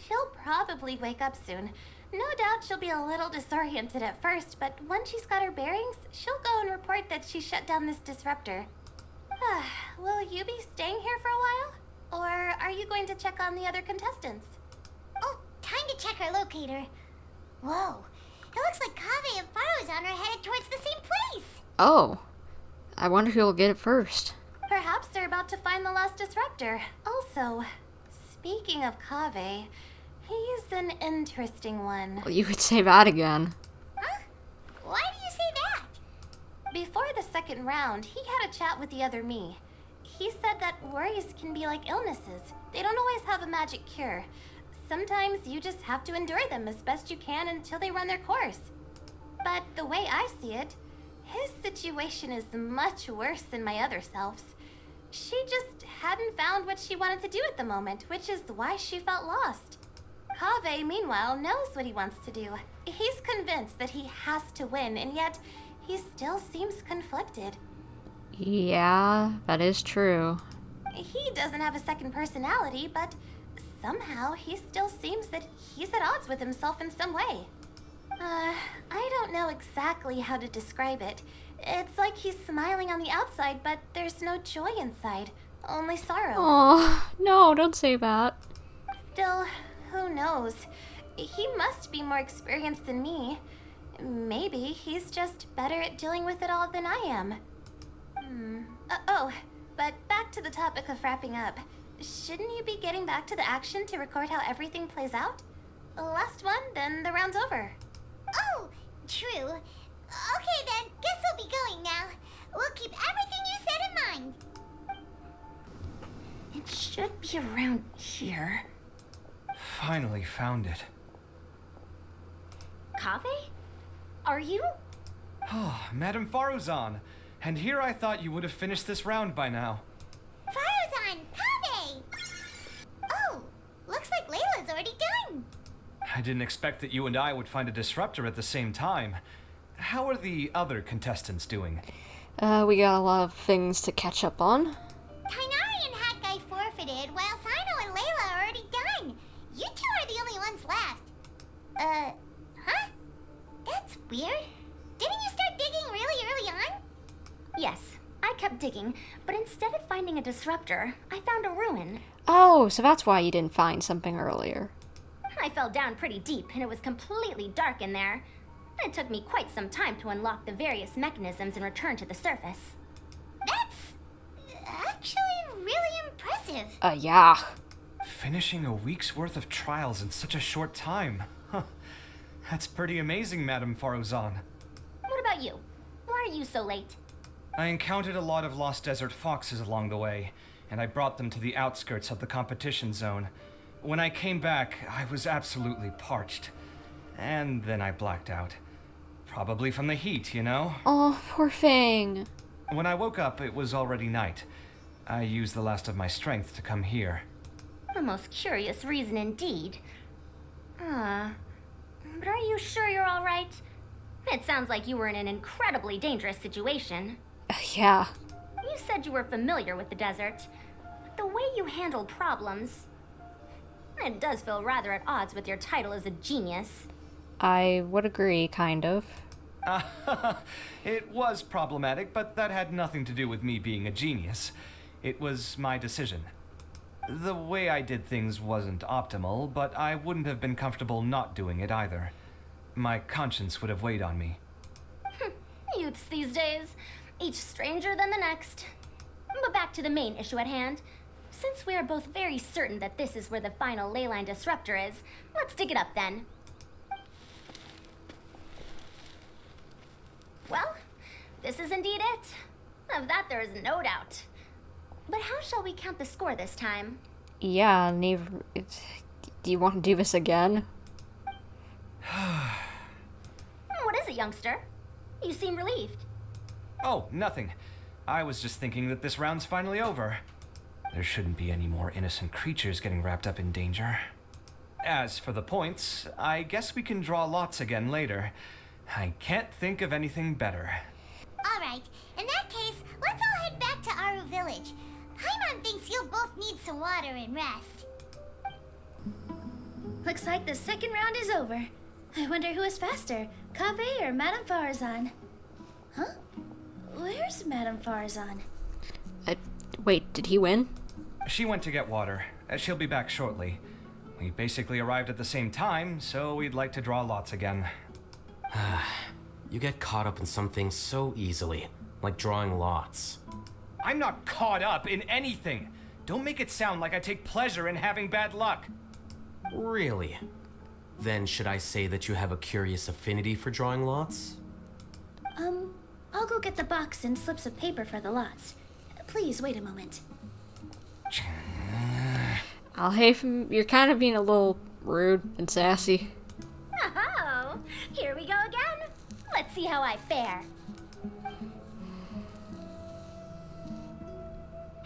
She'll probably wake up soon. No doubt she'll be a little disoriented at first, but once she's got her bearings, she'll go and report that she shut down this disruptor. Will you be staying here for a while? Or are you going to check on the other contestants? Oh, time to check our locator. Whoa, it looks like Kaveh and Farozan are headed towards the same place. Oh. I wonder who'll get it first. Perhaps they're about to find the lost disruptor. Also, speaking of Kaveh, he's an interesting one. Well, you could say that again. Huh? Why do you say that? Before the second round, he had a chat with the other me. He said that worries can be like illnesses. They don't always have a magic cure. Sometimes you just have to endure them as best you can until they run their course. But the way I see it, his situation is much worse than my other self's. She just hadn't found what she wanted to do at the moment, which is why she felt lost. Kaveh, meanwhile, knows what he wants to do. He's convinced that he has to win, and yet he still seems conflicted. Yeah, that is true. He doesn't have a second personality, but somehow he still seems that he's at odds with himself in some way. I don't know exactly how to describe it. It's like he's smiling on the outside, but there's no joy inside, only sorrow. Oh, no, don't say that. Still, who knows? He must be more experienced than me. Maybe he's just better at dealing with it all than I am. Oh, but back to the topic of wrapping up. Shouldn't you be getting back to the action to record how everything plays out? Last one, then the round's over. Oh, true. Okay then, guess we'll be going now. We'll keep everything you said in mind. It should be around here. Finally found it. Kaveh? Are you? Oh, Madame Faruzan. And here I thought you would have finished this round by now. Faruzan, Kaveh! Oh, looks like Layla's already done. I didn't expect that you and I would find a disruptor at the same time. How are the other contestants doing? We got a lot of things to catch up on. Tainari and Hakai forfeited, while Cyno and Layla are already done. You two are the only ones left. Huh? That's weird. Didn't you start digging really early on? Yes, I kept digging, but instead of finding a disruptor, I found a ruin. Oh, so that's why you didn't find something earlier. I fell down pretty deep, and it was completely dark in there. It took me quite some time to unlock the various mechanisms and return to the surface. That's actually really impressive. Yeah. Finishing a week's worth of trials in such a short time. Huh. That's pretty amazing, Madame Faruzan. What about you? Why are you so late? I encountered a lot of lost desert foxes along the way, and I brought them to the outskirts of the competition zone. When I came back, I was absolutely parched. And then I blacked out. Probably from the heat, you know? Oh, poor thing. When I woke up, it was already night. I used the last of my strength to come here. A most curious reason indeed. But are you sure you're all right? It sounds like you were in an incredibly dangerous situation. Yeah. You said you were familiar with the desert, but the way you handled problems... It does feel rather at odds with your title as a genius. I would agree, kind of. It was problematic, but that had nothing to do with me being a genius. It was my decision. The way I did things wasn't optimal, but I wouldn't have been comfortable not doing it either. My conscience would have weighed on me. Youths these days, each stranger than the next. But back to the main issue at hand. Since we are both very certain that this is where the final leyline disruptor is, let's dig it up then. Well, this is indeed it. Of that there is no doubt. But how shall we count the score this time? Yeah, do you want to do this again? What is it, youngster? You seem relieved. Oh, nothing. I was just thinking that this round's finally over. There shouldn't be any more innocent creatures getting wrapped up in danger. As for the points, I guess we can draw lots again later. I can't think of anything better. Alright, in that case, let's all head back to Aru Village. Paimon thinks you'll both need some water and rest. Looks like the second round is over. I wonder who is faster, Kaveh or Madame Farzan? Huh? Where's Madame Farzan? Wait, did he win? She went to get water. She'll be back shortly. We basically arrived at the same time, so we'd like to draw lots again. You get caught up in some things so easily, like drawing lots. I'm not caught up in anything. Don't make it sound like I take pleasure in having bad luck. Really? Then should I say that you have a curious affinity for drawing lots? I'll go get the box and slips of paper for the lots. Please wait a moment. Alhaitham, you're kind of being a little rude and sassy. Oh, here we go again. Let's see how I fare.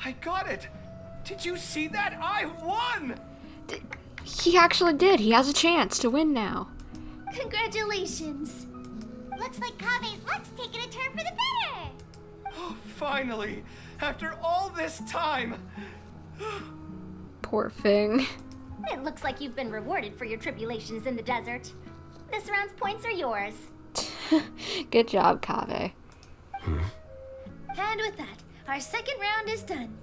I got it! Did you see that? I won! He actually did. He has a chance to win now. Congratulations. Looks like Kaveh's luck's taking a turn for the better. Oh, finally! After all this time! Poor thing. It looks like you've been rewarded for your tribulations in the desert. This round's points are yours. Good job, Kaveh. And with that, our second round is done.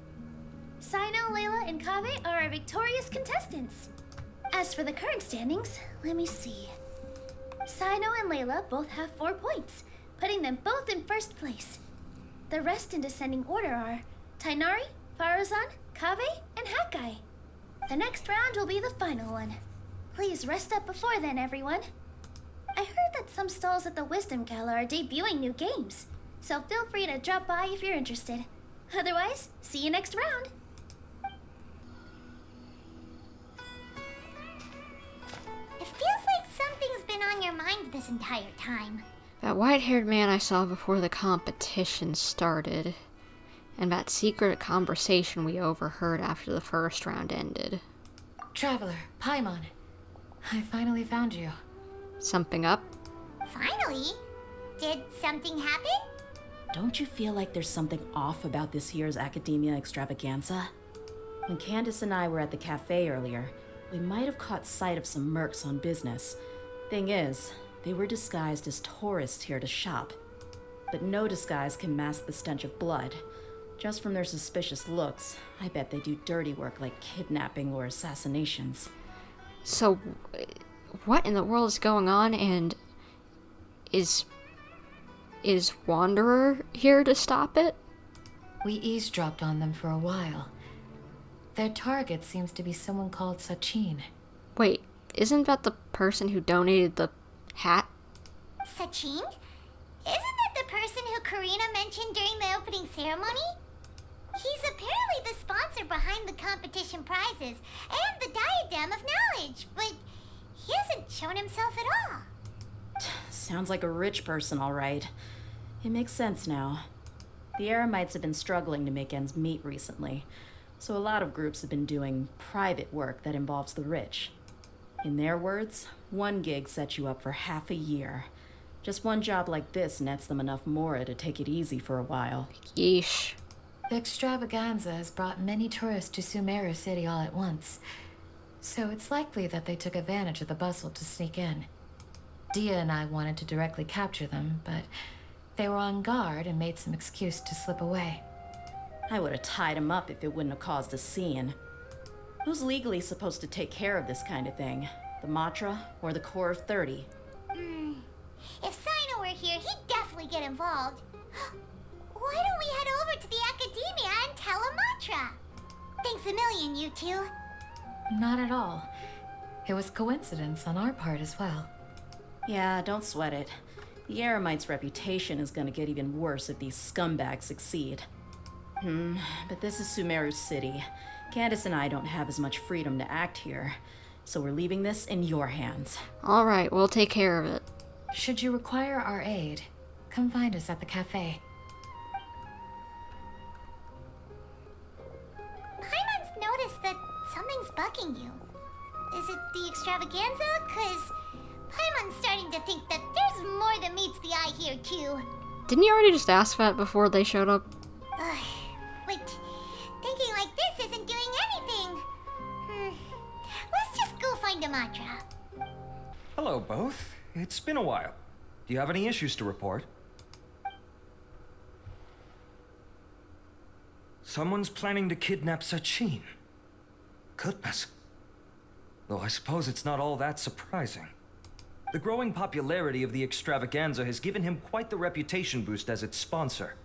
Cyno, Layla, and Kaveh are our victorious contestants. As for the current standings, let me see. Cyno and Layla both have 4 points, putting them both in first place. The rest in descending order are Tainari, Faruzan, Kaveh, and Hakai. The next round will be the final one. Please rest up before then, everyone. I heard that some stalls at the Wisdom Gala are debuting new games, so feel free to drop by if you're interested. Otherwise, see you next round. It feels like something's been on your mind this entire time. That white-haired man I saw before the competition started, and that secret conversation we overheard after the first round ended. Traveler, Paimon, I finally found you. Something up? Finally? Did something happen? Don't you feel like there's something off about this year's Akademiya Extravaganza? When Candace and I were at the cafe earlier, we might have caught sight of some mercs on business. Thing is, they were disguised as tourists here to shop. But no disguise can mask the stench of blood. Just from their suspicious looks, I bet they do dirty work like kidnapping or assassinations. So, what in the world is going on, and is Wanderer here to stop it? We eavesdropped on them for a while. Their target seems to be someone called Sachin. Wait, isn't that the person who donated the hat? Sachin? Isn't that the person who Karina mentioned during the opening ceremony? He's apparently the sponsor behind the competition prizes and the Diadem of Knowledge, but he hasn't shown himself at all. Sounds like a rich person, all right. It makes sense now. The Eremites have been struggling to make ends meet recently, so a lot of groups have been doing private work that involves the rich. In their words, one gig sets you up for half a year. Just one job like this nets them enough mora to take it easy for a while. Yeesh. The extravaganza has brought many tourists to Sumeru City all at once, so it's likely that they took advantage of the bustle to sneak in. Dia and I wanted to directly capture them, but they were on guard and made some excuse to slip away. I would have tied him up if it wouldn't have caused a scene. Who's legally supposed to take care of this kind of thing? The Matra or the Corps of 30? If Cyno were here, he'd definitely get involved. Why don't we head over to the Akademiya and tell Amatra? Thanks a million, you two. Not at all. It was coincidence on our part as well. Yeah, don't sweat it. The Eremites' reputation is gonna get even worse if these scumbags succeed. But this is Sumeru City. Candace and I don't have as much freedom to act here, so we're leaving this in your hands. Alright, we'll take care of it. Should you require our aid, come find us at the cafe. Paimon's noticed that something's bugging you. Is it the extravaganza? 'Cause Paimon's starting to think that there's more than meets the eye here, too. Didn't you already just ask that before they showed up? But thinking like this isn't doing anything. Let's just go find Amatra. Hello, both. It's been a while. Do you have any issues to report? Someone's planning to kidnap Sachin. Goodness. Though I suppose it's not all that surprising. The growing popularity of the extravaganza has given him quite the reputation boost as its sponsor.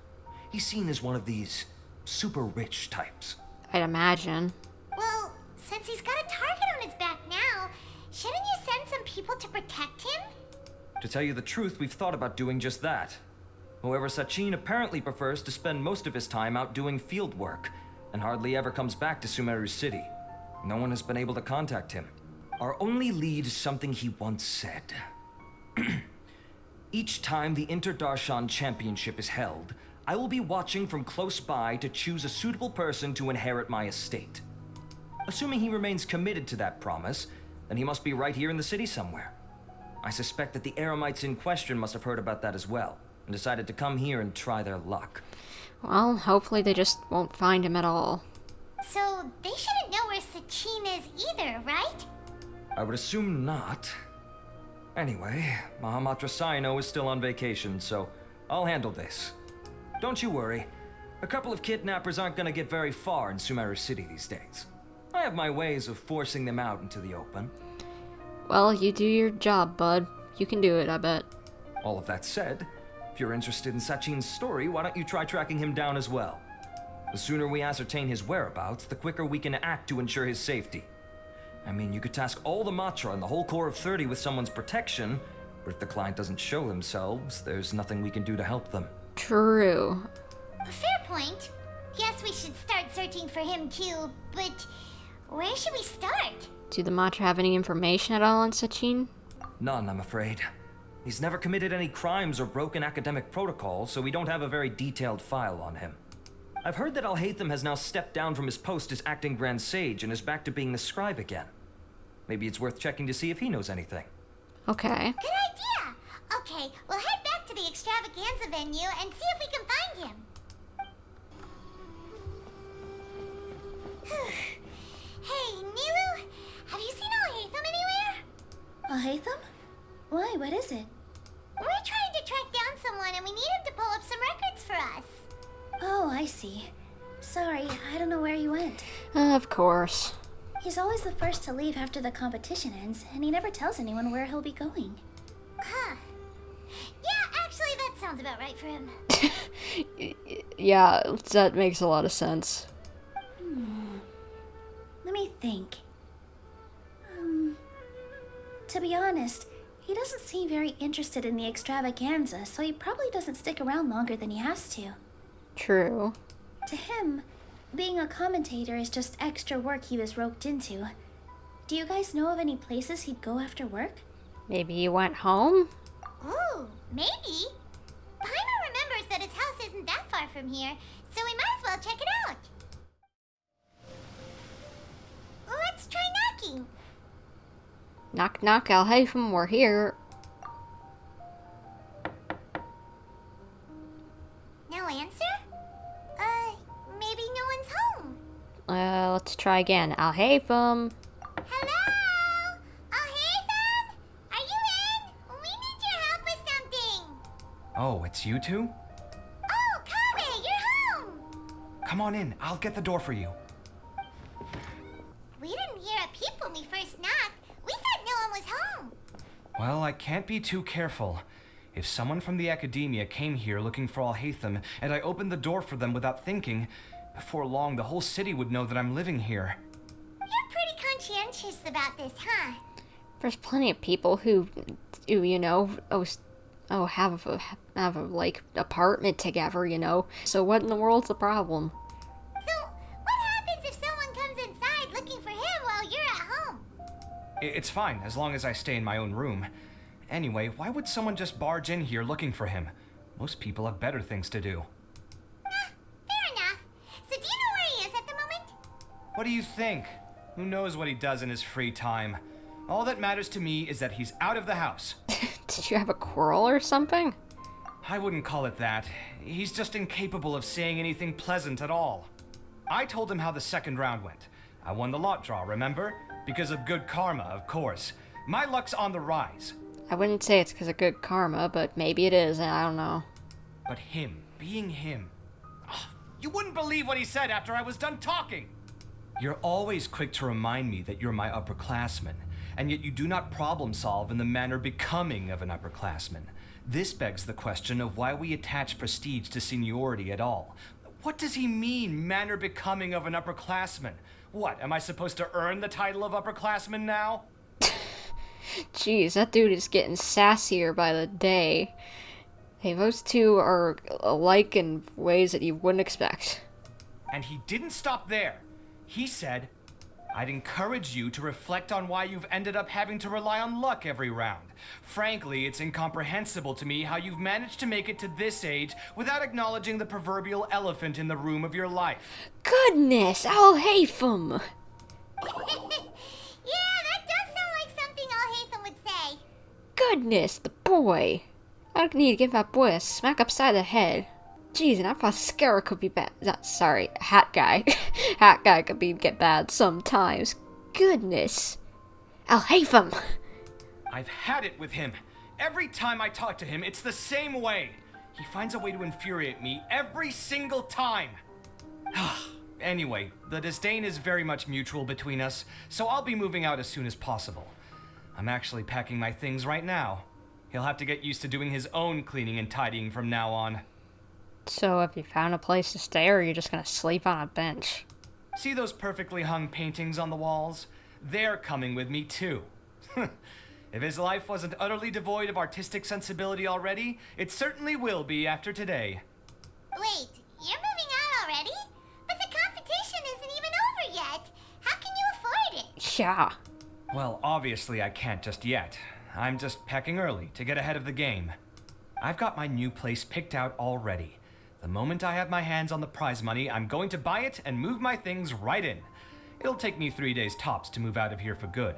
He's seen as one of these super rich types. I'd imagine. Well, since he's got a target on his back now, shouldn't you send some people to protect him? To tell you the truth, we've thought about doing just that. However, Sachin apparently prefers to spend most of his time out doing field work, and hardly ever comes back to Sumeru City. No one has been able to contact him. Our only lead is something he once said. Each time the Interdarshan Championship is held, I will be watching from close by to choose a suitable person to inherit my estate. Assuming he remains committed to that promise, then he must be right here in the city somewhere. I suspect that the Eremites in question must have heard about that as well, and decided to come here and try their luck. Well, hopefully they just won't find him at all. So they shouldn't know where Sachin is either, right? I would assume not. Anyway, Mahamatra Cyno is still on vacation, so I'll handle this. Don't you worry. A couple of kidnappers aren't gonna get very far in Sumeru City these days. I have my ways of forcing them out into the open. Well, you do your job, bud. You can do it, I bet. All of that said, if you're interested in Sachin's story, why don't you try tracking him down as well? The sooner we ascertain his whereabouts, the quicker we can act to ensure his safety. I mean, you could task all the Matra and the whole Corps of 30 with someone's protection, but if the client doesn't show themselves, there's nothing we can do to help them. True. Fair point. Guess we should start searching for him too, but where should we start? Do the Matra have any information at all on Sachin? None, I'm afraid. He's never committed any crimes or broken academic protocol, so we don't have a very detailed file on him. I've heard that Alhaitham has now stepped down from his post as acting Grand Sage and is back to being the scribe again. Maybe it's worth checking to see if he knows anything. Okay. Good idea! Okay, we'll head back to the extravaganza venue and see if we can find him. Hey, Nilu, have you seen Alhaitham anywhere? Alhaitham? Why, what is it? We're trying to track down someone and we need him to pull up some records for us. Oh, I see. Sorry, I don't know where he went. Of course. He's always the first to leave after the competition ends, and he never tells anyone where he'll be going. Huh. Yeah, actually, that sounds about right for him. Yeah, that makes a lot of sense. Let me think. To be honest, he doesn't seem very interested in the extravaganza, so he probably doesn't stick around longer than he has to. True. To him, being a commentator is just extra work he was roped into. Do you guys know of any places he'd go after work? Maybe he went home? Ooh, maybe. Paimon remembers that his house isn't that far from here, so we might as well check it out. Let's try knocking. Knock knock, Alhaitham, we're here. No answer? Maybe no one's home. Let's try again. Alhaitham. Hello? Alhaitham? Are you in? We need your help with something. Oh, it's you two? Oh, Kaveh, you're home. Come on in, I'll get the door for you. We didn't hear a peep when we first knocked. We thought no one was home. Well, I can't be too careful. If someone from the Akademiya came here looking for Alhaitham, and I opened the door for them without thinking, before long the whole city would know that I'm living here. You're pretty conscientious about this, huh? There's plenty of people who you know, have a like apartment together, you know. So what in the world's the problem? So, what happens if someone comes inside looking for him while you're at home? It's fine, as long as I stay in my own room. Anyway, why would someone just barge in here looking for him? Most people have better things to do. Fair enough. So do you know where he is at the moment? What do you think? Who knows what he does in his free time? All that matters to me is that he's out of the house. Did you have a quarrel or something? I wouldn't call it that. He's just incapable of saying anything pleasant at all. I told him how the second round went. I won the lot draw, remember? Because of good karma, of course. My luck's on the rise. I wouldn't say it's because of good karma, but maybe it is, and I don't know. But him, being him... You wouldn't believe what he said after I was done talking! You're always quick to remind me that you're my upperclassman, and yet you do not problem solve in the manner becoming of an upperclassman. This begs the question of why we attach prestige to seniority at all. What does he mean, manner becoming of an upperclassman? What, am I supposed to earn the title of upperclassman now? Jeez, that dude is getting sassier by the day. Hey, those two are alike in ways that you wouldn't expect. And he didn't stop there. He said, I'd encourage you to reflect on why you've ended up having to rely on luck every round. Frankly, it's incomprehensible to me how you've managed to make it to this age without acknowledging the proverbial elephant in the room of your life. Goodness, Alhaitham! Yeah, that does sound like something Alhaitham would say. Goodness, the boy. I need to give that boy a smack upside the head. Jeez, and I thought Scara could be bad. Sorry, Hat Guy. Hat Guy could get bad sometimes. Goodness. Alhaitham! I've had it with him. Every time I talk to him, it's the same way. He finds a way to infuriate me every single time. Anyway, the disdain is very much mutual between us, so I'll be moving out as soon as possible. I'm actually packing my things right now. He'll have to get used to doing his own cleaning and tidying from now on. So have you found a place to stay, or are you just gonna sleep on a bench? See those perfectly hung paintings on the walls? They're coming with me too. If his life wasn't utterly devoid of artistic sensibility already, it certainly will be after today. Wait, you're moving out already? But the competition isn't even over yet. How can you afford it? Yeah. Well, obviously I can't just yet. I'm just packing early to get ahead of the game. I've got my new place picked out already. The moment I have my hands on the prize money, I'm going to buy it and move my things right in. It'll take me 3 days tops to move out of here for good.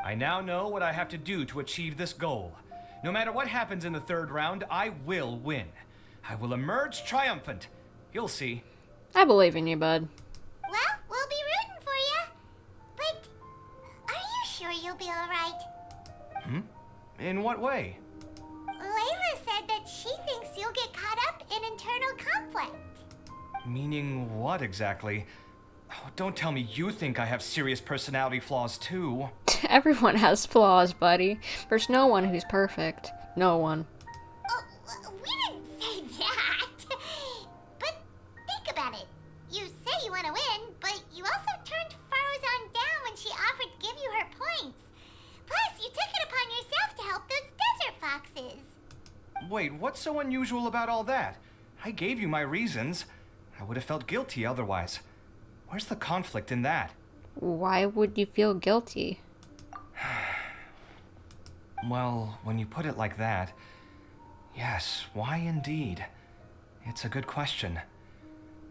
I now know what I have to do to achieve this goal. No matter what happens in the third round, I will win. I will emerge triumphant. You'll see. I believe in you, bud. Well, we'll be rooting for you. But are you sure you'll be alright? In what way? Layla said that she thinks you'll get caught up in internal conflict. Meaning what exactly? Oh, don't tell me you think I have serious personality flaws too. Everyone has flaws, buddy. There's no one who's perfect. No one. Oh, we didn't say that. But think about it. You say you want to win, but you also turned Faruzan down when she offered to give you her points. Plus, you took it upon yourself to help those desert foxes. Wait, what's so unusual about all that? I gave you my reasons. I would have felt guilty otherwise. Where's the conflict in that? Why would you feel guilty? Well, when you put it like that, yes, why indeed? It's a good question.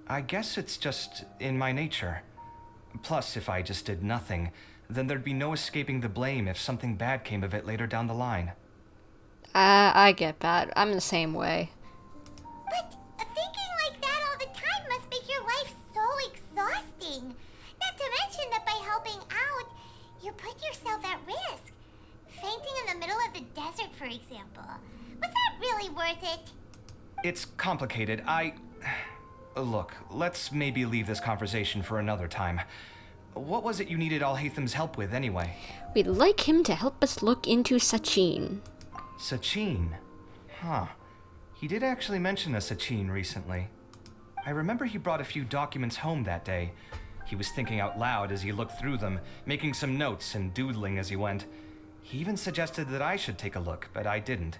I guess it's just in my nature. Plus, if I just did nothing, then there'd be no escaping the blame if something bad came of it later down the line. I get that. I'm the same way. But thinking like that all the time must make your life so exhausting. Not to mention that by helping out, you put yourself at risk. Fainting in the middle of the desert, for example. Was that really worth it? It's complicated. Look, let's maybe leave this conversation for another time. What was it you needed Alhaitham's help with, anyway? We'd like him to help us look into Sachin. Sachin? Huh. He did actually mention a Sachin recently. I remember he brought a few documents home that day. He was thinking out loud as he looked through them, making some notes and doodling as he went. He even suggested that I should take a look, but I didn't.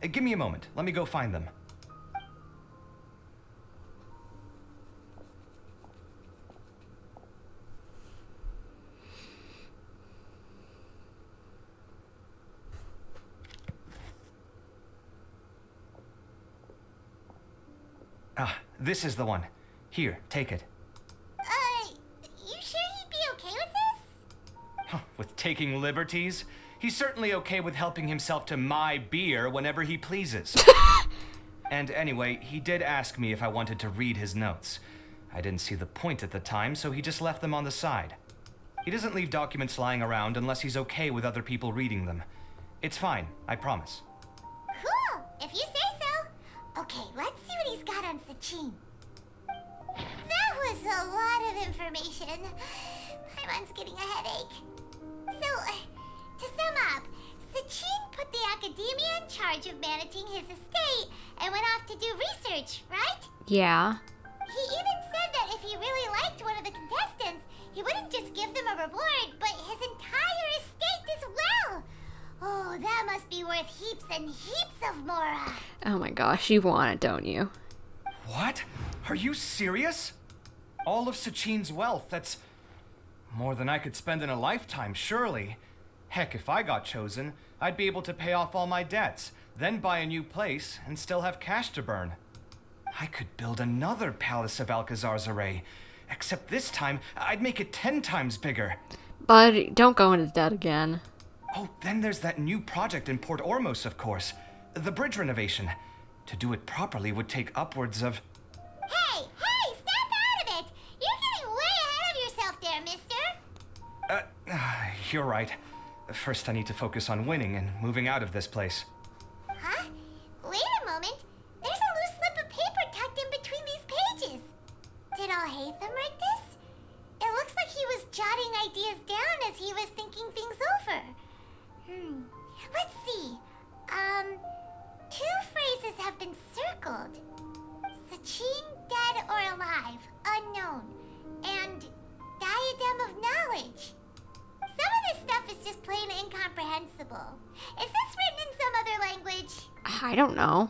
Give me a moment. Let me go find them. Ah, this is the one. Here, take it. You sure he'd be okay with this? With taking liberties? He's certainly okay with helping himself to my beer whenever he pleases. And anyway, he did ask me if I wanted to read his notes. I didn't see the point at the time, so he just left them on the side. He doesn't leave documents lying around unless he's okay with other people reading them. It's fine, I promise. Cool, if you say so. Okay, let's see what he's got on Sachin. That was a lot of information. Paimon's getting a headache. So, to sum up, Sachin put the Akademiya in charge of managing his estate and went off to do research, right? Yeah. He even said that if he really liked one of the contestants, he wouldn't just give them a reward, but his entire estate as well. Oh, that must be worth heaps and heaps of Mora. Oh my gosh, you want it, don't you? What? Are you serious? All of Sachin's wealth, that's more than I could spend in a lifetime, surely. Heck, if I got chosen, I'd be able to pay off all my debts, then buy a new place, and still have cash to burn. I could build another Palace of Alcazar's Array, except this time, I'd make it 10 times bigger. But don't go into debt again. Oh, then there's that new project in Port Ormos, of course. The bridge renovation. To do it properly would take upwards of... Hey, snap out of it! You're getting way ahead of yourself there, mister. You're right. First, I need to focus on winning and moving out of this place. Huh? Wait a moment. There's a loose slip of paper tucked in between these pages. Did Alhaitham write this? It looks like he was jotting ideas down as he was thinking things over. Let's see. Two phrases have been circled. Sachin, dead or alive, unknown. And diadem of knowledge. Some of this stuff is just plain incomprehensible. Is this written in some other language? I don't know.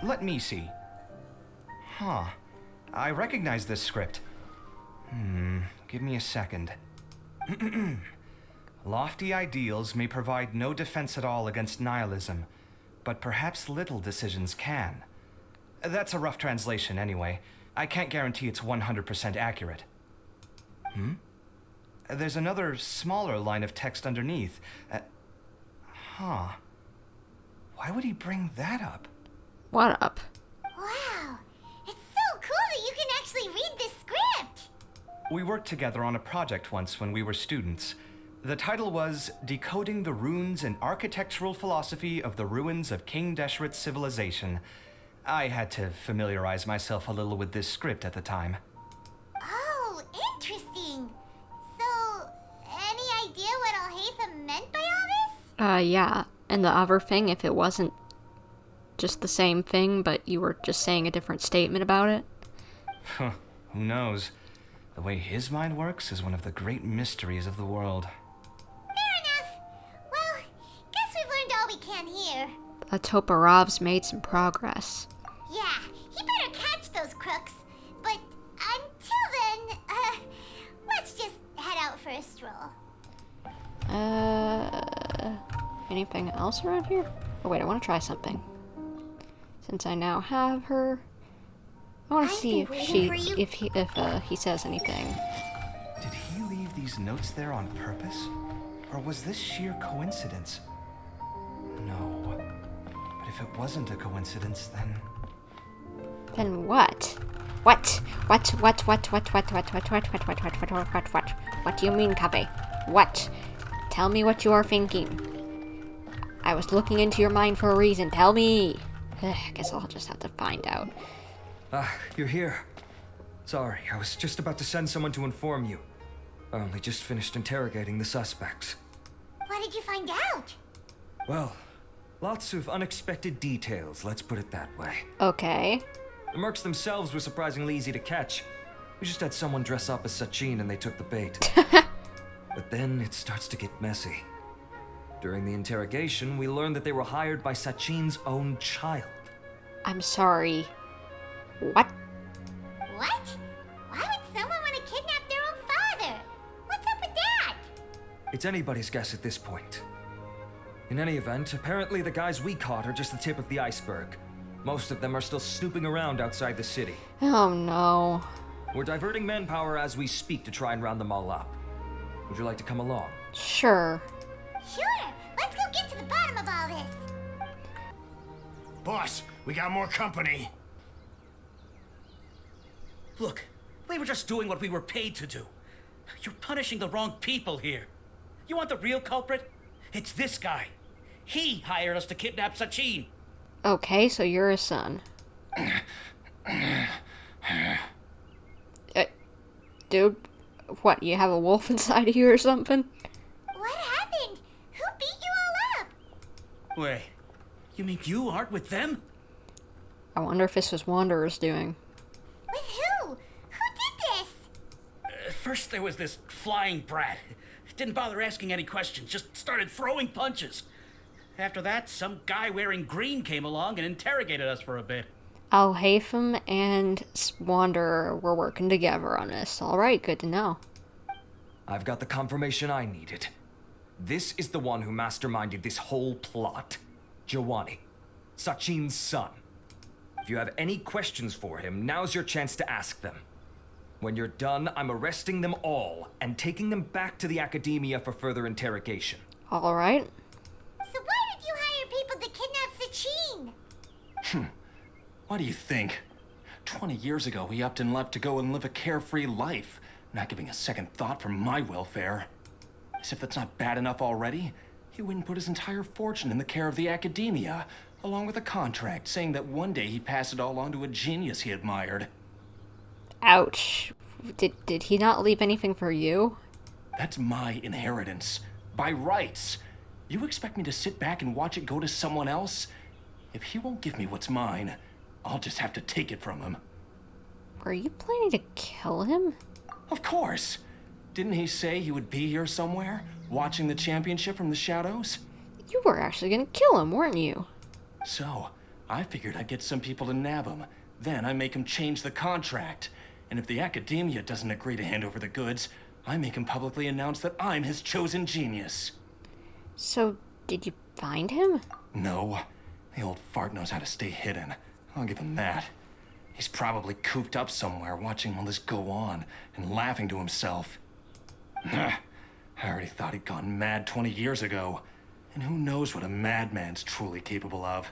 Let me see. Huh. I recognize this script. Give me a second. Lofty ideals may provide no defense at all against nihilism, but perhaps little decisions can. That's a rough translation anyway. I can't guarantee it's 100% accurate. There's another smaller line of text underneath. Why would he bring that up? What up? Wow, it's so cool that you can actually read this script! We worked together on a project once when we were students. The title was Decoding the Runes and Architectural Philosophy of the Ruins of King Deshret's Civilization. I had to familiarize myself a little with this script at the time. Oh, interesting. So, any idea what Alhaitham meant by all this? Yeah. And the other thing, if it wasn't just the same thing, but you were just saying a different statement about it? Huh, who knows? The way his mind works is one of the great mysteries of the world. Fair enough. Well, guess we've learned all we can here. Toparov's made some progress. Yeah, he better catch those crooks. But until then, let's just head out for a stroll. Anything else around here? Oh wait, I want to try something. Since I now have her, I want to see if he says anything. Did he leave these notes there on purpose? Or was this sheer coincidence? No. But if it wasn't a coincidence, then... Then what? What do you mean, Kaveh? What? Tell me what you are thinking. I was looking into your mind for a reason. Tell me. I guess I'll just have to find out. You're here. Sorry, I was just about to send someone to inform you. I only just finished interrogating the suspects. What did you find out? Well, lots of unexpected details, let's put it that way. Okay. The mercs themselves were surprisingly easy to catch. We just had someone dress up as Sachin and they took the bait. But then it starts to get messy. During the interrogation, we learned that they were hired by Sachin's own child. I'm sorry. What? What? Why would someone want to kidnap their own father? What's up with that? It's anybody's guess at this point. In any event, apparently the guys we caught are just the tip of the iceberg. Most of them are still snooping around outside the city. Oh no. We're diverting manpower as we speak to try and round them all up. Would you like to come along? Sure. Sure. Let's go get to the bottom of all this. Boss, we got more company. Look, we were just doing what we were paid to do. You're punishing the wrong people here. You want the real culprit? It's this guy. He hired us to kidnap Sachin. Okay, so you're his son. Dude, what, you have a wolf inside of you or something? What happened? Who beat you all up? Wait, you mean you aren't with them? I wonder if this was Wanderer's doing. With who? Who did this? First there was this flying brat. Didn't bother asking any questions, just started throwing punches. After that, some guy wearing green came along and interrogated us for a bit. Alhaitham and Wanderer were working together on this. Alright, good to know. I've got the confirmation I needed. This is the one who masterminded this whole plot. Jawani, Sachin's son. If you have any questions for him, now's your chance to ask them. When you're done, I'm arresting them all and taking them back to the Akademiya for further interrogation. Alright. So why did you hire people to kidnap Sachin? What do you think? 20 years ago, he upped and left to go and live a carefree life, not giving a second thought for my welfare. As if that's not bad enough already, he went and put his entire fortune in the care of the Akademiya, along with a contract saying that one day he'd pass it all on to a genius he admired. Ouch. Did he not leave anything for you? That's my inheritance. By rights. You expect me to sit back and watch it go to someone else? If he won't give me what's mine, I'll just have to take it from him. Were you planning to kill him? Of course. Didn't he say he would be here somewhere, watching the championship from the shadows? You were actually gonna kill him, weren't you? So, I figured I'd get some people to nab him. Then I make him change the contract. And if the Akademiya doesn't agree to hand over the goods, I make him publicly announce that I'm his chosen genius. So, did you find him? No. The old fart knows how to stay hidden. I'll give him that. He's probably cooped up somewhere watching all this go on and laughing to himself. I already thought he'd gone mad 20 years ago. And who knows what a madman's truly capable of.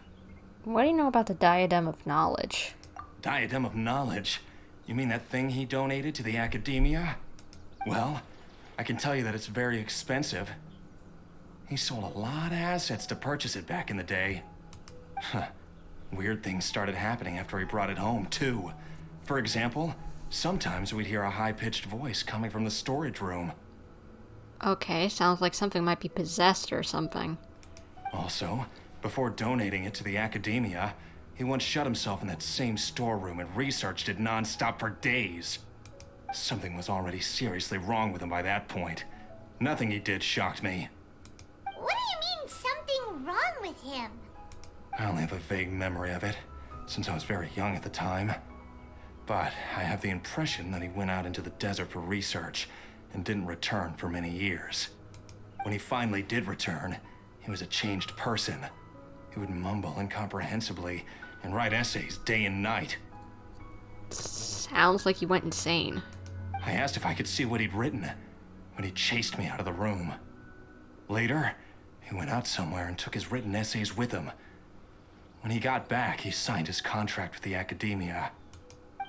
What do you know about the Diadem of Knowledge? Diadem of Knowledge? You mean that thing he donated to the Akademiya? Well, I can tell you that it's very expensive. He sold a lot of assets to purchase it back in the day. Weird things started happening after he brought it home, too. For example, sometimes we'd hear a high-pitched voice coming from the storage room. Okay, sounds like something might be possessed or something. Also, before donating it to the Akademiya, he once shut himself in that same storeroom and researched it non-stop for days. Something was already seriously wrong with him by that point. Nothing he did shocked me. What do you mean, something wrong with him? I only have a vague memory of it, since I was very young at the time. But I have the impression that he went out into the desert for research and didn't return for many years. When he finally did return, he was a changed person. He would mumble incomprehensibly and write essays day and night. Sounds like he went insane. I asked if I could see what he'd written, but he chased me out of the room. Later, he went out somewhere and took his written essays with him. When he got back, he signed his contract with the Akademiya.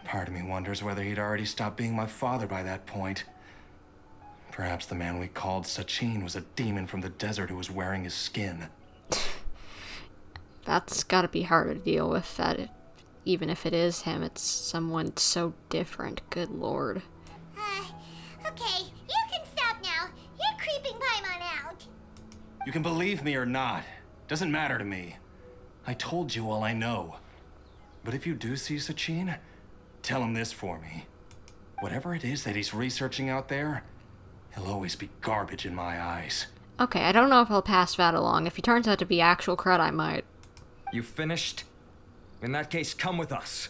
Part of me wonders whether he'd already stopped being my father by that point. Perhaps the man we called Sachin was a demon from the desert who was wearing his skin. That's gotta be hard to deal with, that even if it is him, it's someone so different. Good lord. Okay, you can stop now. You're creeping Paimon out. You can believe me or not. Doesn't matter to me. I told you all I know. But if you do see Sachin, tell him this for me. Whatever it is that he's researching out there, he'll always be garbage in my eyes. Okay, I don't know if I'll pass that along. If he turns out to be actual crud, I might. You finished? In that case, come with us.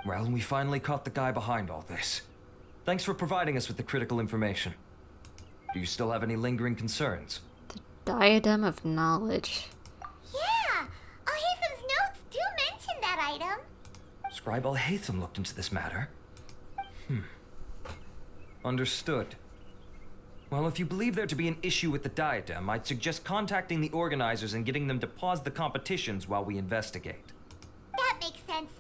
Well, we finally caught the guy behind all this. Thanks for providing us with the critical information. Do you still have any lingering concerns? The Diadem of Knowledge. Yeah, Alhaitham's notes do mention that item. Scribe Alhaitham looked into this matter. Understood. Well, if you believe there to be an issue with the diadem, I'd suggest contacting the organizers and getting them to pause the competitions while we investigate. That makes sense.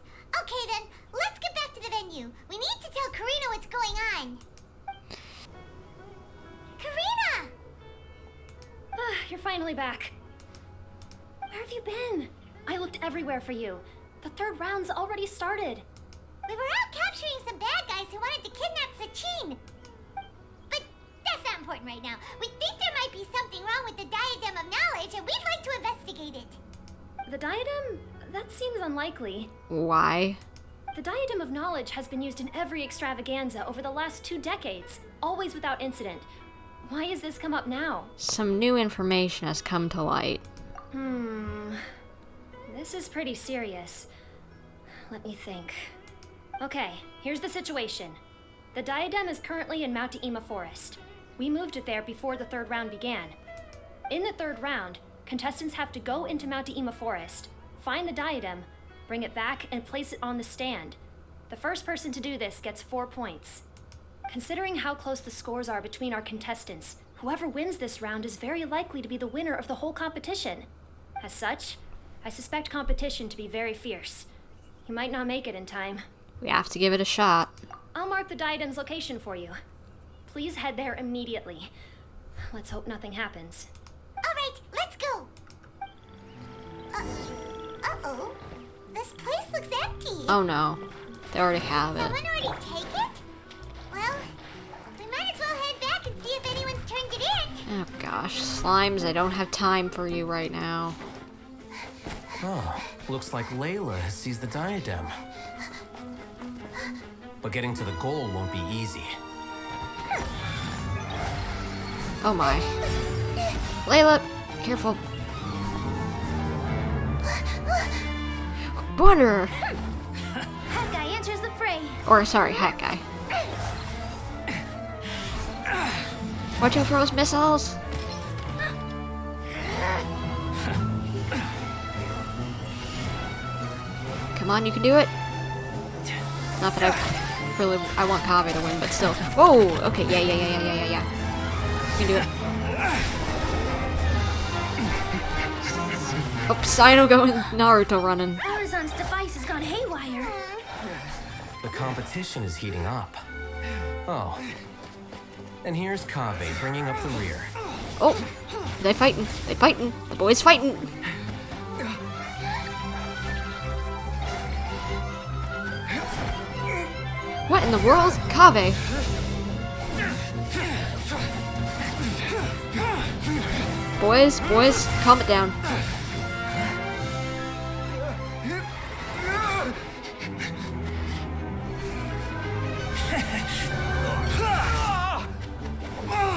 Okay then, let's get back to the venue. We need to tell Karina what's going on. Karina! You're finally back. Where have you been? I looked everywhere for you. The third round's already started. We were out capturing some bad guys who wanted to kidnap Sachin. But that's not important right now. We think there might be something wrong with the Diadem of Knowledge, and we'd like to investigate it. The diadem? That seems unlikely. Why? The Diadem of Knowledge has been used in every extravaganza over the last 2 decades, always without incident. Why has this come up now? Some new information has come to light. This is pretty serious. Let me think. Okay, here's the situation. The diadem is currently in Mount Ima Forest. We moved it there before the third round began. In the third round, contestants have to go into Mount Ima Forest, find the diadem, bring it back, and place it on the stand. The first person to do this gets 4 points. Considering how close the scores are between our contestants, whoever wins this round is very likely to be the winner of the whole competition. As such, I suspect competition to be very fierce. You might not make it in time. We have to give it a shot. I'll mark the diadem's location for you. Please head there immediately. Let's hope nothing happens. All right, let's go. Uh-oh. This place looks empty. Oh no. They already have it. Someone already take it? Well, we might as well head back and see if anyone's turned it in. gosh, slimes, I don't have time for you right now. Oh, looks like Layla has seized the diadem. But getting to the goal won't be easy. Oh my. Layla, careful. Wanderer! Hat guy enters the fray. Or, sorry, Hat Guy. Watch out for those missiles! Come on, you can do it! Not that I want Kaveh to win, but still. Whoa! Okay, yeah. You can do it. Oh, Cyno going Naruto running. Farazan's device has gone haywire. The competition is heating up. Oh. And here's Kaveh bringing up the rear. Oh, they fighting. They fighting. The boys fighting. What in the world? Kaveh. Boys, calm it down.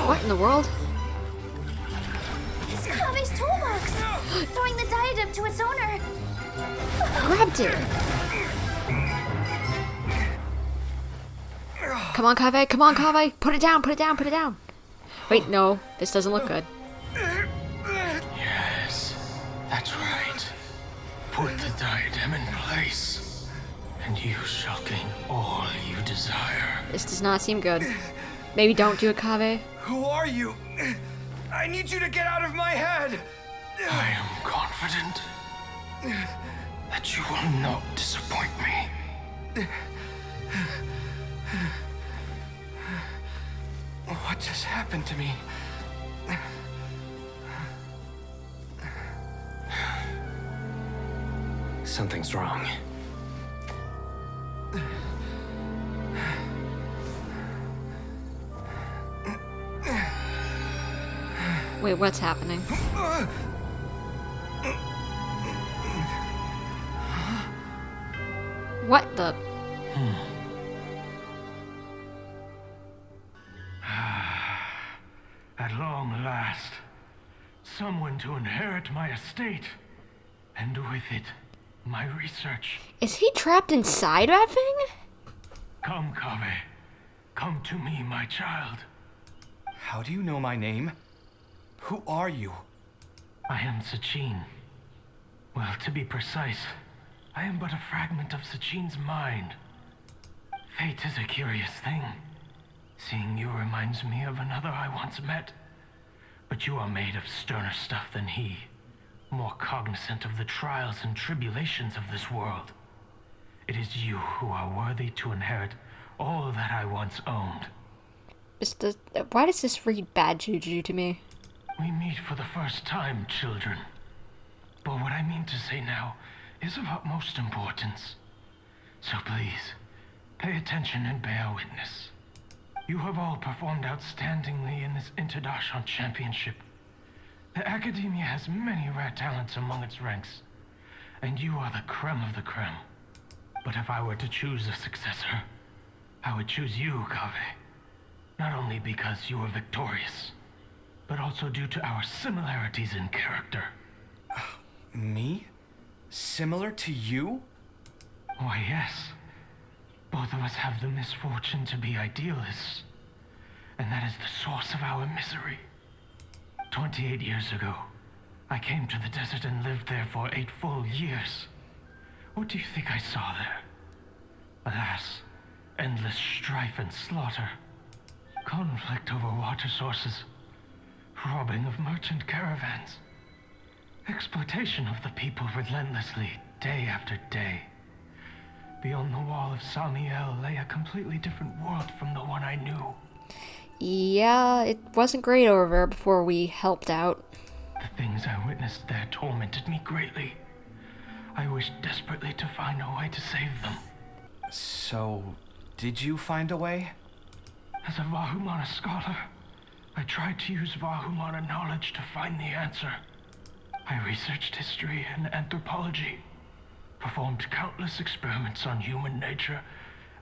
What in the world? It's Kaveh's toolbox! Throwing the diadem to its owner! Grabbed it! Come on, Kaveh, come on, Kaveh! Put it down, put it down, put it down! Wait, no, this doesn't look good. Yes, that's right. Put the diadem in place, and you shall gain all you desire. This does not seem good. Maybe don't do it, Kaveh. Who are you? I need you to get out of my head! I am confident that you will not disappoint me. What just happened to me? Something's wrong. Wait, what's happening? What the? At long last, someone to inherit my estate, and with it, my research. Is he trapped inside that thing? Come, Kaveh. Come to me, my child. How do you know my name? Who are you? I am Sachin. Well, to be precise, I am but a fragment of Sachin's mind. Fate is a curious thing. Seeing you reminds me of another I once met. But you are made of sterner stuff than he, more cognizant of the trials and tribulations of this world. It is you who are worthy to inherit all that I once owned. Why does this read bad juju to me? We meet for the first time, children. But what I mean to say now is of utmost importance. So please, pay attention and bear witness. You have all performed outstandingly in this Interdarshan Championship. The Akademiya has many rare talents among its ranks, and you are the creme of the creme. But if I were to choose a successor, I would choose you, Kaveh. Not only because you were victorious, but also due to our similarities in character. Me? Similar to you? Why, yes. Both of us have the misfortune to be idealists, and that is the source of our misery. 28 years ago, I came to the desert and lived there for 8 full years. What do you think I saw there? Alas, endless strife and slaughter, conflict over water sources, robbing of merchant caravans, exploitation of the people relentlessly, day after day. Beyond the wall of Samiel lay a completely different world from the one I knew. Yeah, it wasn't great over there before we helped out. The things I witnessed there tormented me greatly. I wished desperately to find a way to save them. So, did you find a way? As a Vahumana scholar, I tried to use Vahumana knowledge to find the answer. I researched history and anthropology, performed countless experiments on human nature,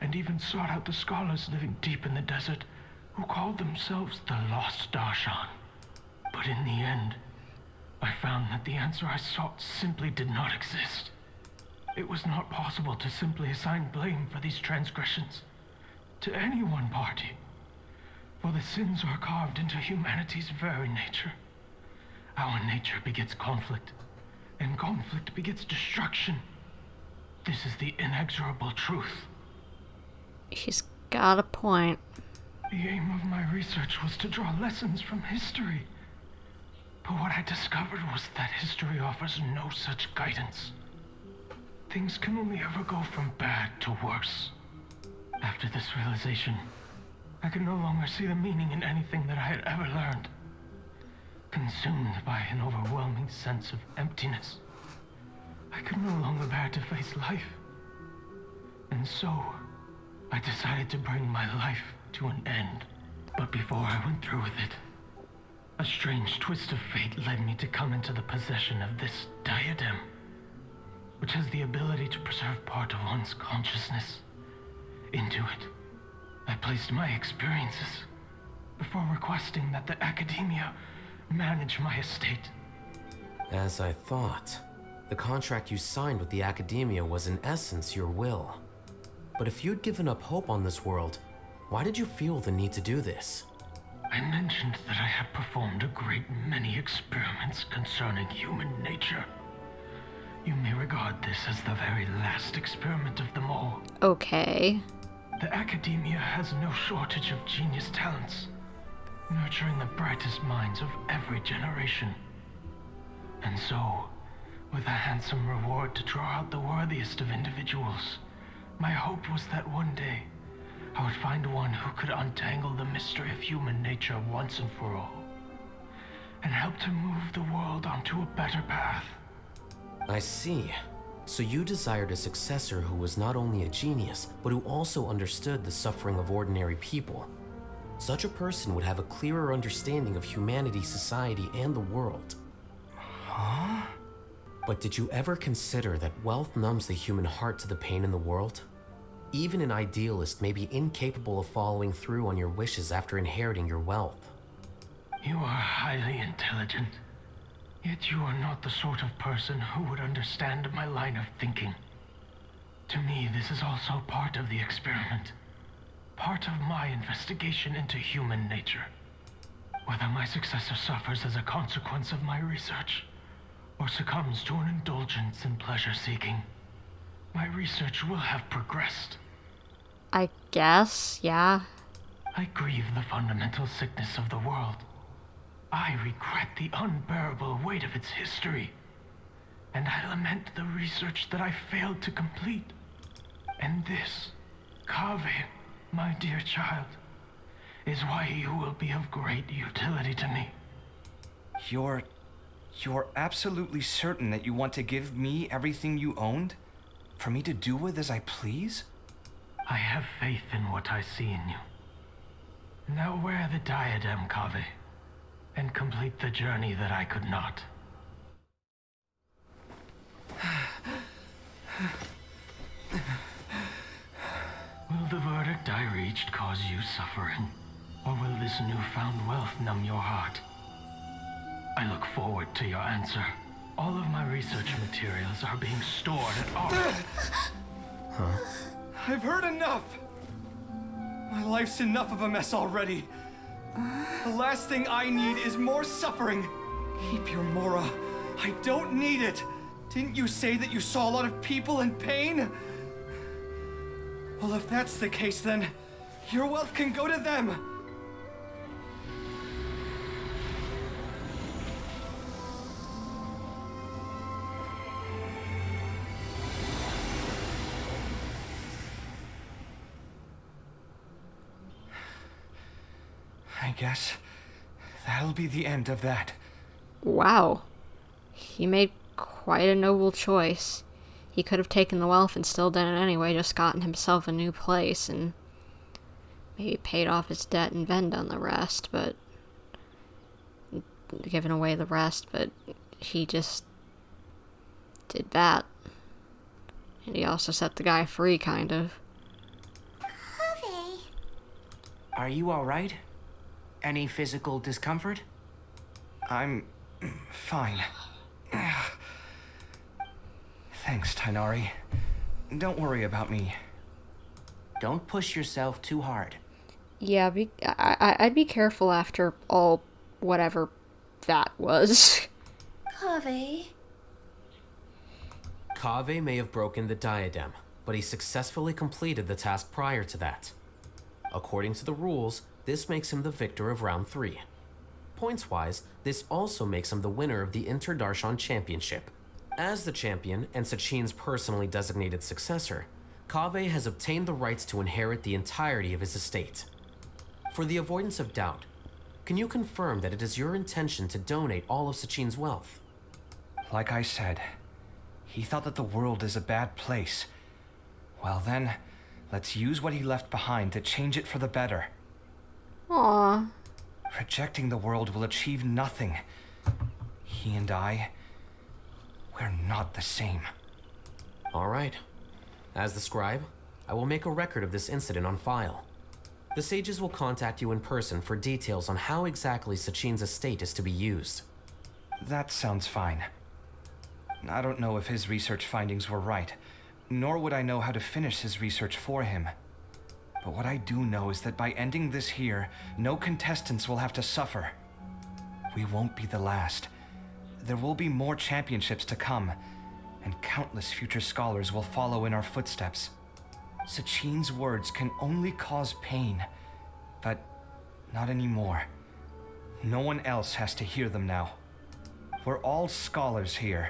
and even sought out the scholars living deep in the desert who called themselves the Lost Darshan. But in the end, I found that the answer I sought simply did not exist. It was not possible to simply assign blame for these transgressions to any one party, for the sins are carved into humanity's very nature. Our nature begets conflict, and conflict begets destruction. This is the inexorable truth. She's got a point. The aim of my research was to draw lessons from history. But what I discovered was that history offers no such guidance. Things can only ever go from bad to worse. After this realization, I could no longer see the meaning in anything that I had ever learned. Consumed by an overwhelming sense of emptiness, I could no longer bear to face life. And so, I decided to bring my life to an end. But before I went through with it, a strange twist of fate led me to come into the possession of this diadem, which has the ability to preserve part of one's consciousness. Into it, I placed my experiences before requesting that the Akademiya manage my estate. As I thought, the contract you signed with the Akademiya was in essence your will. But if you'd given up hope on this world, why did you feel the need to do this? I mentioned that I have performed a great many experiments concerning human nature. You may regard this as the very last experiment of them all. Okay. The Akademiya has no shortage of genius talents, nurturing the brightest minds of every generation. And so, with a handsome reward to draw out the worthiest of individuals, my hope was that one day, I would find one who could untangle the mystery of human nature once and for all, and help to move the world onto a better path. I see. So you desired a successor who was not only a genius, but who also understood the suffering of ordinary people. Such a person would have a clearer understanding of humanity, society, and the world. Huh? But did you ever consider that wealth numbs the human heart to the pain in the world? Even an idealist may be incapable of following through on your wishes after inheriting your wealth. You are highly intelligent, yet you are not the sort of person who would understand my line of thinking. To me, this is also part of the experiment, part of my investigation into human nature. Whether my successor suffers as a consequence of my research, or succumbs to an indulgence in pleasure-seeking, my research will have progressed. I guess, yeah. I grieve the fundamental sickness of the world. I regret the unbearable weight of its history. And I lament the research that I failed to complete. And this, Kaveh, my dear child, is why you will be of great utility to me. You're absolutely certain that you want to give me everything you owned? For me to do with as I please? I have faith in what I see in you. Now wear the diadem, Kaveh, and complete the journey that I could not. Will the verdict I reached cause you suffering? Or will this newfound wealth numb your heart? I look forward to your answer. All of my research materials are being stored at our... Huh? I've heard enough! My life's enough of a mess already. The last thing I need is more suffering. Keep your Mora. I don't need it. Didn't you say that you saw a lot of people in pain? Well, if that's the case, then your wealth can go to them. I guess that'll be the end of that. Wow. He made quite a noble choice. He could have taken the wealth and still done it anyway, just gotten himself a new place and maybe paid off his debt and then done the rest, but giving away the rest, but he just did that. And he also set the guy free, kind of. Kaveh. Are you alright? Any physical discomfort? I'm fine. Thanks, Tighnari. Don't worry about me. Don't push yourself too hard. Yeah, I'd be careful after all whatever that was. Kaveh. Kaveh may have broken the diadem, but he successfully completed the task prior to that. According to the rules, this makes him the victor of round 3. Points-wise, this also makes him the winner of the Interdarshan Championship. As the champion and Sachin's personally designated successor, Kaveh has obtained the rights to inherit the entirety of his estate. For the avoidance of doubt, can you confirm that it is your intention to donate all of Sachin's wealth? Like I said, he thought that the world is a bad place. Well then, let's use what he left behind to change it for the better. Aww. Rejecting the world will achieve nothing. He and I, we're not the same. Alright. As the scribe, I will make a record of this incident on file. The sages will contact you in person for details on how exactly Sachin's estate is to be used. That sounds fine. I don't know if his research findings were right, nor would I know how to finish his research for him. But what I do know is that by ending this here, no contestants will have to suffer. We won't be the last. There will be more championships to come, and countless future scholars will follow in our footsteps. Sachin's words can only cause pain, but not anymore. No one else has to hear them now. We're all scholars here.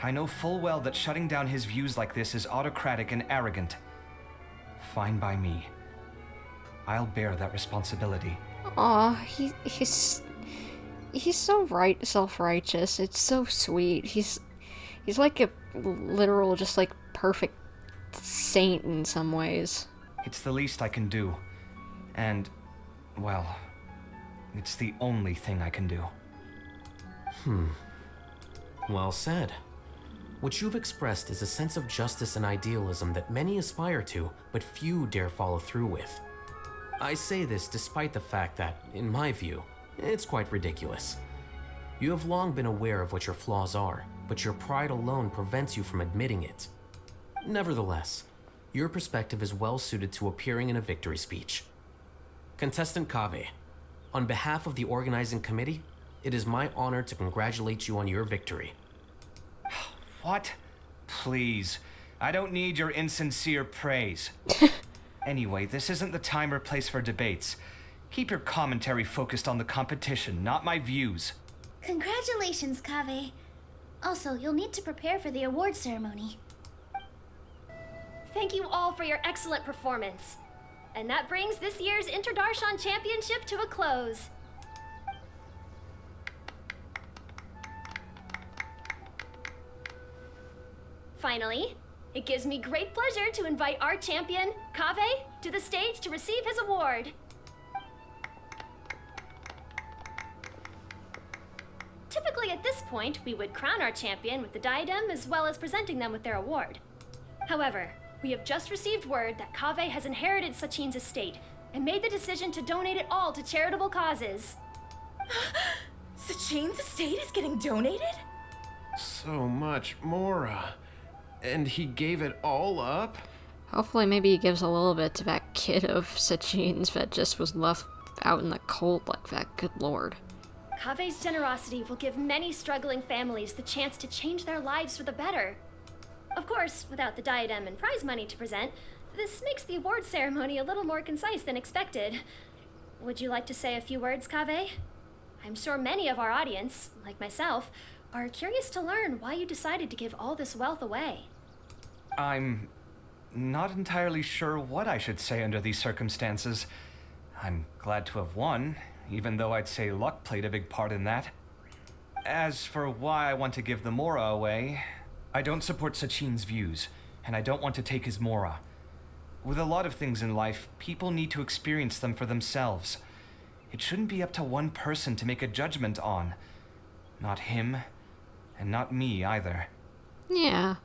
I know full well that shutting down his views like this is autocratic and arrogant. Fine by me. I'll bear that responsibility. Aw, he's so self-righteous. It's so sweet. He's like a literal, just like perfect saint in some ways. It's the least I can do. And, well, it's the only thing I can do. Well said. What you've expressed is a sense of justice and idealism that many aspire to, but few dare follow through with. I say this despite the fact that, in my view, it's quite ridiculous. You have long been aware of what your flaws are, but your pride alone prevents you from admitting it. Nevertheless, your perspective is well suited to appearing in a victory speech. Contestant Kaveh, on behalf of the organizing committee, it is my honor to congratulate you on your victory. What? Please. I don't need your insincere praise. Anyway, this isn't the time or place for debates. Keep your commentary focused on the competition, not my views. Congratulations, Kaveh. Also, you'll need to prepare for the award ceremony. Thank you all for your excellent performance. And that brings this year's Interdarshan Championship to a close. Finally, it gives me great pleasure to invite our champion, Kaveh, to the stage to receive his award. Typically at this point, we would crown our champion with the diadem as well as presenting them with their award. However, we have just received word that Kaveh has inherited Sachin's estate and made the decision to donate it all to charitable causes. Sachin's estate is getting donated? So much, Mora. And he gave it all up? Hopefully maybe he gives a little bit to that kid of Sachin's that just was left out in the cold like that. Good lord. Kaveh's generosity will give many struggling families the chance to change their lives for the better. Of course, without the diadem and prize money to present, this makes the award ceremony a little more concise than expected. Would you like to say a few words, Kaveh? I'm sure many of our audience, like myself, are curious to learn why you decided to give all this wealth away. I'm not entirely sure what I should say under these circumstances. I'm glad to have won, even though I'd say luck played a big part in that. As for why I want to give the Mora away, I don't support Sachin's views, and I don't want to take his Mora. With a lot of things in life, people need to experience them for themselves. it shouldn't be up to one person to make a judgment on. Not him, and not me either. Yeah.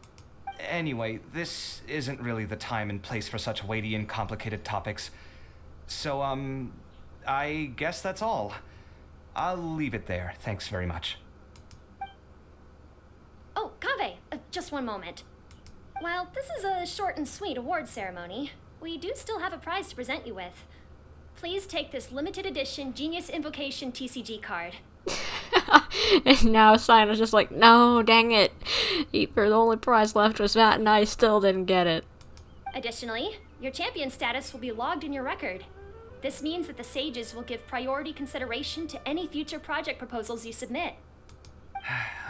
Anyway, this isn't really the time and place for such weighty and complicated topics. So, I guess that's all. I'll leave it there. Thanks very much. Oh, Kaveh, just one moment. While this is a short and sweet award ceremony, we do still have a prize to present you with. Please take this limited edition Genius Invocation TCG card. And now Cyno's just like, no, dang it. The only prize left was that, and I still didn't get it. Additionally, your champion status will be logged in your record. This means that the Sages will give priority consideration to any future project proposals you submit.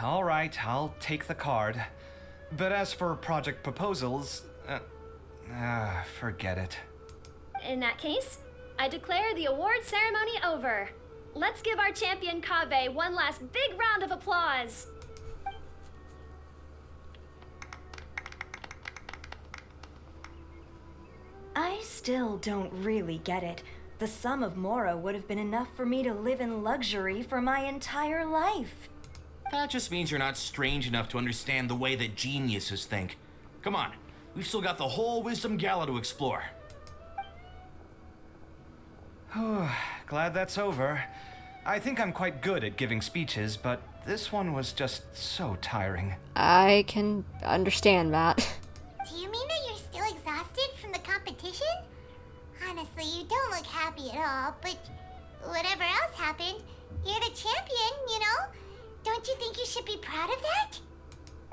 All right, I'll take the card. But as for project proposals, forget it. In that case, I declare the award ceremony over. Let's give our champion Kaveh one last big round of applause. I still don't really get it. The sum of Mora would have been enough for me to live in luxury for my entire life. That just means you're not strange enough to understand the way that geniuses think. Come on, we've still got the whole Wisdom Gala to explore. Glad that's over. I think I'm quite good at giving speeches, but this one was just so tiring. I can understand that. Do you mean that you're still exhausted from the competition? Honestly, you don't look happy at all, but whatever else happened, you're the champion, you know? Don't you think you should be proud of that?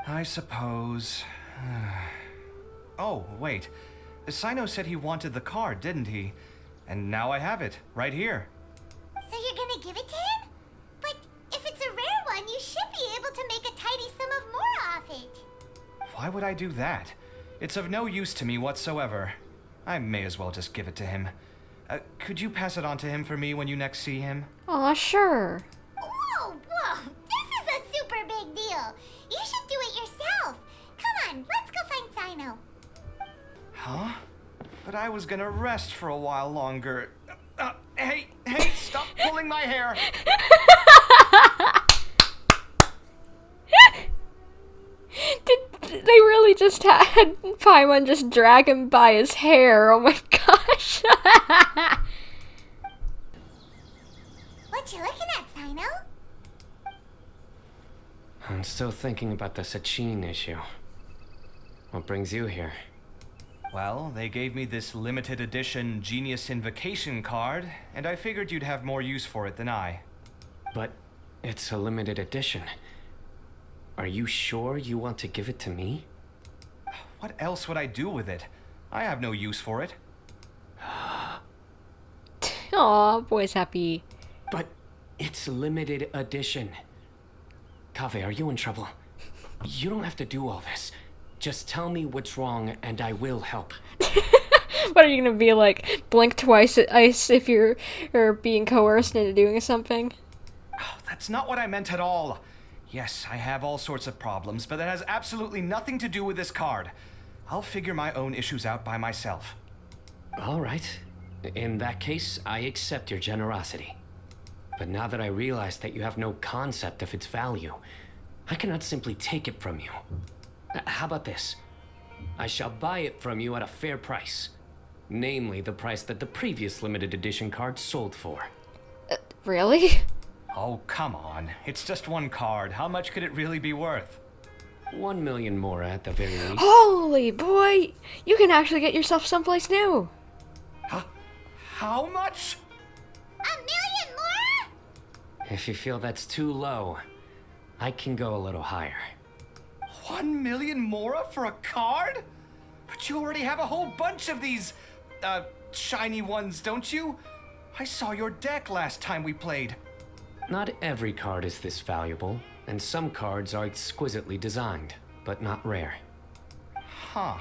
I suppose. Oh, wait. Cyno said he wanted the card, didn't he? And now I have it, right here. So you're gonna give it to him? But if it's a rare one, you should be able to make a tidy sum of more off it. Why would I do that? It's of no use to me whatsoever. I may as well just give it to him. Could you pass it on to him for me when you next see him? Aw, sure. Whoa! This is a super big deal. You should do it yourself. Come on, let's go find Cyno. Huh? But I was gonna rest for a while longer. Hey, stop pulling my hair! Did they really just had Paimon just drag him by his hair? Oh my gosh. What you looking at, Cyno? I'm still thinking about the Sachin issue. What brings you here? Well, they gave me this limited edition Genius Invocation card, and I figured you'd have more use for it than I. But it's a limited edition. Are you sure you want to give it to me? What else would I do with it? I have no use for it. Aw, boy's happy. But it's limited edition. Kaveh, are you in trouble? You don't have to do all this. Just tell me what's wrong and I will help. What are you gonna be like? Blink twice at ice if you're being coerced into doing something? Oh, that's not what I meant at all. Yes, I have all sorts of problems, but that has absolutely nothing to do with this card. I'll figure my own issues out by myself. All right. In that case, I accept your generosity. But now that I realize that you have no concept of its value, I cannot simply take it from you. How about this? I shall buy it from you at a fair price. Namely, the price that the previous limited edition card sold for. Really? Oh, come on. It's just one card. How much could it really be worth? 1 million more at the very least. Holy boy! You can actually get yourself someplace new. How much? 1 million more? If you feel that's too low, I can go a little higher. 1 million mora for a card? But you already have a whole bunch of these, shiny ones, don't you? I saw your deck last time we played. Not every card is this valuable, and some cards are exquisitely designed, but not rare. Huh.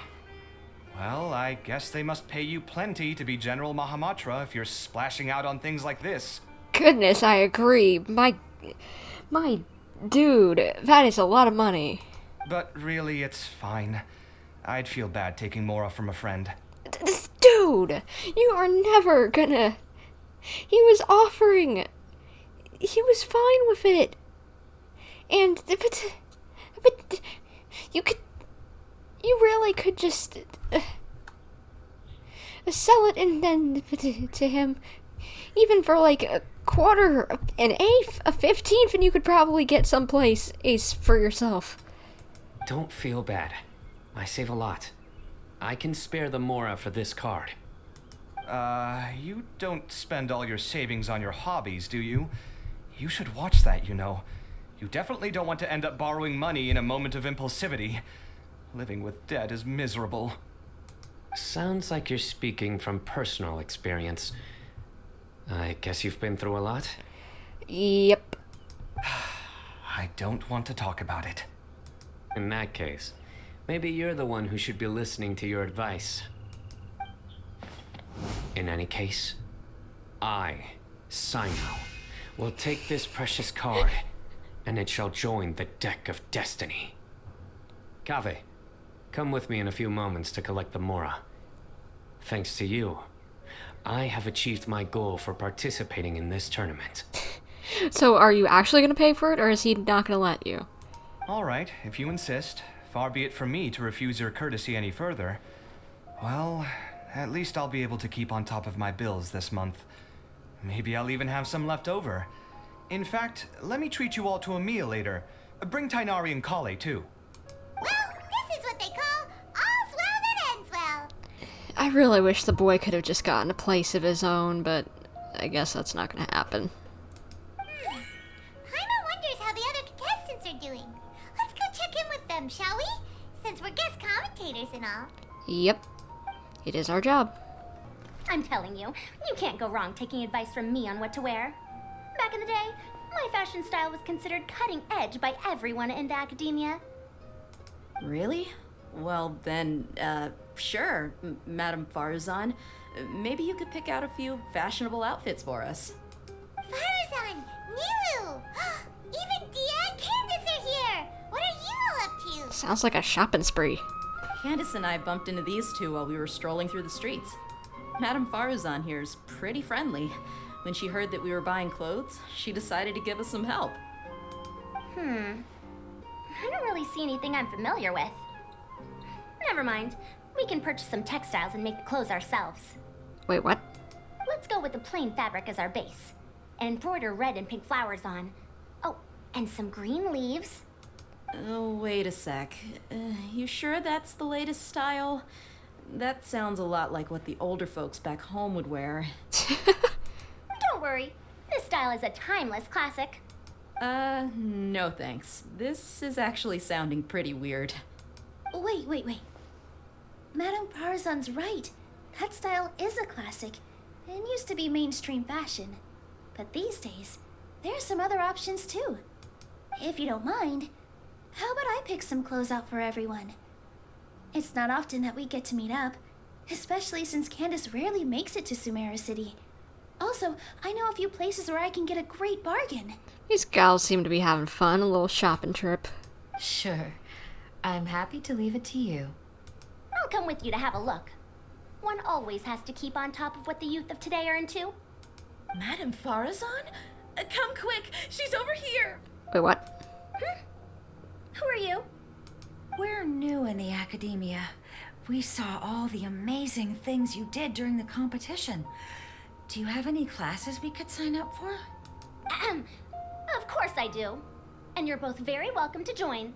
Well, I guess they must pay you plenty to be General Mahamatra if you're splashing out on things like this. Goodness, I agree. My dude, that is a lot of money. But really, it's fine. I'd feel bad taking Mora from a friend. Dude, you are never gonna He was offering. He was fine with it. And, but you really could just sell it and then to him, even for like a quarter, an eighth, a 15th, and you could probably get someplace ace for yourself. Don't feel bad. I save a lot. I can spare the Mora for this card. You don't spend all your savings on your hobbies, do you? You should watch that, you know. You definitely don't want to end up borrowing money in a moment of impulsivity. Living with debt is miserable. Sounds like you're speaking from personal experience. I guess you've been through a lot? Yep. I don't want to talk about it. In that case, maybe you're the one who should be listening to your advice. In any case, I, Cyno, will take this precious card, and it shall join the deck of destiny. Kaveh, come with me in a few moments to collect the Mora. Thanks to you, I have achieved my goal for participating in this tournament. So are you actually going to pay for it, or is he not going to let you? All right, if you insist. Far be it from me to refuse your courtesy any further. Well, at least I'll be able to keep on top of my bills this month. Maybe I'll even have some left over. In fact, let me treat you all to a meal later. Bring Tighnari and Kaveh, too. Well, this is what they call all's well that ends well. I really wish the boy could have just gotten a place of his own, but I guess that's not going to happen. Paimon wonders how the other contestants are doing. Let's go check in with them, shall we? Since we're guest commentators and all. Yep. It is our job. I'm telling you, you can't go wrong taking advice from me on what to wear. Back in the day, my fashion style was considered cutting edge by everyone in the academia. Really? Well, then, sure, Madame Farazan. Maybe you could pick out a few fashionable outfits for us. Farazan, Nilu, even Dia and Candace are here. What are you all up to? Sounds like a shopping spree. Candace and I bumped into these two while we were strolling through the streets. Madame Farazan here's pretty friendly. When she heard that we were buying clothes, she decided to give us some help. I don't really see anything I'm familiar with. Never mind. We can purchase some textiles and make the clothes ourselves. Wait, what? Let's go with the plain fabric as our base. And embroider red and pink flowers on. Oh, and some green leaves. Oh, wait a sec. You sure that's the latest style? That sounds a lot like what the older folks back home would wear. Don't worry. This style is a timeless classic. No thanks. This is actually sounding pretty weird. Wait. Madame Farazan's right. That style is a classic and used to be mainstream fashion. But these days, there are some other options too. If you don't mind, how about I pick some clothes out for everyone? It's not often that we get to meet up, especially since Candace rarely makes it to Sumeru City. Also, I know a few places where I can get a great bargain. These gals seem to be having fun, a little shopping trip. Sure. I'm happy to leave it to you. I'll come with you to have a look. One always has to keep on top of what the youth of today are into. Madame Farazan? Come quick, she's over here. Wait, what? Who are you? We're new in the academia. We saw all the amazing things you did during the competition. Do you have any classes we could sign up for? Of course I do. And you're both very welcome to join.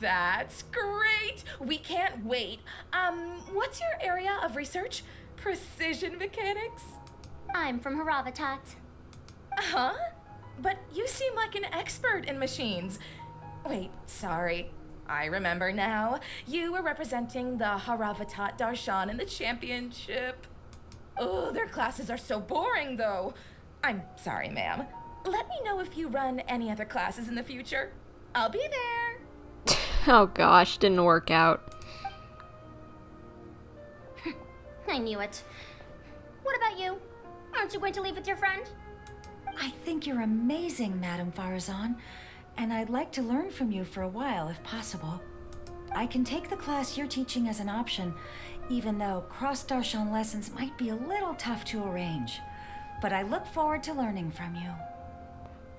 That's great! We can't wait. What's your area of research? Precision mechanics? I'm from Haravatat. Huh? But you seem like an expert in machines. Wait, sorry. I remember now. You were representing the Haravatat Darshan in the championship. Oh, their classes are so boring, though. I'm sorry, ma'am. Let me know if you run any other classes in the future. I'll be there. Oh gosh, didn't work out. I knew it. What about you? Aren't you going to leave with your friend? I think you're amazing, Madame Farazan, and I'd like to learn from you for a while, if possible. I can take the class you're teaching as an option, even though cross-Darshan lessons might be a little tough to arrange. but I look forward to learning from you.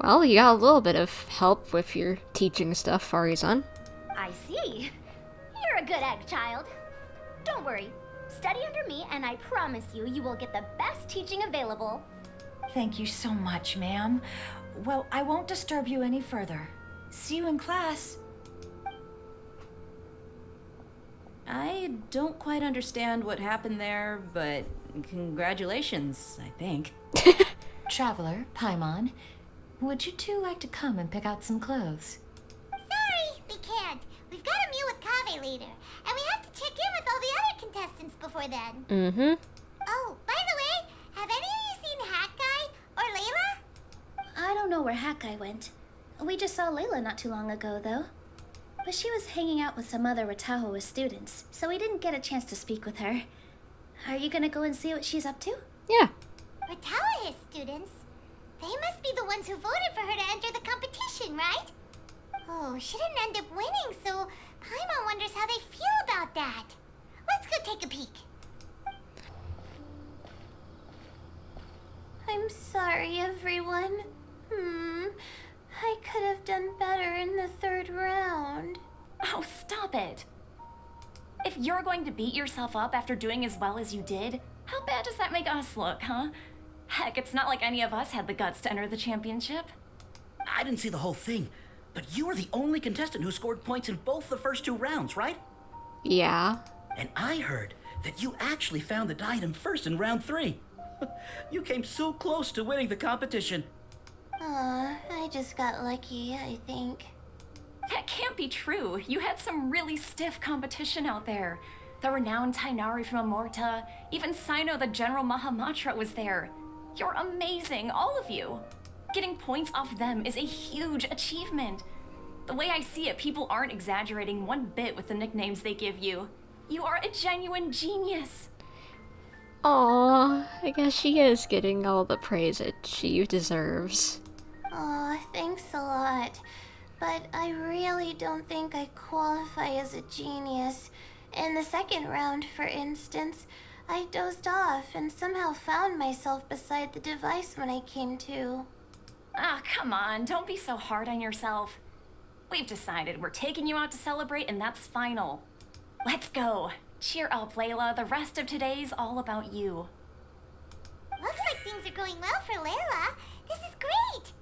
Well, you got a little bit of help with your teaching stuff, Farizan. I see. You're a good egg, child. Don't worry. Study under me, and I promise you, you will get the best teaching available. Thank you so much, ma'am. Well, I won't disturb you any further. See you in class. I don't quite understand what happened there, but congratulations, I think. Traveler, Paimon, would you two like to come and pick out some clothes? Sorry, we can't. We've got a meal with Kaveh later, and we have to check in with all the other contestants before then. Mm-hmm. Oh, by the way, have any of you seen Hat Guy or Layla? I don't know where Hat Guy went. We just saw Layla not too long ago, though. But she was hanging out with some other Ratahoa students, so we didn't get a chance to speak with her. Are you gonna go and see what she's up to? Yeah. Ratahoa students? They must be the ones who voted for her to enter the competition, right? Oh, she didn't end up winning, so Paimon wonders how they feel about that. Let's go take a peek. I'm sorry, everyone. I could have done better in the 3rd round. Oh, stop it. If you're going to beat yourself up after doing as well as you did, how bad does that make us look, huh? Heck, it's not like any of us had the guts to enter the championship. I didn't see the whole thing, but you were the only contestant who scored points in both the first 2 rounds, right? Yeah. And I heard that you actually found the diadem first in round 3. You came so close to winning the competition. I just got lucky, I think. That can't be true. You had some really stiff competition out there. The renowned Tighnari from Amorta, even Cyno the General Mahamatra was there. You're amazing, all of you. Getting points off them is a huge achievement. The way I see it, people aren't exaggerating one bit with the nicknames they give you. You are a genuine genius. Aww, I guess she is getting all the praise that she deserves. Aw, thanks a lot. But I really don't think I qualify as a genius. In the 2nd round, for instance, I dozed off and somehow found myself beside the device when I came to. Ah, come on, don't be so hard on yourself. We've decided we're taking you out to celebrate, and that's final. Let's go. Cheer up, Layla. The rest of today's all about you. Looks like things are going well for Layla. This is great.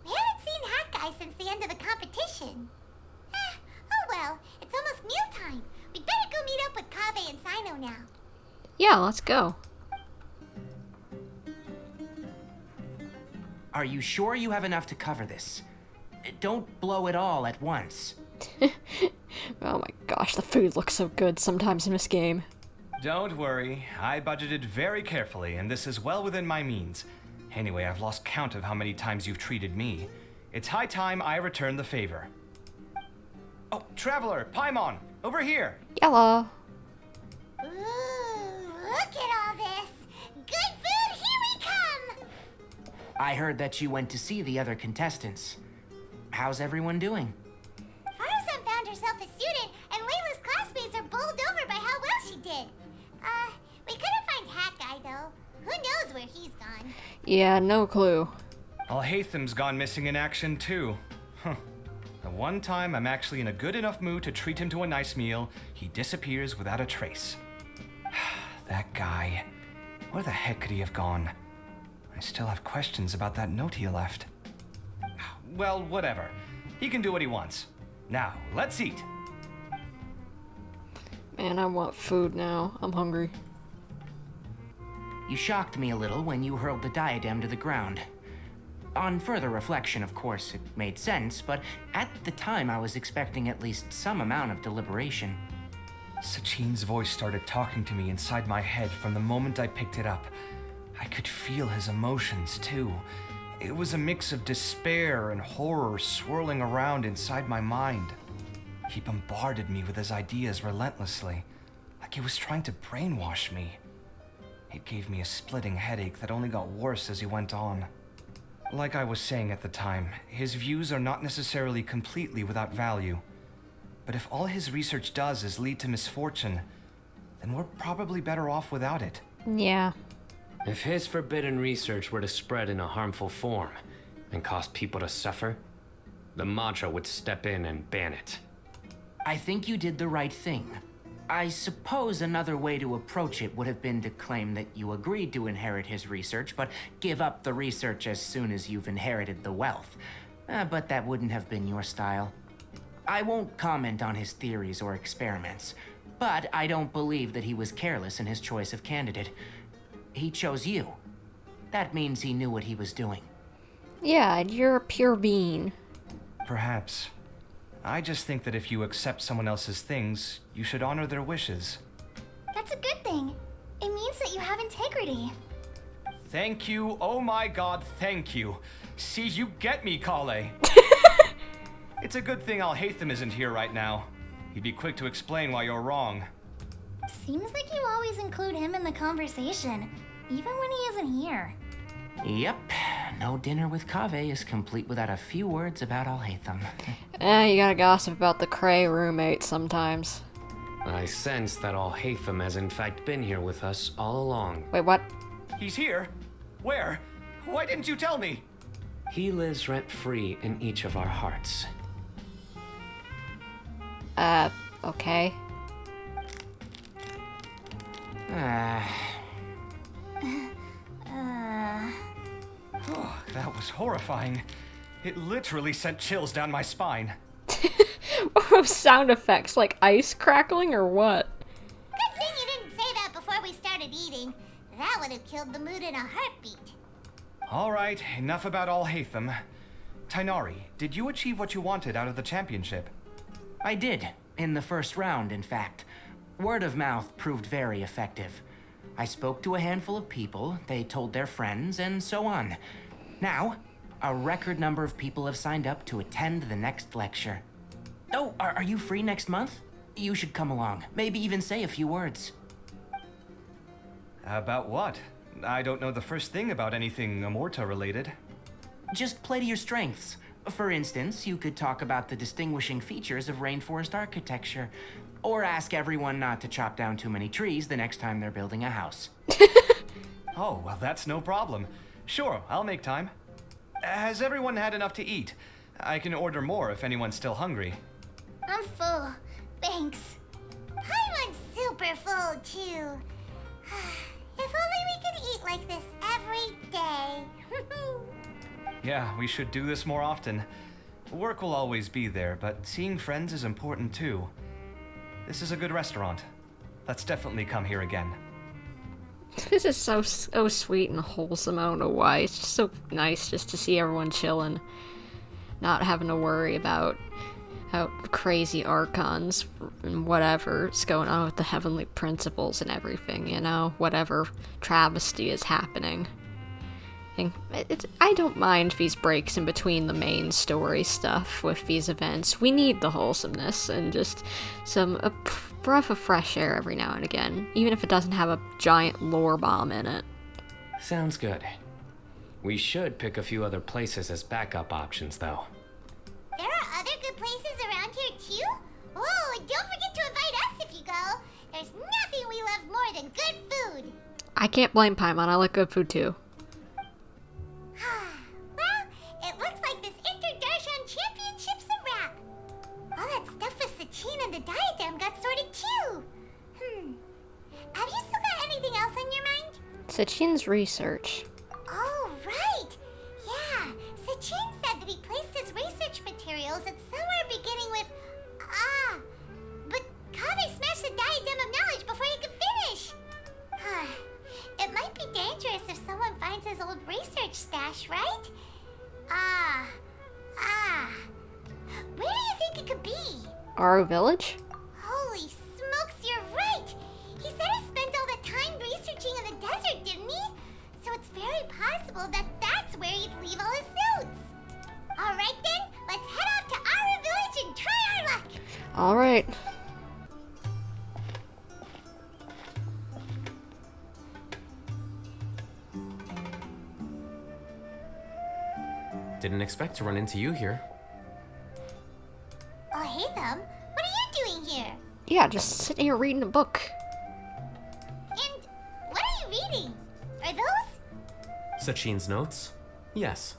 We haven't seen Hat Guy since the end of the competition. Oh well, it's almost mealtime. We'd better go meet up with Kaveh and Cyno now. Yeah, let's go. Are you sure you have enough to cover this? Don't blow it all at once. Oh my gosh, the food looks so good sometimes in this game. Don't worry, I budgeted very carefully, and this is well within my means. Anyway, I've lost count of how many times you've treated me. It's high time I return the favor. Oh, Traveler, Paimon, over here. Hello. Ooh, look at all this. Good food, here we come. I heard that you went to see the other contestants. How's everyone doing? Farazan found herself a student, and Layla's classmates are bowled over by how well she did. We couldn't find Hat Guy, though. Who knows where he's gone? Yeah, no clue. Alhaitham's gone missing in action, too. The one time I'm actually in a good enough mood to treat him to a nice meal, he disappears without a trace. That guy. Where the heck could he have gone? I still have questions about that note he left. Well, whatever. He can do what he wants. Now, let's eat. Man, I want food now. I'm hungry. You shocked me a little when you hurled the diadem to the ground. On further reflection, of course, it made sense, but at the time I was expecting at least some amount of deliberation. Sachin's voice started talking to me inside my head from the moment I picked it up. I could feel his emotions, too. It was a mix of despair and horror swirling around inside my mind. He bombarded me with his ideas relentlessly, like he was trying to brainwash me. It gave me a splitting headache that only got worse as he went on. Like I was saying at the time, his views are not necessarily completely without value. But if all his research does is lead to misfortune, then we're probably better off without it. Yeah. If his forbidden research were to spread in a harmful form and cause people to suffer, the Madra would step in and ban it. I think you did the right thing. I suppose another way to approach it would have been to claim that you agreed to inherit his research, but give up the research as soon as you've inherited the wealth. But that wouldn't have been your style. I won't comment on his theories or experiments, but I don't believe that he was careless in his choice of candidate. He chose you. That means he knew what he was doing. Yeah, and you're a pure being. Perhaps. I just think that if you accept someone else's things, you should honor their wishes. That's a good thing. It means that you have integrity. Thank you, oh my god, thank you. See, you get me, Kaveh. It's a good thing Alhaitham isn't here right now. He'd be quick to explain why you're wrong. Seems like you always include him in the conversation, even when he isn't here. Yep, no dinner with Kaveh is complete without a few words about Alhaitham. You gotta gossip about the Cray roommate sometimes. I sense that Alhaitham has in fact been here with us all along. Wait, what? He's here? Where? Why didn't you tell me? He lives rent-free in each of our hearts. Okay. Oh, that was horrifying. It literally sent chills down my spine. What were those sound effects? Like ice crackling or what? Good thing you didn't say that before we started eating. That would have killed the mood in a heartbeat. All right, enough about Alhaitham. Tighnari, did you achieve what you wanted out of the championship? I did, in the first round, in fact. Word of mouth proved very effective. I spoke to a handful of people, they told their friends, and so on. Now, a record number of people have signed up to attend the next lecture. Oh, are you free next month? You should come along, maybe even say a few words. About what? I don't know the first thing about anything Amorta related. Just play to your strengths. For instance, you could talk about the distinguishing features of rainforest architecture, or ask everyone not to chop down too many trees the next time they're building a house. Oh, well, that's no problem. Sure, I'll make time. Has everyone had enough to eat? I can order more if anyone's still hungry. I'm full. Thanks. Paimon's super full, too. If only we could eat like this every day. Yeah, we should do this more often. Work will always be there, but seeing friends is important too. This is a good restaurant. Let's definitely come here again. This is so sweet and wholesome. I don't know why. It's just so nice just to see everyone chilling. Not having to worry about how crazy archons and whatever's going on with the heavenly principles and everything, you know? Whatever travesty is happening. I don't mind these breaks in between the main story stuff with these events. We need the wholesomeness and just a breath of fresh air every now and again, even if it doesn't have a giant lore bomb in it. Sounds good. We should pick a few other places as backup options, though. There are other good places around here, too? Oh, and don't forget to invite us if you go. There's nothing we love more than good food. I can't blame Paimon. I like good food, too. Well, it looks like this Interdarshan Championship's a wrap. All that stuff with Sachin and the diadem got sorted too. Have you still got anything else on your mind? Sachin's research. Oh, right. Yeah, Sachin said that he placed his research materials at somewhere beginning with but Kaveh smashed the diadem of knowledge before he could finish. It might be dangerous if someone finds his old research stash, right? Where do you think it could be? Aru Village? Holy smokes, you're right! He said he spent all that time researching in the desert, didn't he? So it's very possible that that's where he'd leave all his notes. Alright then, let's head off to Aru Village and try our luck! Alright. Didn't expect to run into you here. Alhaitham, what are you doing here? Yeah, just sitting here reading a book. And what are you reading? Are those Sachin's notes? Yes.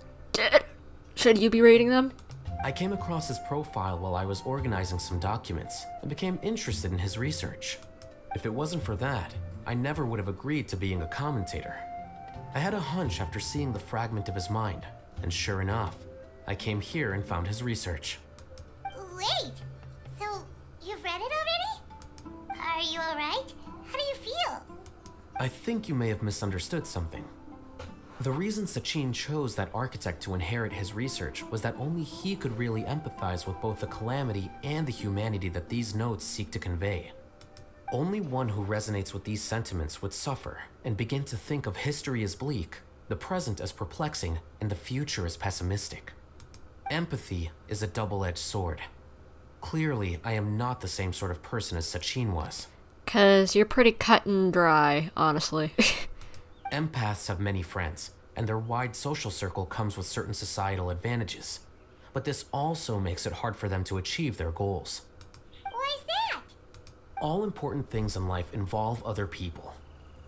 Should you be reading them? I came across his profile while I was organizing some documents and became interested in his research. If it wasn't for that, I never would have agreed to being a commentator. I had a hunch after seeing the fragment of his mind, and sure enough, I came here and found his research. Wait, so you've read it already? Are you alright? How do you feel? I think you may have misunderstood something. The reason Sachin chose that architect to inherit his research was that only he could really empathize with both the calamity and the humanity that these notes seek to convey. Only one who resonates with these sentiments would suffer and begin to think of history as bleak, the present as perplexing, and the future as pessimistic. Empathy is a double-edged sword. Clearly, I am not the same sort of person as Sachin was. 'Cause you're pretty cut and dry, honestly. Empaths have many friends, and their wide social circle comes with certain societal advantages. But this also makes it hard for them to achieve their goals. Why's that? All important things in life involve other people.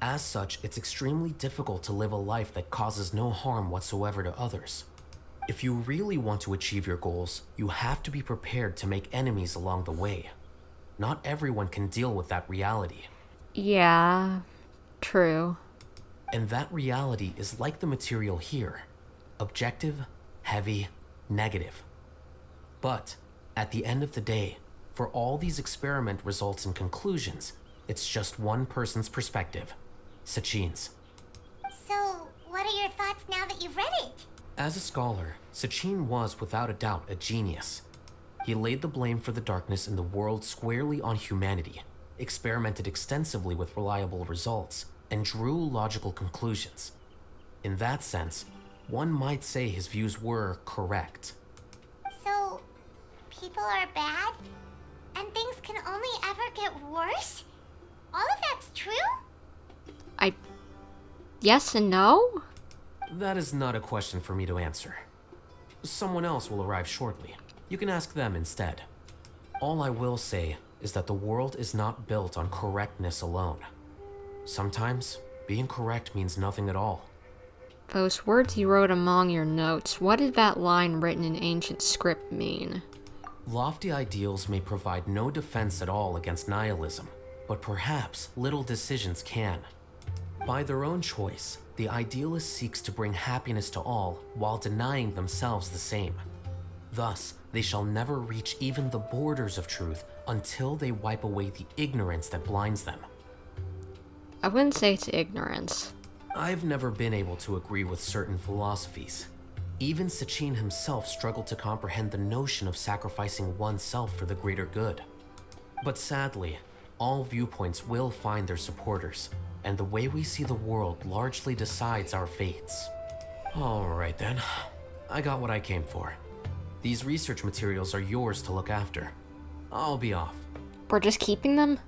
As such, it's extremely difficult to live a life that causes no harm whatsoever to others. If you really want to achieve your goals, you have to be prepared to make enemies along the way. Not everyone can deal with that reality. Yeah, true. And that reality is like the material here. Objective, heavy, negative. But, at the end of the day, for all these experiment results and conclusions, it's just one person's perspective. Sachin's. So, what are your thoughts now that you've read it? As a scholar, Sachin was without a doubt a genius. He laid the blame for the darkness in the world squarely on humanity, experimented extensively with reliable results, and drew logical conclusions. In that sense, one might say his views were correct. So, people are bad? And things can only ever get worse? All of that's true? Yes and no? That is not a question for me to answer. Someone else will arrive shortly. You can ask them instead. All I will say is that the world is not built on correctness alone. Sometimes, being correct means nothing at all. Those words you wrote among your notes, what did that line written in ancient script mean? Lofty ideals may provide no defense at all against nihilism, but perhaps little decisions can. By their own choice, the idealist seeks to bring happiness to all while denying themselves the same. Thus, they shall never reach even the borders of truth until they wipe away the ignorance that blinds them. I wouldn't say it's ignorance. I've never been able to agree with certain philosophies. Even Sachin himself struggled to comprehend the notion of sacrificing oneself for the greater good. But sadly, all viewpoints will find their supporters, and the way we see the world largely decides our fates. Alright then, I got what I came for. These research materials are yours to look after. I'll be off. We're just keeping them?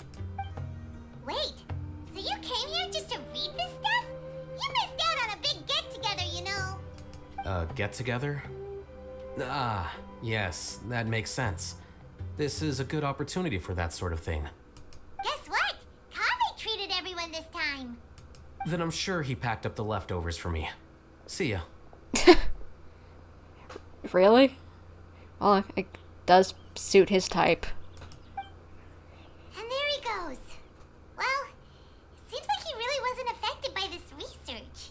Wait, so you came here just to read this stuff? You missed out on a big get-together, you know. Get-together? Ah, yes, that makes sense. This is a good opportunity for that sort of thing. Guess what? Kaveh treated everyone this time. Then I'm sure he packed up the leftovers for me. See ya. Really? Well, it does suit his type. And there he goes. Well, it seems like he really wasn't affected by this research.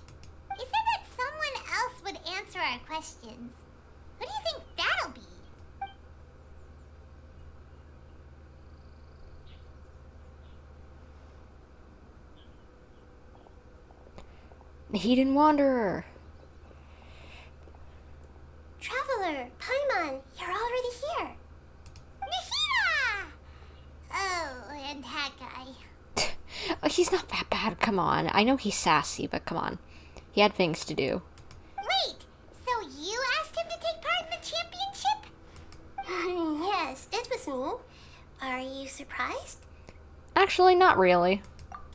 He said that someone else would answer our questions. Who do you think that'll be? The Hidden Wanderer. Traveler, Paimon, you're already here. Nihira! Oh, and that guy. Oh, he's not that bad, come on. I know he's sassy, but come on. He had things to do. Wait, so you asked him to take part in the championship? Yes, that was me. Are you surprised? Actually, not really.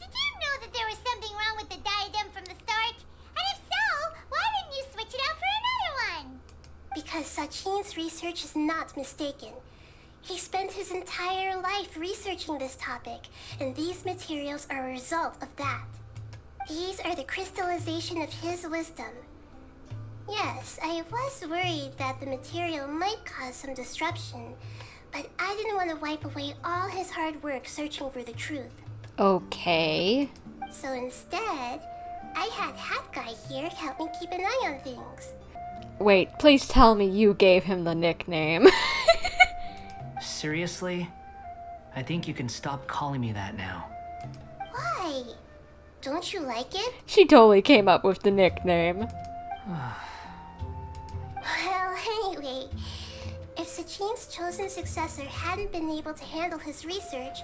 Did you know that there was something wrong with the diadem from the start? And if so, why didn't you switch it out for another one? Because Sachin's research is not mistaken. He spent his entire life researching this topic, and these materials are a result of that. These are the crystallization of his wisdom. Yes, I was worried that the material might cause some disruption, but I didn't want to wipe away all his hard work searching for the truth. Okay. So instead, I had Hat Guy here help me keep an eye on things. Wait, please tell me you gave him the nickname. Seriously? I think you can stop calling me that now. Why? Don't you like it? She totally came up with the nickname. Well, anyway, if Sachin's chosen successor hadn't been able to handle his research,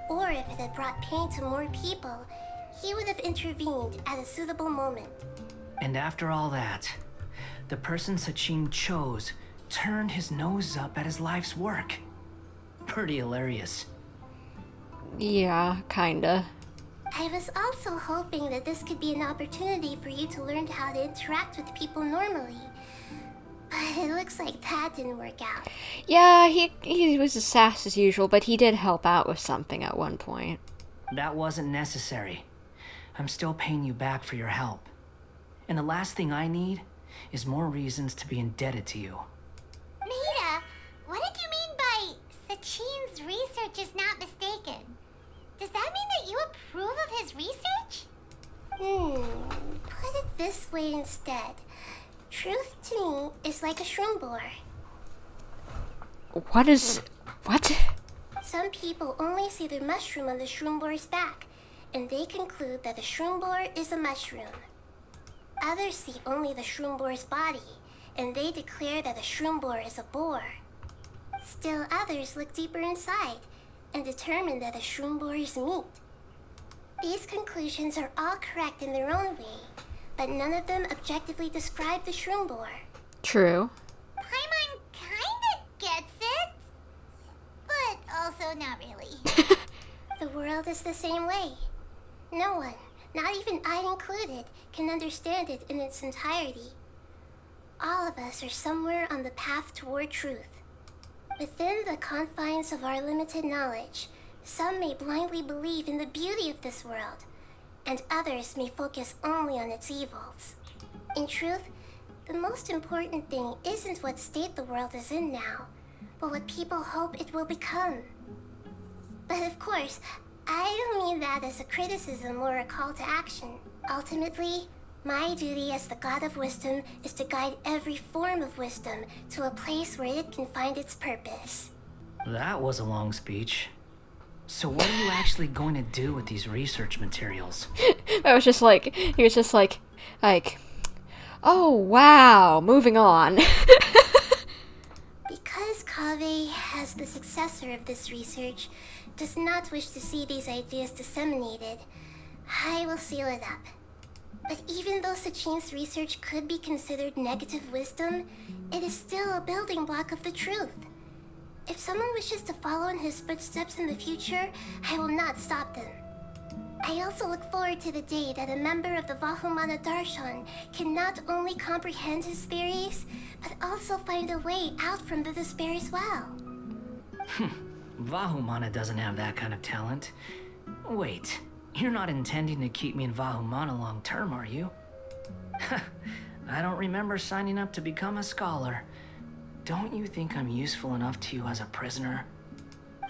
or if it had brought pain to more people, he would have intervened at a suitable moment. And after all that, the person Sachin chose turned his nose up at his life's work. Pretty hilarious. Yeah, kinda. I was also hoping that this could be an opportunity for you to learn how to interact with people normally. But it looks like that didn't work out. Yeah, he was as sass as usual, but he did help out with something at one point. That wasn't necessary. I'm still paying you back for your help. And the last thing I need is more reasons to be indebted to you. Nita, what did you mean by Sachin's research is not mistaken? Does that mean that you approve of his research? Put it this way instead. Truth to me is like a shroom boar. What? Some people only see the mushroom on the shroom boar's back, and they conclude that the shroom boar is a mushroom. Others see only the shroom boar's body, and they declare that the shroom boar is a boar. Still others look deeper inside, and determine that the shroom boar is meat. These conclusions are all correct in their own way, but none of them objectively describe the shroom boar. True. Paimon kinda gets it, but also not really. The world is the same way. No one, not even I included, can understand it in its entirety. All of us are somewhere on the path toward truth. Within the confines of our limited knowledge, some may blindly believe in the beauty of this world, and others may focus only on its evils. In truth, the most important thing isn't what state the world is in now, but what people hope it will become. But of course, I don't mean that as a criticism or a call to action. Ultimately, my duty as the God of Wisdom is to guide every form of wisdom to a place where it can find its purpose. That was a long speech. So what are you actually going to do with these research materials? He was just like, oh wow, moving on. Because Kaveh, as the successor of this research, does not wish to see these ideas disseminated, I will seal it up. But even though Sachin's research could be considered negative wisdom, it is still a building block of the truth. If someone wishes to follow in his footsteps in the future, I will not stop them. I also look forward to the day that a member of the Vahumana Darshan can not only comprehend his theories, but also find a way out from the despair as well. Vahumana doesn't have that kind of talent. Wait, you're not intending to keep me in Vahumana long term, are you? I don't remember signing up to become a scholar. Don't you think I'm useful enough to you as a prisoner?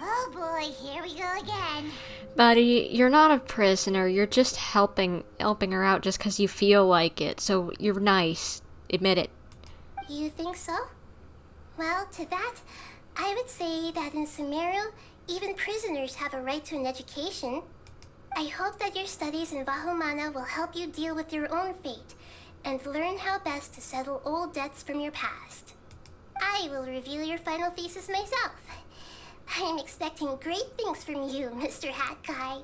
Oh boy, here we go again. Buddy, you're not a prisoner. You're just helping her out just because you feel like it. So you're nice. Admit it. You think so? Well, to that, I would say that in Sumeru, even prisoners have a right to an education. I hope that your studies in Vahumana will help you deal with your own fate and learn how best to settle old debts from your past. I will review your final thesis myself. I am expecting great things from you, Mr. Hat Guy.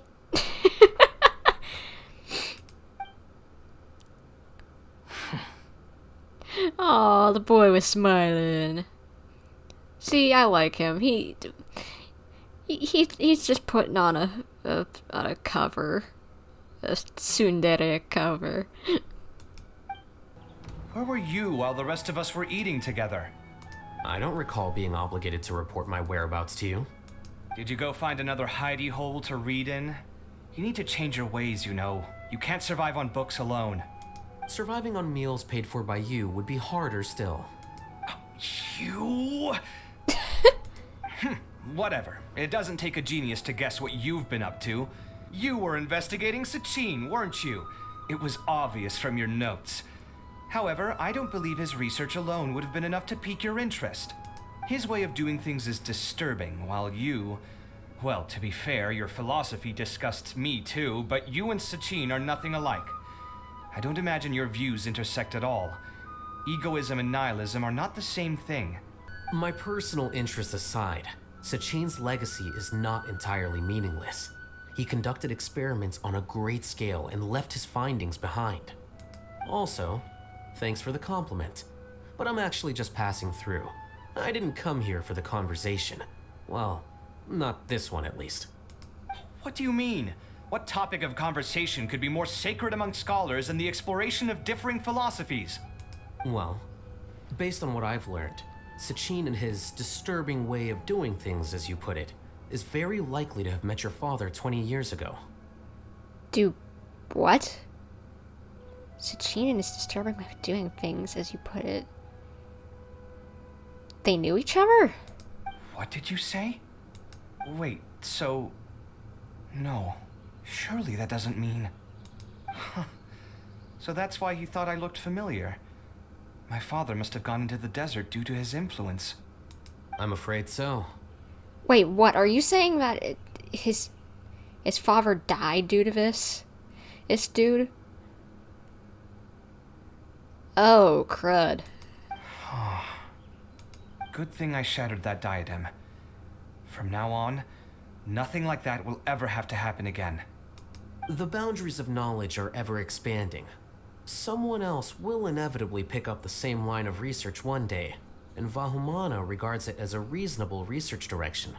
Aw, the boy was smiling. See, I like him. He's just putting on a cover. A tsundere cover. Where were you while the rest of us were eating together? I don't recall being obligated to report my whereabouts to you. Did you go find another hidey hole to read in? You need to change your ways, you know. You can't survive on books alone. Surviving on meals paid for by you would be harder still. You? Whatever. It doesn't take a genius to guess what you've been up to. You were investigating Sachin, weren't you? It was obvious from your notes. However, I don't believe his research alone would have been enough to pique your interest. His way of doing things is disturbing, while you... Well, to be fair, your philosophy disgusts me too, but you and Sachin are nothing alike. I don't imagine your views intersect at all. Egoism and nihilism are not the same thing. My personal interests aside, Sachin's legacy is not entirely meaningless. He conducted experiments on a great scale and left his findings behind. Also, thanks for the compliment, but I'm actually just passing through. I didn't come here for the conversation. Well, not this one at least. What do you mean? What topic of conversation could be more sacred among scholars than the exploration of differing philosophies? Well, based on what I've learned, Sachin and his disturbing way of doing things, as you put it, is very likely to have met your father 20 years ago. Do what? Sachin and his disturbing way of doing things, as you put it. They knew each other? What did you say? Wait, so... No. Surely that doesn't mean... Huh. So that's why he thought I looked familiar. My father must have gone into the desert due to his influence. I'm afraid so. Wait, what? Are you saying that his father died due to this? This dude? Oh, crud. Good thing I shattered that diadem. From now on, nothing like that will ever have to happen again. The boundaries of knowledge are ever expanding. Someone else will inevitably pick up the same line of research one day, and Vahumana regards it as a reasonable research direction.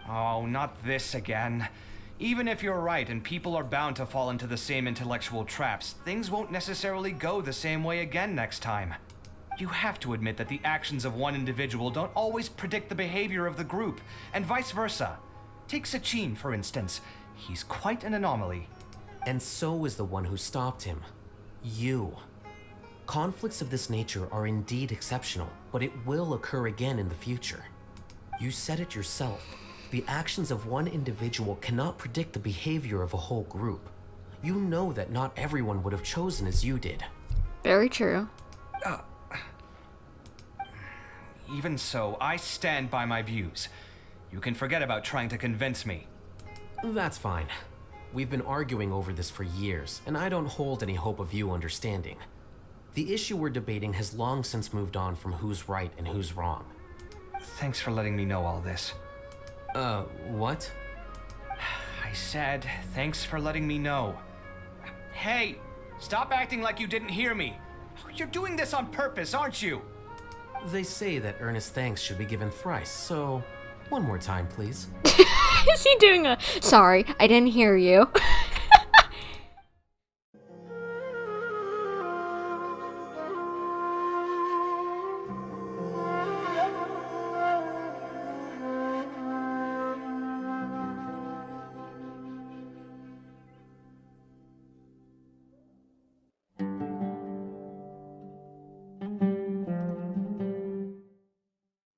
Oh, not this again. Even if you're right and people are bound to fall into the same intellectual traps, things won't necessarily go the same way again next time. You have to admit that the actions of one individual don't always predict the behavior of the group, and vice versa. Take Sachin, for instance. He's quite an anomaly. And so is the one who stopped him. You. Conflicts of this nature are indeed exceptional, but it will occur again in the future. You said it yourself. The actions of one individual cannot predict the behavior of a whole group. You know that not everyone would have chosen as you did. Very true. Even so, I stand by my views. You can forget about trying to convince me. That's fine. We've been arguing over this for years, and I don't hold any hope of you understanding. The issue we're debating has long since moved on from who's right and who's wrong. Thanks for letting me know all this. What? I said, thanks for letting me know. Hey, stop acting like you didn't hear me. You're doing this on purpose, aren't you? They say that earnest thanks should be given thrice, so one more time, please. Is he doing a... Sorry, I didn't hear you.